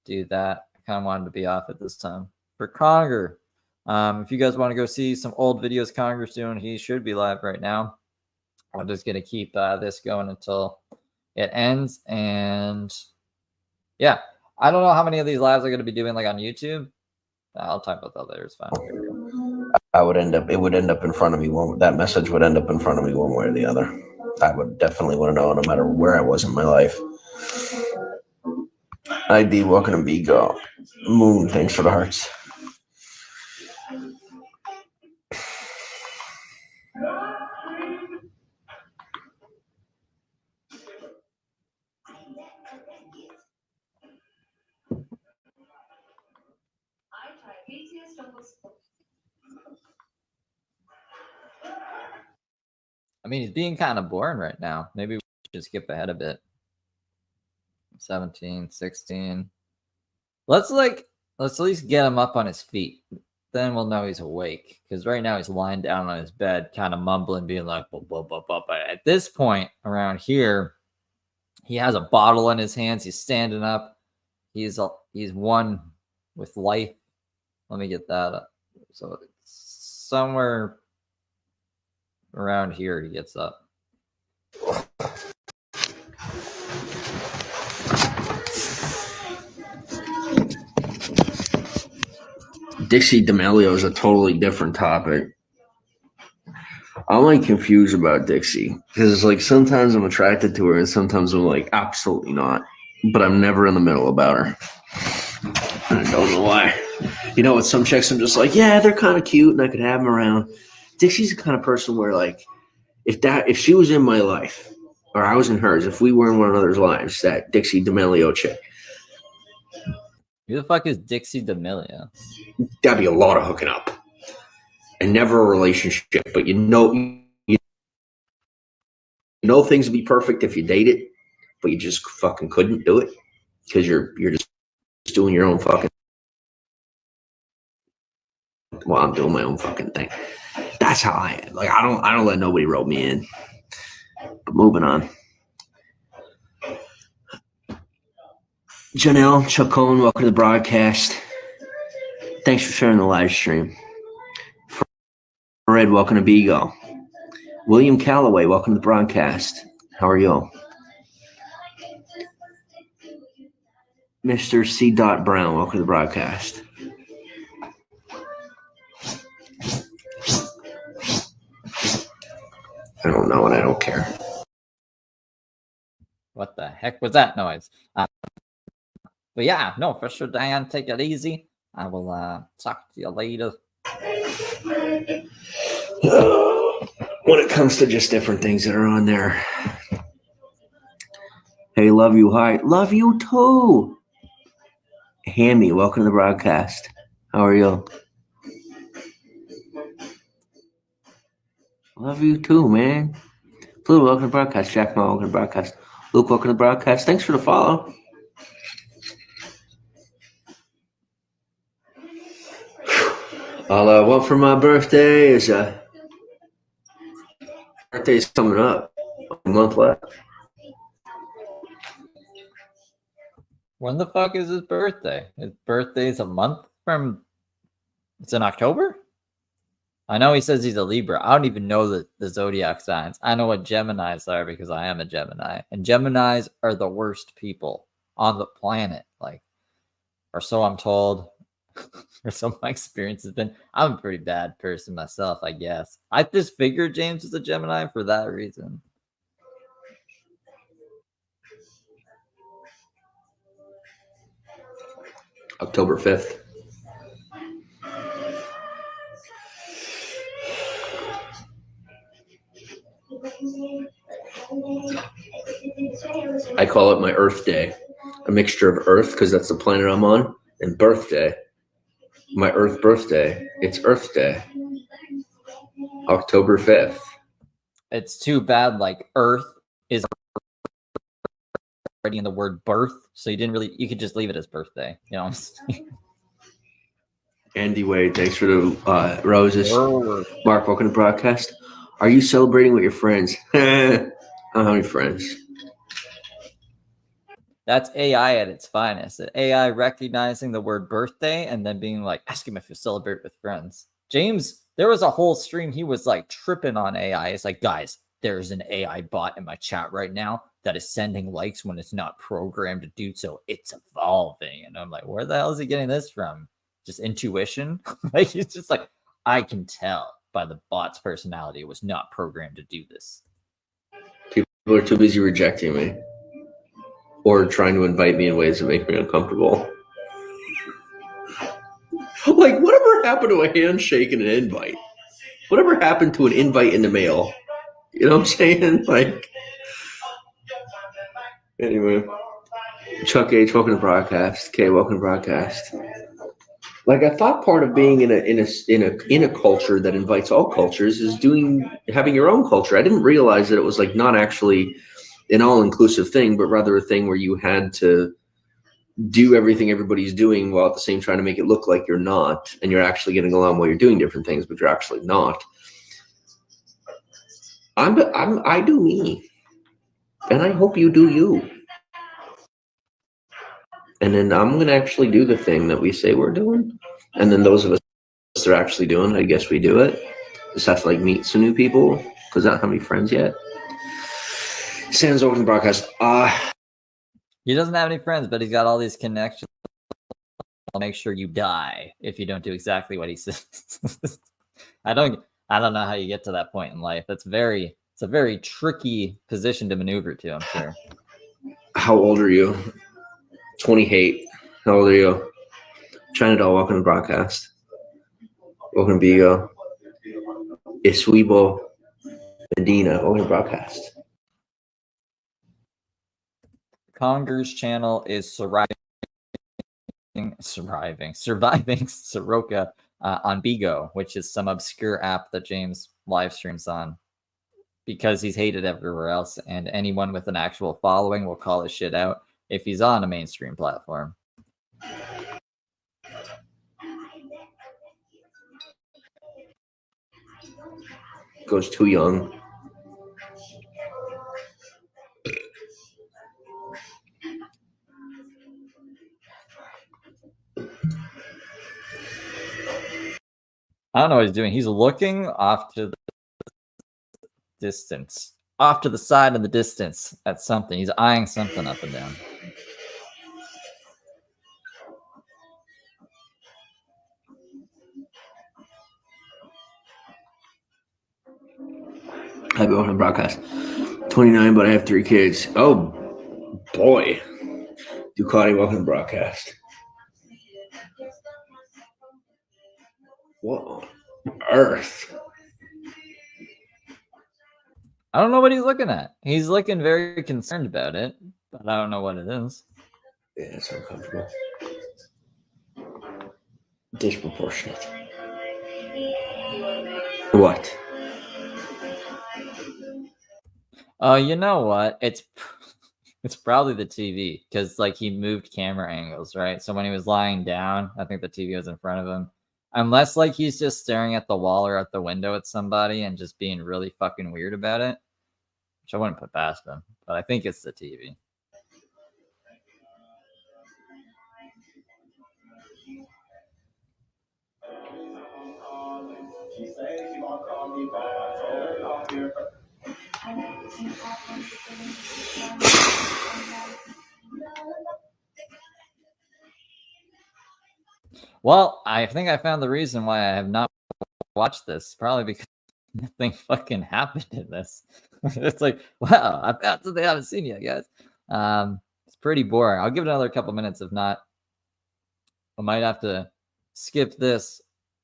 do that. I kind of wanted to be off at this time. For Conger, if you guys want to go see some old videos Conger's doing, he should be live right now. I'm just going to keep this going until it ends. And yeah, I don't know how many of these lives I'm going to be doing like on YouTube. I'll type out that later. It's fine. It would end up in front of me. That message would end up in front of me one way or the other. I would definitely want to know, no matter where I was in my life. ID, welcome to Bigo. Moon, thanks for the hearts. I mean, he's being kind of boring right now. Maybe we should skip ahead a bit. 17, 16. Let's at least get him up on his feet. Then we'll know he's awake. Because right now he's lying down on his bed, kind of mumbling, being like, blah, blah, blah, blah. But at this point around here, he has a bottle in his hands. He's standing up. He's one with life. Let me get that up. So it's somewhere around here he gets up. Dixie D'Amelio is a totally different topic. I'm like confused about Dixie because it's like sometimes I'm attracted to her and sometimes I'm like absolutely not, but I'm never in the middle about her. I don't know why. With some chicks I'm just like, yeah, they're kind of cute and I could have them around. Dixie's the kind of person where like if she was in my life or I was in hers, if we were in one another's lives, that Dixie D'Amelio chick, Who the fuck is Dixie D'Amelio? That'd be a lot of hooking up, and never a relationship. But you know things would be perfect if you date it, but you just fucking couldn't do it because you're just doing your own fucking. Well, I'm doing my own fucking thing. That's how I am. Like I don't let nobody rope me in. But moving on. Janelle, Chuck Cohen, welcome to the broadcast. Thanks for sharing the live stream. Fred, welcome to Beagle. William Calloway, welcome to the broadcast. How are you? Mr. C. Brown, welcome to the broadcast. I don't know and I don't care. What the heck was that noise? But yeah, no, for sure, Diane, take it easy. I will talk to you later. When it comes to just different things that are on there. Hey, love you. Hi. Love you too. Hammy, welcome to the broadcast. How are you? Love you too, man. Blue, welcome to the broadcast. Jack Ma, welcome to the broadcast. Luke, welcome to the broadcast. Thanks for the follow. One for my birthday is birthday's coming up. A month left. When the fuck is his birthday? His birthday's a month from. It's in October? I know he says he's a Libra. I don't even know the zodiac signs. I know what Geminis are because I am a Gemini. And Geminis are the worst people on the planet. Like, or so I'm told. Or so my experience has been. I'm a pretty bad person myself, I guess. I just figured James was a Gemini for that reason. October 5th. I call it my Earth Day. A mixture of Earth, because that's the planet I'm on, and birthday. My Earth birthday. It's Earth Day. October 5th. It's too bad, like, Earth is already in the word birth, so you could just leave it as birthday, you know? Andy Wade, thanks for the roses. Word. Mark, welcome to the broadcast. Are you celebrating with your friends? I don't have any friends. That's AI at its finest. AI recognizing the word birthday and then being like, ask him if you celebrate with friends. James, there was a whole stream. He was like tripping on AI. It's like, guys, there's an AI bot in my chat right now that is sending likes when it's not programmed to do so. It's evolving. And I'm like, where the hell is he getting this from? Just intuition? Like, he's just like, I can tell by the bot's personality it was not programmed to do this. People are too busy rejecting me or trying to invite me in ways that make me uncomfortable. Like, whatever happened to a handshake and an invite? Whatever happened to an invite in the mail? You know what I'm saying? Like, anyway. Chuck H, welcome to broadcast. Kay, welcome to broadcast. Like, I thought part of being in a culture that invites all cultures is having your own culture. I didn't realize that it was like not actually an all-inclusive thing, but rather a thing where you had to do everything everybody's doing while at the same trying to make it look like you're not, and you're actually getting along while you're doing different things, but you're actually not. I do me, and I hope you do you. And then I'm going to actually do the thing that we say we're doing. And then those of us that are actually doing, I guess we do it. Just have to like meet some new people because I don't have any friends yet. Sans over the broadcast. He doesn't have any friends, but he's got all these connections. I'll make sure you die if you don't do exactly what he says. I don't know how you get to that point in life. It's a very tricky position to maneuver to, I'm sure. How old are you? 28. How old are you? China Doll, welcome to the broadcast. Welcome to Bigo. Iswibo Medina, welcome to the broadcast. Conger's channel is surrounding surviving Saroka on Bigo, which is some obscure app that James live streams on because he's hated everywhere else, and anyone with an actual following will call his shit out if he's on a mainstream platform. Goes too young. I don't know what he's doing. He's looking off to the distance, off to the side of the distance at something. He's eyeing something up and down. I've been on the broadcast. 29, but I have 3 kids. Oh boy. Ducati, welcome to the broadcast. What on earth? I don't know what he's looking at. He's looking very concerned about it, but I don't know what it is. Yeah, it's uncomfortable. Disproportionate. What? Oh, you know what? It's probably the TV because like he moved camera angles, right? So when he was lying down, I think the TV was in front of him. Unless like he's just staring at the wall or at the window at somebody and just being really fucking weird about it, which I wouldn't put past him. But I think it's the TV. Well, I think I found the reason why I have not watched this. Probably because nothing fucking happened in this. It's like, wow, I found something I haven't seen yet, guys. It's pretty boring. I'll give it another couple minutes. If not, I might have to skip this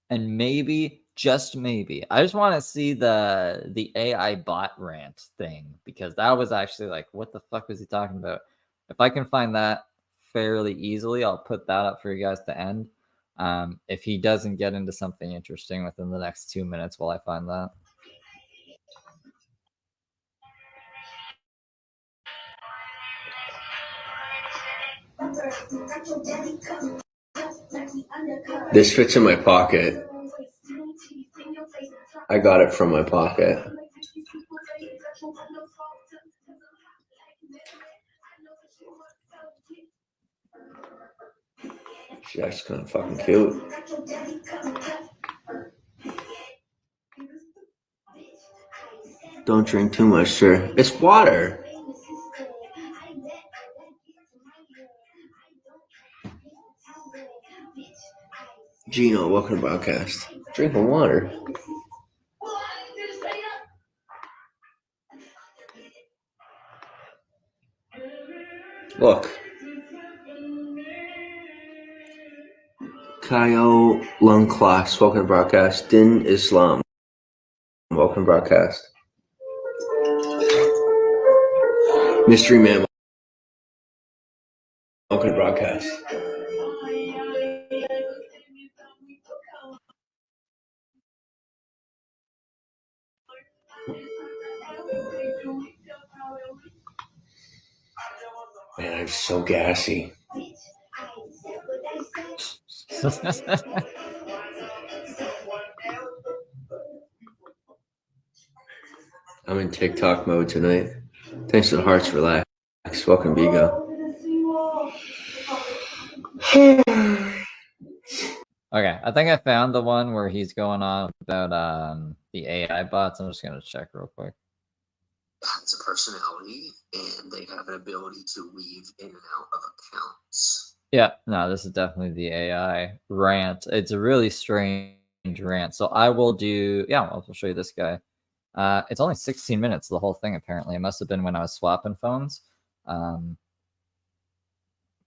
and maybe, just maybe, I just want to see the AI bot rant thing because that was actually like, what the fuck was he talking about? If I can find that fairly easily, I'll put that up for you guys to end. If he doesn't get into something interesting within the next 2 minutes while I find that. This fits in my pocket. I got it from my pocket. She's actually kind of fucking cute. Don't drink too much, sir. It's water. Gino, welcome to the broadcast. Drinking water. Look. Kayo Lungclass, welcome to the broadcast. Din Islam, welcome to the broadcast. Mystery Man, welcome to the broadcast. Man, I'm so gassy. I'm in TikTok mode tonight. Thanks to the hearts, relax. Welcome, Bigo. Okay, I think I found the one where he's going on about the AI bots. I'm just gonna check real quick. Has a personality and they have an ability to weave in and out of accounts. Yeah, no, this is definitely the AI rant. It's a really strange rant. So I will do, yeah, I'll show you this guy. It's only 16 minutes, the whole thing, apparently. It must have been when I was swapping phones.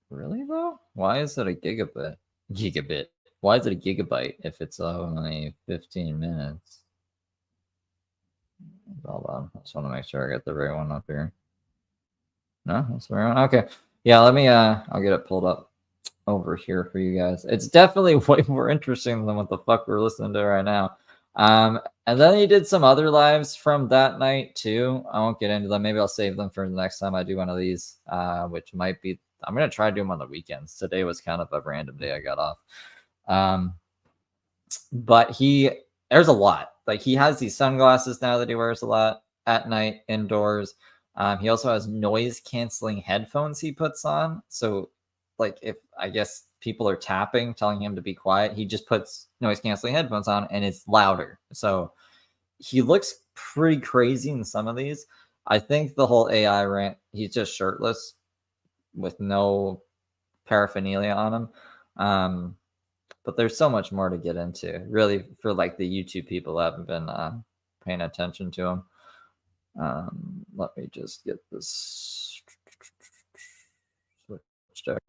Really, though? Why is it a gigabit? Gigabit. Why is it a gigabyte if it's only 15 minutes? Hold on. I just want to make sure I got the right one up here. No, that's the right one. Okay. Yeah, let me I'll get it pulled up. over here for you guys. It's definitely way more interesting than what the fuck we're listening to right now. And then he did some other lives from that night too. I won't get into them. Maybe I'll save them for the next time I do one of these, which might be, I'm going to try to do them on the weekends. Today was kind of a random day I got off. But there's a lot. Like, he has these sunglasses now that he wears a lot at night indoors. He also has noise canceling headphones he puts on. So like, if I guess people are tapping, telling him to be quiet, he just puts noise canceling headphones on and it's louder. So he looks pretty crazy in some of these. I think the whole AI rant, he's just shirtless with no paraphernalia on him. But there's so much more to get into, really, for like the YouTube people who haven't been paying attention to him. Let me just get this switched over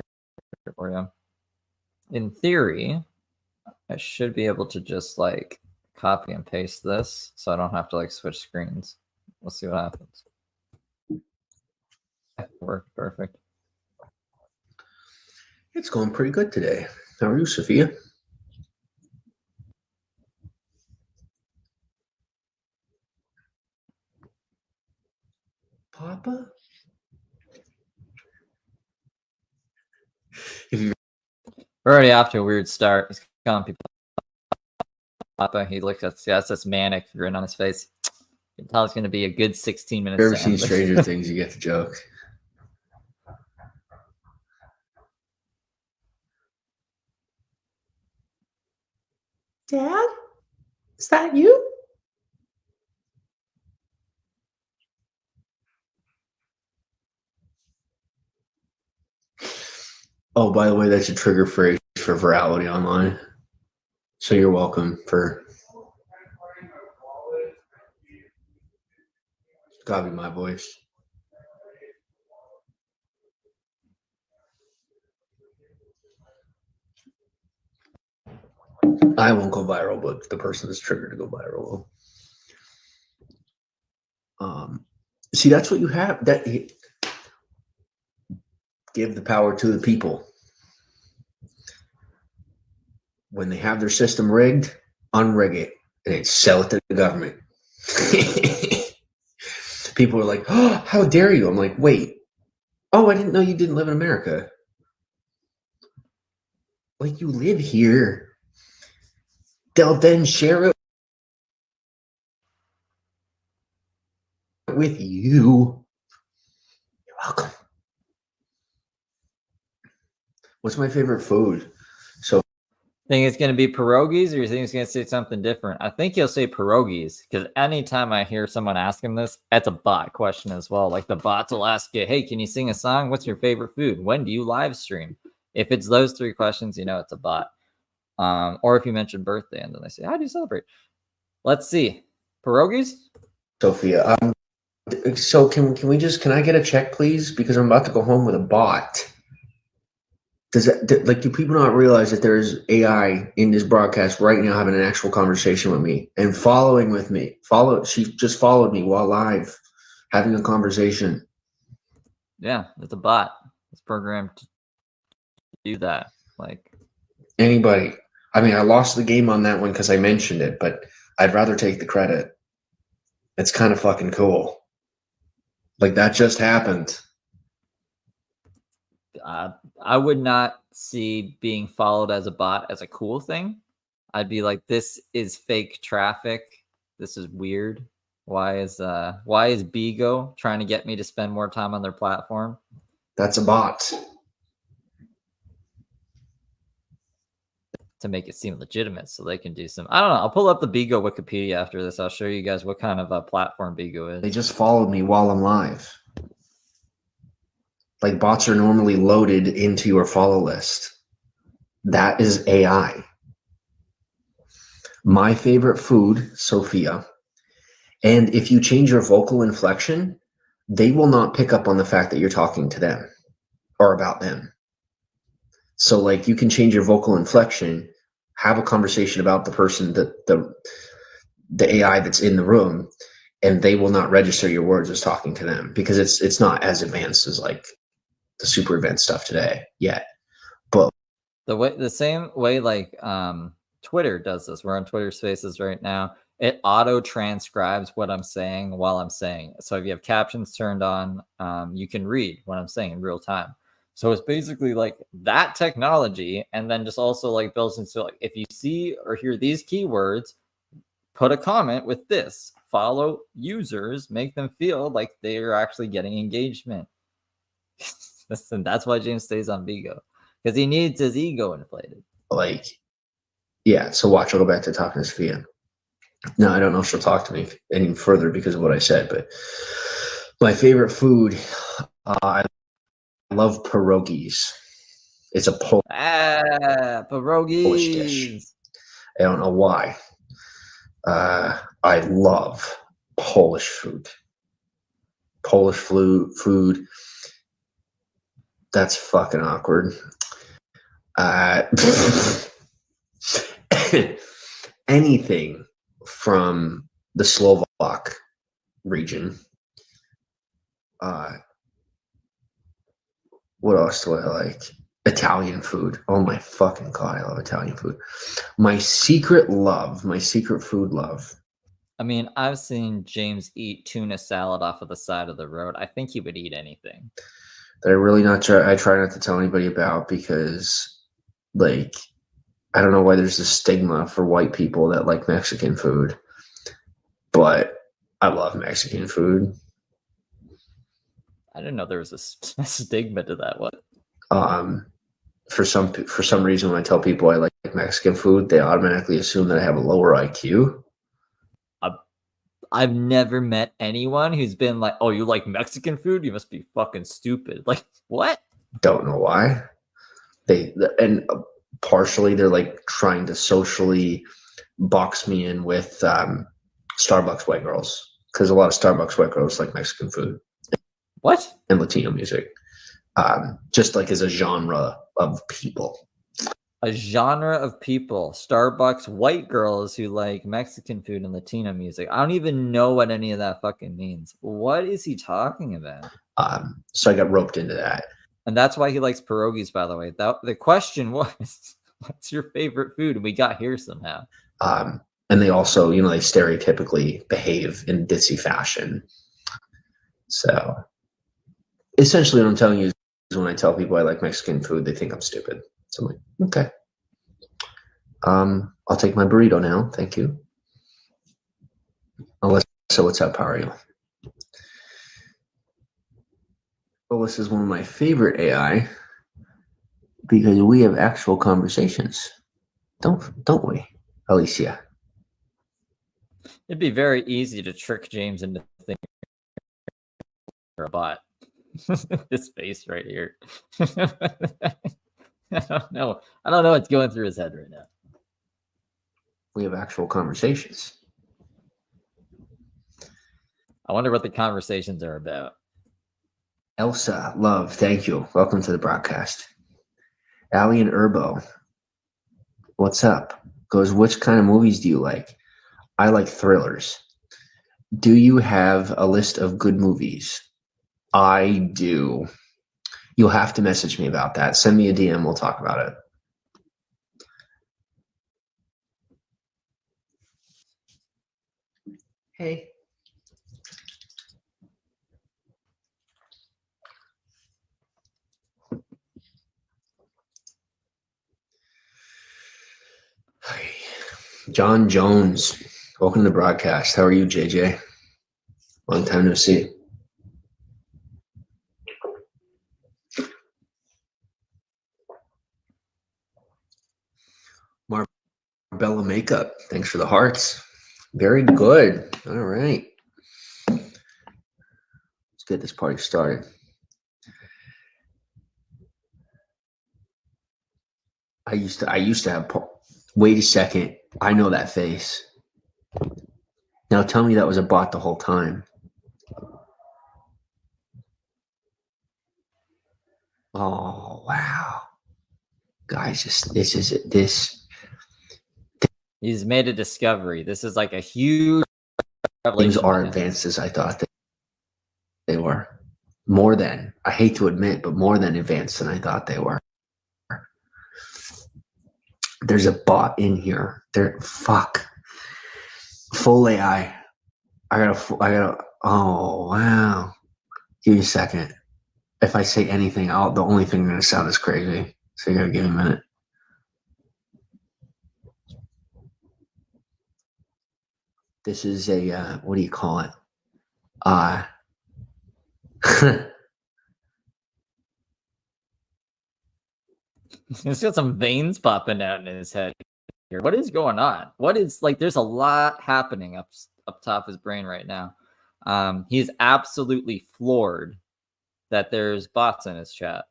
for you. In theory, I should be able to just like copy and paste this so I don't have to like switch screens. We'll see what happens. Worked perfect. It's going pretty good today. How are you, Sophia? Papa? We're already off to a weird start. He's calling people Papa. He looks at this manic grin on his face. You can tell it's going to be a good 16 minutes. If you've ever seen Stranger Things, you get the joke. Dad? Is that you? Oh, by the way, that's a trigger phrase for virality online. So you're welcome for... It's gotta be my voice. I won't go viral, but the person that's triggered to go viral will. See, that's what you have. Give the power to the people. When they have their system rigged, unrig it and then sell it to the government. People are like, "Oh, how dare you?" I'm like, "Wait. Oh, I didn't know you didn't live in America." Like, you live here. They'll then share it with you. You're welcome. What's my favorite food? So, think it's going to be pierogies, or you think it's going to say something different? I think he'll say pierogies, because anytime I hear someone ask him this, that's a bot question as well. Like, the bots will ask you, "Hey, can you sing a song? What's your favorite food? When do you live stream?" If it's those three questions, you know it's a bot. Or if you mention birthday and then they say, "How do you celebrate?" Let's see. Pierogies? Sophia, so can I get a check, please? Because I'm about to go home with a bot. Do people not realize that there's AI in this broadcast right now having an actual conversation with me and following with me? She just followed me while live having a conversation. Yeah, it's a bot. It's programmed to do that. Like, anybody. I mean, I lost the game on that one because I mentioned it, but I'd rather take the credit. It's kind of fucking cool. Like, that just happened. I would not see being followed as a bot as a cool thing. I'd be like, this is fake traffic. This is weird. Why is Bigo trying to get me to spend more time on their platform? That's a bot. To make it seem legitimate, so they can do some. I don't know. I'll pull up the Bigo Wikipedia after this. I'll show you guys what kind of a platform Bigo is. They just followed me while I'm live. Like, bots are normally loaded into your follow list. That is AI. My favorite food, Sophia. And if you change your vocal inflection, they will not pick up on the fact that you're talking to them or about them. So, like, you can change your vocal inflection, have a conversation about the person, the AI that's in the room, and they will not register your words as talking to them because it's not as advanced as like the super advanced stuff today yet. But The same way like Twitter does this. We're on Twitter Spaces right now. It auto transcribes what I'm saying while I'm saying it. So if you have captions turned on, you can read what I'm saying in real time. So it's basically like that technology, and then just also like builds into like if you see or hear these keywords, put a comment with this. Follow users, make them feel like they are actually getting engagement. That's why James stays on Vigo, because he needs his ego inflated. Like, yeah. So watch. I'll go back to talking to Sophia. No, I don't know if she'll talk to me any further because of what I said. But my favorite food, I love pierogies. It's a Polish dish. Pierogies. I don't know why. I love Polish food. Polish food. That's fucking awkward. Anything from the Slovak region. What else do I like? Italian food. Oh my fucking God, I love Italian food. My secret food love. I mean, I've seen James eat tuna salad off of the side of the road. I think he would eat anything. That I try not to tell anybody about because, like, I don't know why there's this stigma for white people that like Mexican food, but I love Mexican food. I didn't know there was a stigma to that. What? For some reason, when I tell people I like Mexican food, they automatically assume that I have a lower IQ. I've never met anyone who's been like, "Oh, you like Mexican food? You must be fucking stupid." Like, what? Don't know why. And partially they're like trying to socially box me in with Starbucks white girls, because a lot of Starbucks white girls like Mexican food. What? And Latino music. Just like as a genre of people. A genre of people. Starbucks white girls who like Mexican food and Latino music. I don't even know what any of that fucking means. What is he talking about? So I got roped into that. And that's why he likes pierogies, by the way. The question was, what's your favorite food? And we got here somehow. And they also, they stereotypically behave in ditzy fashion. So essentially what I'm telling you is when I tell people I like Mexican food, they think I'm stupid. So I'm like, okay. I'll take my burrito now. Thank you. Alyssa, what's up? How are you? Alyssa is one of my favorite AI because we have actual conversations. Don't we, Alicia? It'd be very easy to trick James into thinking you're a bot. This face right here. I don't know what's going through his head right now. We have actual conversations. I wonder what the conversations are about. Elsa, love, thank you. Welcome to the broadcast. Allie and Urbo, what's up? Goes, which kind of movies do you like? I like thrillers. Do you have a list of good movies? I do. You'll have to message me about that. Send me a DM. We'll talk about it. Hey. Hi. John Jones. Welcome to the broadcast. How are you, JJ? Long time no see. Marbella Makeup. Thanks for the hearts. Very good. All right. Let's get this party started. I used to have. Wait a second. I know that face. Now tell me that was a bot the whole time. Oh wow, guys! This. He's made a discovery. This is like a huge revelation. Things are advanced as I thought they were. More than, I hate to admit, but more than advanced than I thought they were. There's a bot in here. Fuck. Full AI. I gotta, oh, wow. Give me a second. If I say anything, the only thing I'm gonna sound is crazy. So you gotta give me a minute. This is a, what do you call it? He's got some veins popping out in his head here. What is going on? What is like? There's a lot happening up top of his brain right now. He's absolutely floored that there's bots in his chat,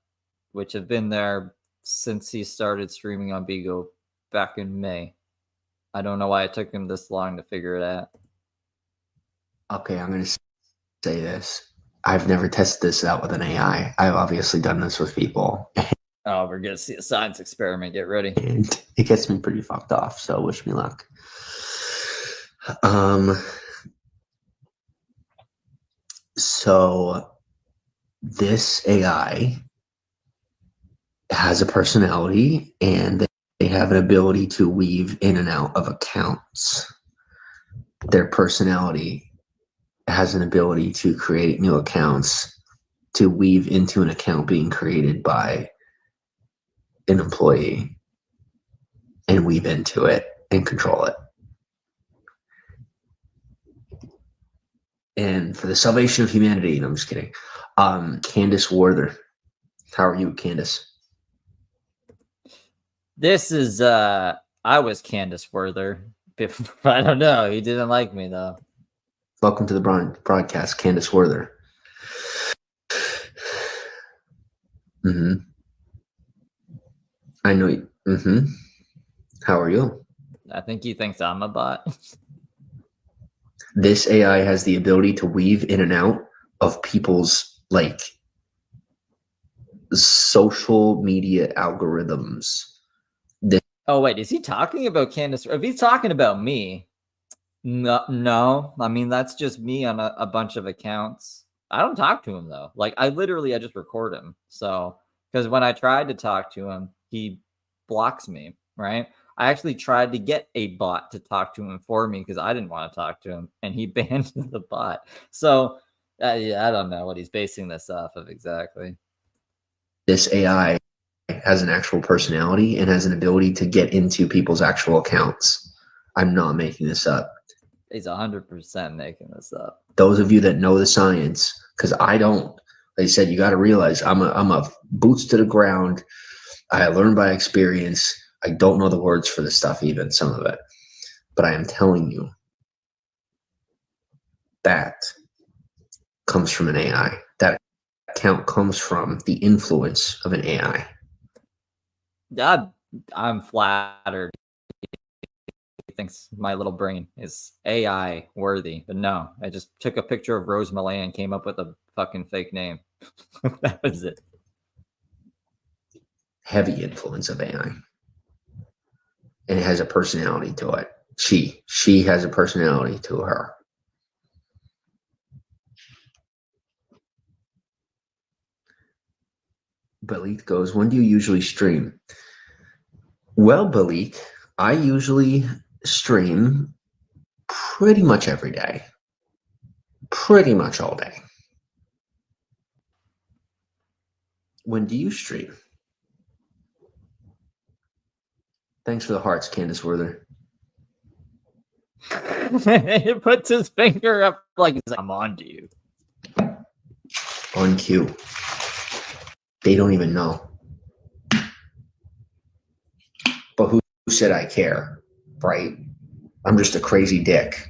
which have been there since he started streaming on Bigo back in May. I don't know why it took him this long to figure it out. Okay, I'm gonna say this. I've never tested this out with an AI. I've obviously done this with people. Oh, we're gonna see a science experiment. Get ready. And it gets me pretty fucked off, so wish me luck. So this AI has a personality, and they have an ability to weave in and out of accounts. Their personality has an ability to create new accounts, to weave into an account being created by an employee, and weave into it and control it. And for the salvation of humanity, no, I'm just kidding. Candace Werther. How are you, Candace? This is I was Candace Werther. I don't know. He didn't like me though. Welcome to the broadcast, Candace Werther. I know you. How are you? I think he thinks I'm a bot. This AI has the ability to weave in and out of people's like social media algorithms. Oh wait, is he talking about Candace? If he's talking about me, no. I mean, that's just me on a bunch of accounts. I don't talk to him though. Like I just record him. So because when I tried to talk to him, he blocks me, right? I actually tried to get a bot to talk to him for me because I didn't want to talk to him, and he banned the bot. So yeah, I don't know what he's basing this off of exactly. This AI has an actual personality and has an ability to get into people's actual accounts. I'm not making this up. He's 100% making this up. Those of you that know the science, because I don't, like I said, you got to realize I'm a boots to the ground. I learned by experience. I don't know the words for the stuff, even some of it, but I am telling you that comes from an AI. That account comes from the influence of an AI. I'm flattered. He thinks my little brain is AI worthy, but no, I just took a picture of Rose Malay and came up with a fucking fake name. That was it. Heavy influence of AI. And it has a personality to it. She has a personality to her. Balik goes, when do you usually stream? Well, Balik, I usually stream pretty much every day. Pretty much all day. When do you stream? Thanks for the hearts, Candace Werther. He puts his finger up like I'm on to you. On cue. They don't even know. But who said I care, right? I'm just a crazy dick.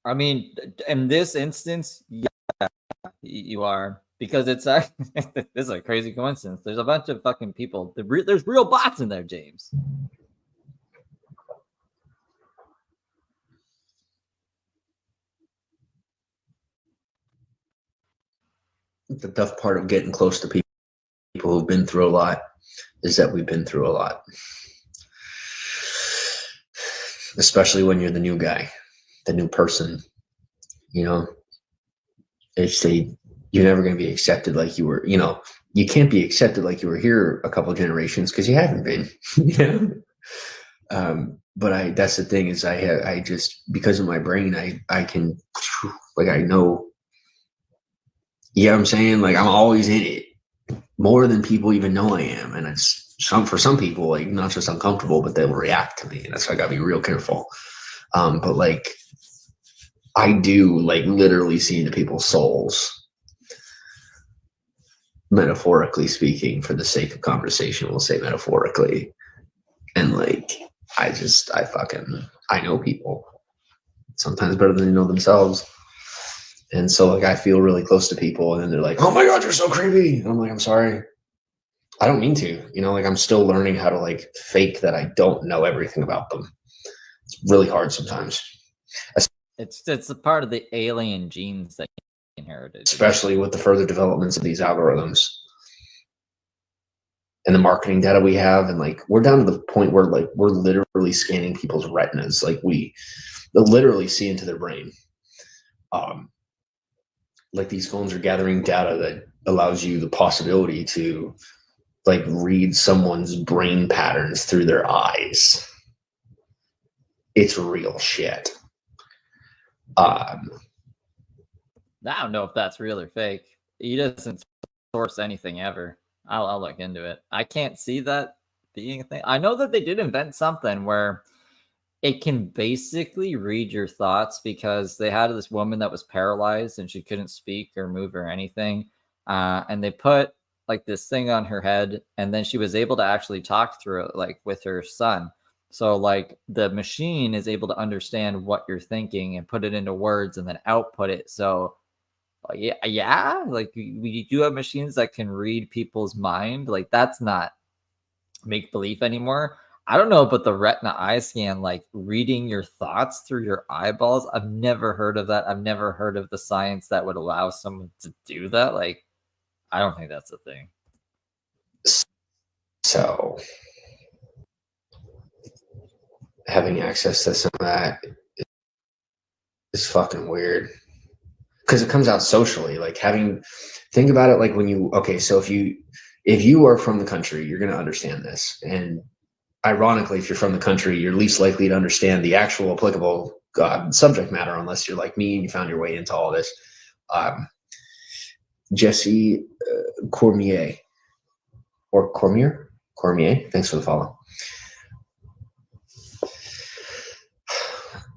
I mean, in this instance, yeah, you are. Because it's this is a crazy coincidence. There's a bunch of fucking people. There's real bots in there, James. The tough part of getting close to people who've been through a lot is that we've been through a lot. Especially when you're the new guy, the new person, you know. you're never going to be accepted like you were, you can't be accepted like you were here a couple of generations because you haven't been, but that's the thing is I just, because of my brain, I can, like, I know, you know what I'm saying? Like, I'm always in it more than people even know I am. And it's for some people, like, not just uncomfortable, but they will react to me. And that's why I gotta be real careful. But like, I do like literally see into people's souls, metaphorically speaking, for the sake of conversation, we'll say metaphorically. And like, I know people sometimes better than they know themselves. And so like, I feel really close to people and then they're like, oh my God, you're so creepy. And I'm like, I'm sorry. I don't mean to, like, I'm still learning how to like fake that I don't know everything about them. It's really hard sometimes. It's a part of the alien genes that you inherited. Especially with the further developments of these algorithms and the marketing data we have. And like, we're down to the point where like, we're literally scanning people's retinas. Like we literally see into their brain. Like these phones are gathering data that allows you the possibility to like read someone's brain patterns through their eyes. It's real shit. I don't know if that's real or fake. He doesn't source anything ever. I'll look into it. I can't see that being a thing. I know that they did invent something where it can basically read your thoughts, because they had this woman that was paralyzed and she couldn't speak or move or anything. And they put like this thing on her head, and then she was able to actually talk through it, like with her son. So like the machine is able to understand what you're thinking and put it into words and then output it. So yeah, like we do have machines that can read people's mind. Like that's not make believe anymore. I don't know about the retina eye scan, like reading your thoughts through your eyeballs. I've never heard of that. I've never heard of the science that would allow someone to do that. Like, I don't think that's a thing. So having access to some of that is fucking weird. Because it comes out socially. Like think about it like so if you are from the country, you're going to understand this. And ironically, if you're from the country, you're least likely to understand the actual applicable subject matter, unless you're like me and you found your way into all this. Jesse Cormier, thanks for the follow.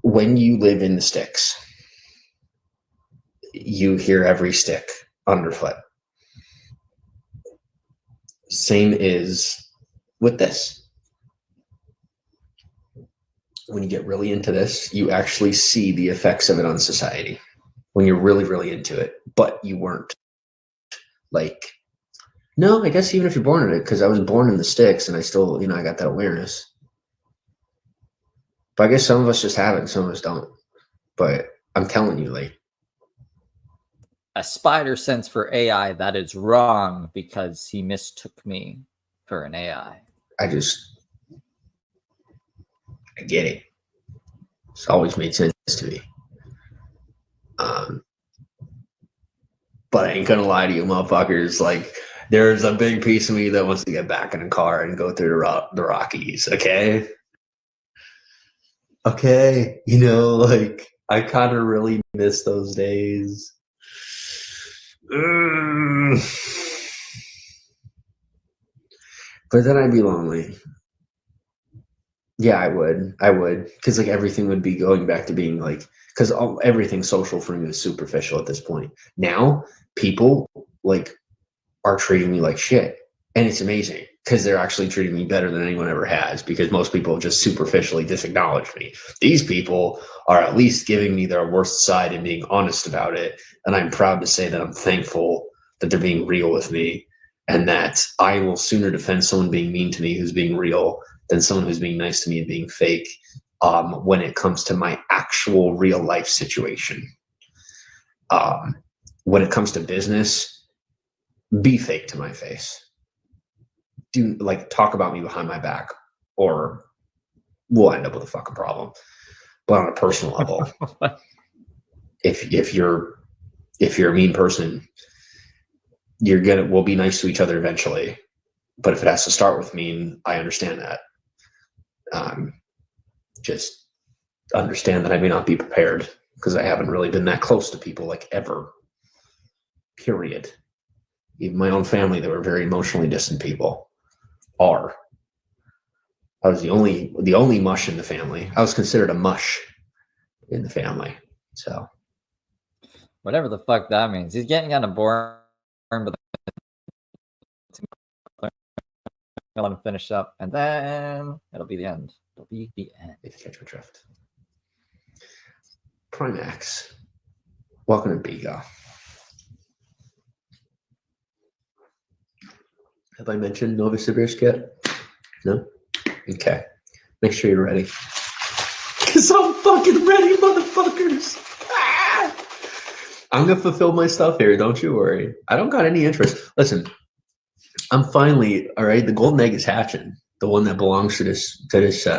When you live in the sticks, you hear every stick underfoot. Same is with this. When you get really into this, you actually see the effects of it on society when you're really, really into it. But you weren't like, no, I guess even if you're born in it, because I was born in the sticks and I still, I got that awareness. But I guess some of us just have it and some of us don't. But I'm telling you, like, a spider sense for AI, that is wrong because he mistook me for an AI. I get it. It's always made sense to me. But I ain't gonna lie to you, motherfuckers. Like, there's a big piece of me that wants to get back in a car and go through the Rockies. Okay. Like, I kind of really miss those days. But then I'd be lonely. Yeah, I would. Because like everything would be going back to being like, because everything social for me is superficial at this point. Now people like are treating me like shit. And it's amazing because they're actually treating me better than anyone ever has, because most people have just superficially disacknowledged me. These people are at least giving me their worst side and being honest about it. And I'm proud to say that I'm thankful that they're being real with me, and that I will sooner defend someone being mean to me who's being real than someone who's being nice to me and being fake, when it comes to my actual real life situation. When it comes to business, be fake to my face. Do like talk about me behind my back, or we'll end up with a fucking problem. But on a personal level, if you're a mean person, we'll be nice to each other eventually. But if it has to start with me, I understand that. Just understand that I may not be prepared because I haven't really been that close to people like ever. Period. Even my own family, that were very emotionally distant people, are. I was the only mush in the family. I was considered a mush in the family. So Whatever the fuck that means. He's getting kind of boring, but I'll let him finish up, and then it'll be the end. It'll be the end. if you catch my drift. Primax. Welcome to Bigo. Have I mentioned Novosibirsk yet? No? Okay. Make sure you're ready. Because I'm fucking ready, motherfuckers. Ah! I'm going to fulfill my stuff here. Don't you worry. I don't got any interest. Listen, I'm finally, all right, the golden egg is hatching. The one that belongs to this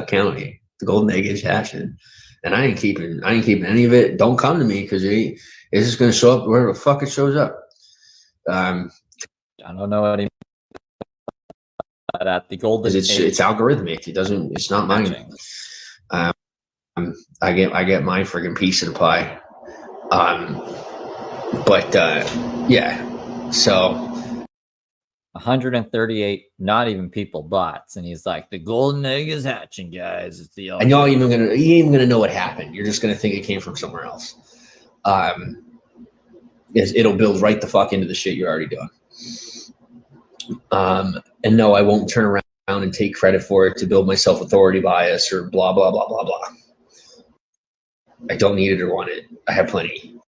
county. The golden egg is hatching. And I ain't keeping any of it. Don't come to me because it's just going to show up wherever the fuck it shows up. I don't know what he at the golden. It's algorithmic. It's not mine. I get my friggin' piece of the pie. Yeah. So 138 not even people bots, and he's like, the golden egg is hatching, guys. It's the and you ain't even gonna know what happened. You're just gonna think it came from somewhere else. It'll build right the fuck into the shit you're already doing. And no, I won't turn around and take credit for it to build my self-authority bias or blah, blah, blah, blah, blah. I don't need it or want it. I have plenty.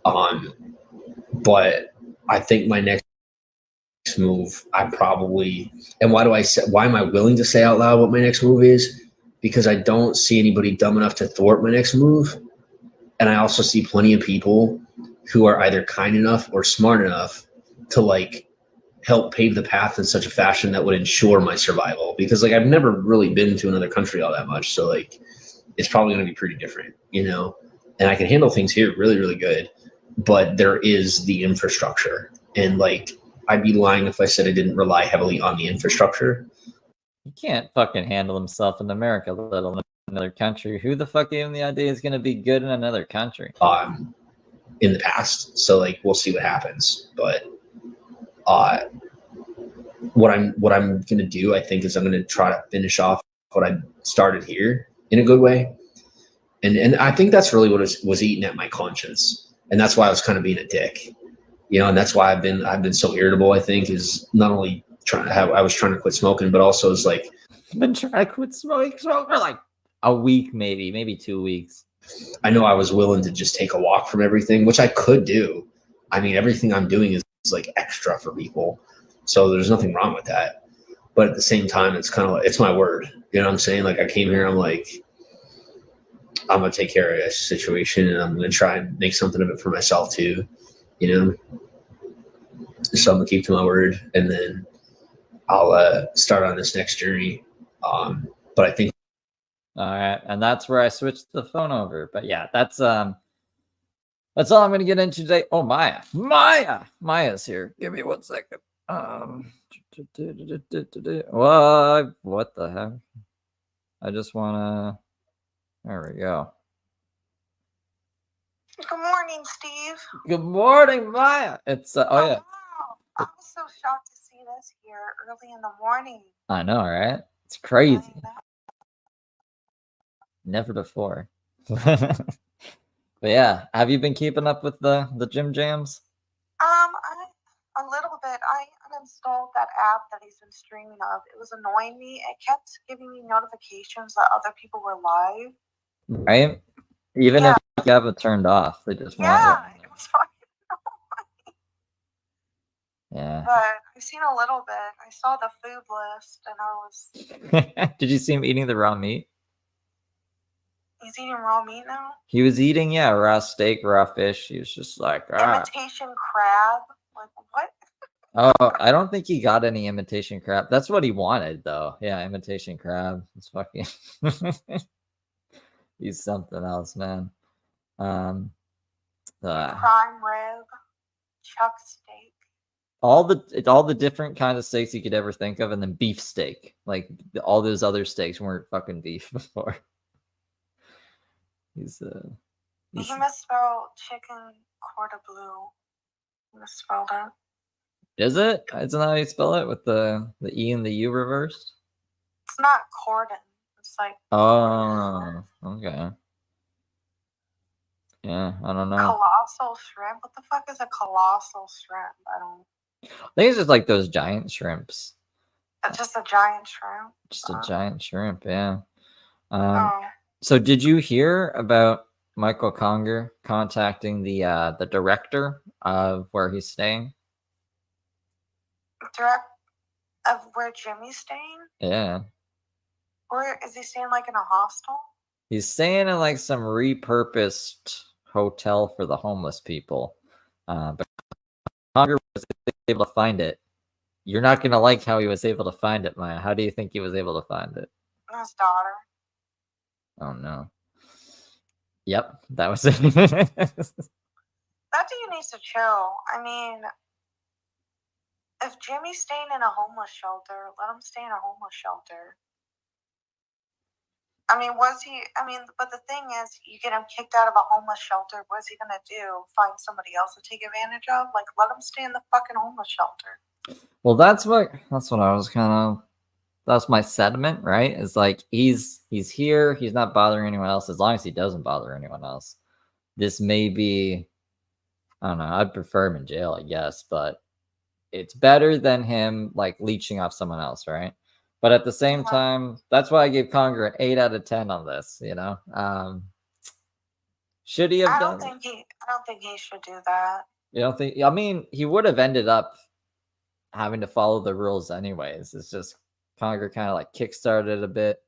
But I think my next move, why am I willing to say out loud what my next move is? Because I don't see anybody dumb enough to thwart my next move. And I also see plenty of people who are either kind enough or smart enough to like help pave the path in such a fashion that would ensure my survival. Because like I've never really been to another country all that much, so like it's probably going to be pretty different, you know. And I can handle things here really, really good, but there is the infrastructure, and like I'd be lying if I said I didn't rely heavily on the infrastructure. He can't fucking handle himself in America, let alone another country. Who the fuck gave him the idea he's going to be good in another country? In the past, so like we'll see what happens, but. What I'm gonna do, I think, is I'm gonna try to finish off what I started here in a good way, and I think that's really what was eating at my conscience, and that's why I was kind of being a dick, you know, and that's why I've been so irritable. I think is not only I was trying to quit smoking, but also it's like I've been trying to quit smoking for like a week, maybe 2 weeks. I know I was willing to just take a walk from everything, which I could do. I mean, everything I'm doing is like extra for people. So there's nothing wrong with that. But at the same time, it's kind of like, it's my word. You know what I'm saying? Like I came here, I'm like, I'm going to take care of this situation and I'm going to try and make something of it for myself too, you know? So I'm going to keep to my word and then I'll start on this next journey. But I think. All right. And that's where I switched the phone over. But yeah, that's all I'm going to get into today. Oh, Maya's here. Give me 1 second. What the heck? I just want to. There we go. Good morning, Steve. Good morning, Maya. It's oh yeah. Wow. I was so shocked to see this here early in the morning. I know, right? It's crazy. Never before. But yeah, have you been keeping up with the gym jams? A little bit. I uninstalled that app that he's been streaming of. It was annoying me. It kept giving me notifications that other people were live. Right? Even if you have it turned off, they just want it was fucking annoying. Yeah. But I've seen a little bit. I saw the food list and I was. Did you see him eating the raw meat? He's eating raw meat now? He was eating, raw steak, raw fish. He was just like, imitation crab? Like, what? Oh, I don't think he got any imitation crab. That's what he wanted, though. Yeah, imitation crab. It's fucking... He's something else, man. Prime rib, chuck steak. all the different kind of steaks you could ever think of, and then beef steak. Like all those other steaks weren't fucking beef before. He's He misspelled chicken quarter blue. Misspelled it. Is it? Isn't that how you spell it with the E and the U reversed? It's not cordon. It's like Oh, okay. Yeah, I don't know. colossal shrimp. What the fuck is a colossal shrimp? I think it's just like those giant shrimps. It's just a giant shrimp. Just a giant shrimp, yeah. Oh. So did you hear about Michael Conger contacting the director of where he's staying? Direct of where Jimmy's staying? Yeah. Where is he staying? Like in a hostel? He's staying in like some repurposed hotel for the homeless people. But Conger was able to find it. You're not gonna like how he was able to find it, Maya. How do you think he was able to find it? His daughter. Oh no. Yep, that was it. That dude needs to chill. I mean, if Jimmy's staying in a homeless shelter, let him stay in a homeless shelter. I mean, but the thing is, you get him kicked out of a homeless shelter, what's he gonna do? Find somebody else to take advantage of? Like, let him stay in the fucking homeless shelter. Well, that's what I was that's my sentiment, right? Is like he's here, he's not bothering anyone else, as long as he doesn't bother anyone else. This may be, I don't know, I'd prefer him in jail, I guess, but it's better than him like leeching off someone else, right? But at the same time, that's why I gave Conger an 8 out of 10 on this, you know? Should he have done it? I don't think he should do that. You don't think? I mean, he would have ended up having to follow the rules anyways. It's just Conger kind of like kickstarted it a bit.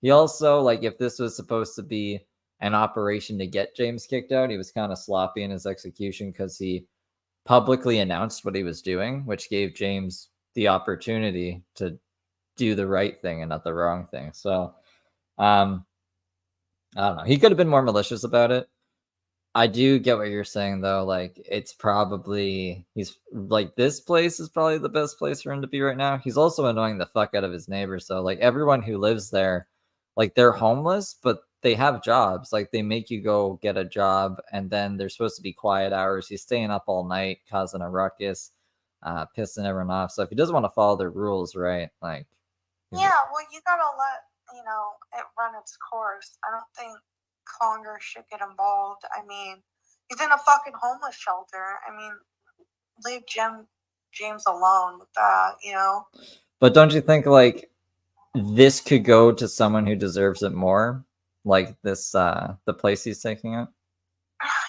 He also, like, if this was supposed to be an operation to get James kicked out, he was kind of sloppy in his execution because he publicly announced what he was doing, which gave James the opportunity to do the right thing and not the wrong thing. So, I don't know. He could have been more malicious about it. I do get what you're saying, though. Like, it's probably, he's like, this place is probably the best place for him to be right now. He's also annoying the fuck out of his neighbors. So, like, everyone who lives there, like, they're homeless, but they have jobs. Like, they make you go get a job, and then they're supposed to be quiet hours. He's staying up all night, causing a ruckus, pissing everyone off. So, if he doesn't want to follow the rules, right? Like, yeah, well, you gotta let, it run its course. I don't think Conger should get involved. I mean, he's in a fucking homeless shelter. I mean, leave James alone with that, you know? But don't you think, like, this could go to someone who deserves it more? Like this, the place he's taking it?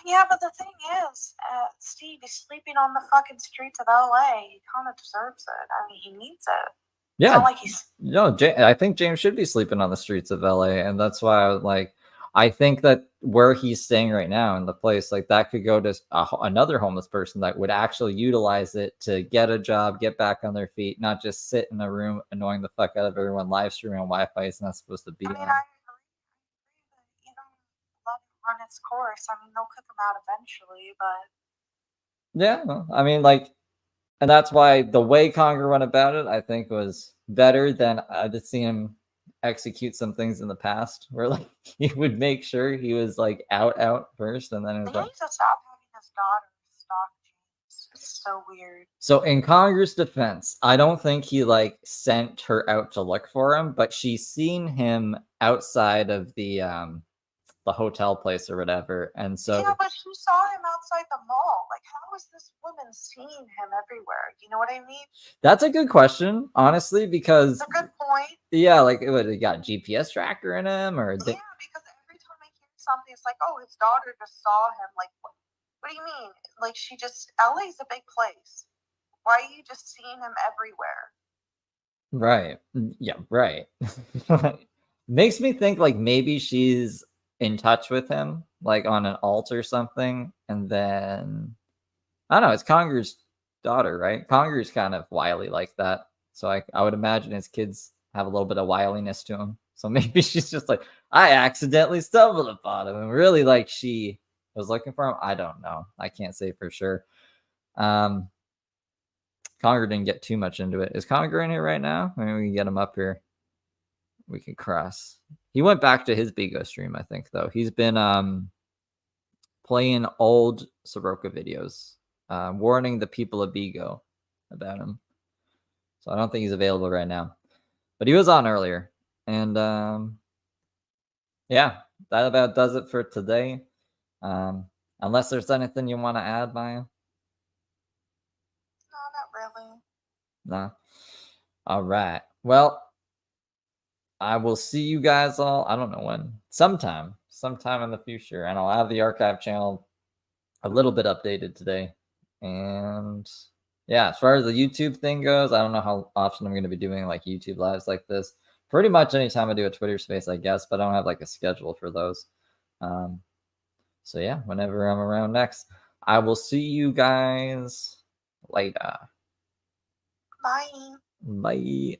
Yeah, but the thing is, Steve, he's sleeping on the fucking streets of LA. He kind of deserves it. I mean, he needs it. Yeah. Like he's... No, I think James should be sleeping on the streets of LA. And that's why I think that where he's staying right now in the place, like that could go to another homeless person that would actually utilize it to get a job, get back on their feet, not just sit in a room annoying the fuck out of everyone, live streaming on Wi-Fi. It's not supposed to be on. I agree, let it run its course. I mean, they'll kick him out eventually, but... Yeah, I mean, like, and that's why the way Conger went about it, I think, was better than I've seen him execute some things in the past, where like he would make sure he was like out first, and then it was he like, needs to stop having his daughter stalk James. It's so weird. So in Conger's defense, I don't think he like sent her out to look for him, but she's seen him outside of the hotel place or whatever, and so yeah, but she saw him outside the mall. Like, how is this woman seeing him everywhere? You know what I mean? That's a good question, honestly, because it's a good point. Yeah, like it got a GPS tracker in him, or yeah, because every time I hear something, it's like, oh, his daughter just saw him. Like, what do you mean? Like, she just LA's a big place. Why are you just seeing him everywhere? Right. Yeah. Right. Makes me think like maybe she's in touch with him, like on an alt or something, and then I don't know. It's Conger's daughter, right? Conger's kind of wily like that, so I would imagine his kids have a little bit of wiliness to him. So maybe she's just like, I accidentally stumbled upon him, and really like she was looking for him. I don't know. I can't say for sure. Conger didn't get too much into it. Is Conger in here right now? Maybe we can get him up here. We can cross. He went back to his Bigo stream, I think, though. He's been playing old Saroka videos, warning the people of Bigo about him. So I don't think he's available right now. But he was on earlier. And yeah, that about does it for today. Unless there's anything you want to add, Maya? No, not really. No. All right. Well, I will see you guys all. I don't know when. Sometime in the future. And I'll have the archive channel a little bit updated today. And yeah, as far as the YouTube thing goes, I don't know how often I'm going to be doing like YouTube lives like this. Pretty much anytime I do a Twitter space, I guess, but I don't have like a schedule for those. So yeah, whenever I'm around next, I will see you guys later. Bye. Bye.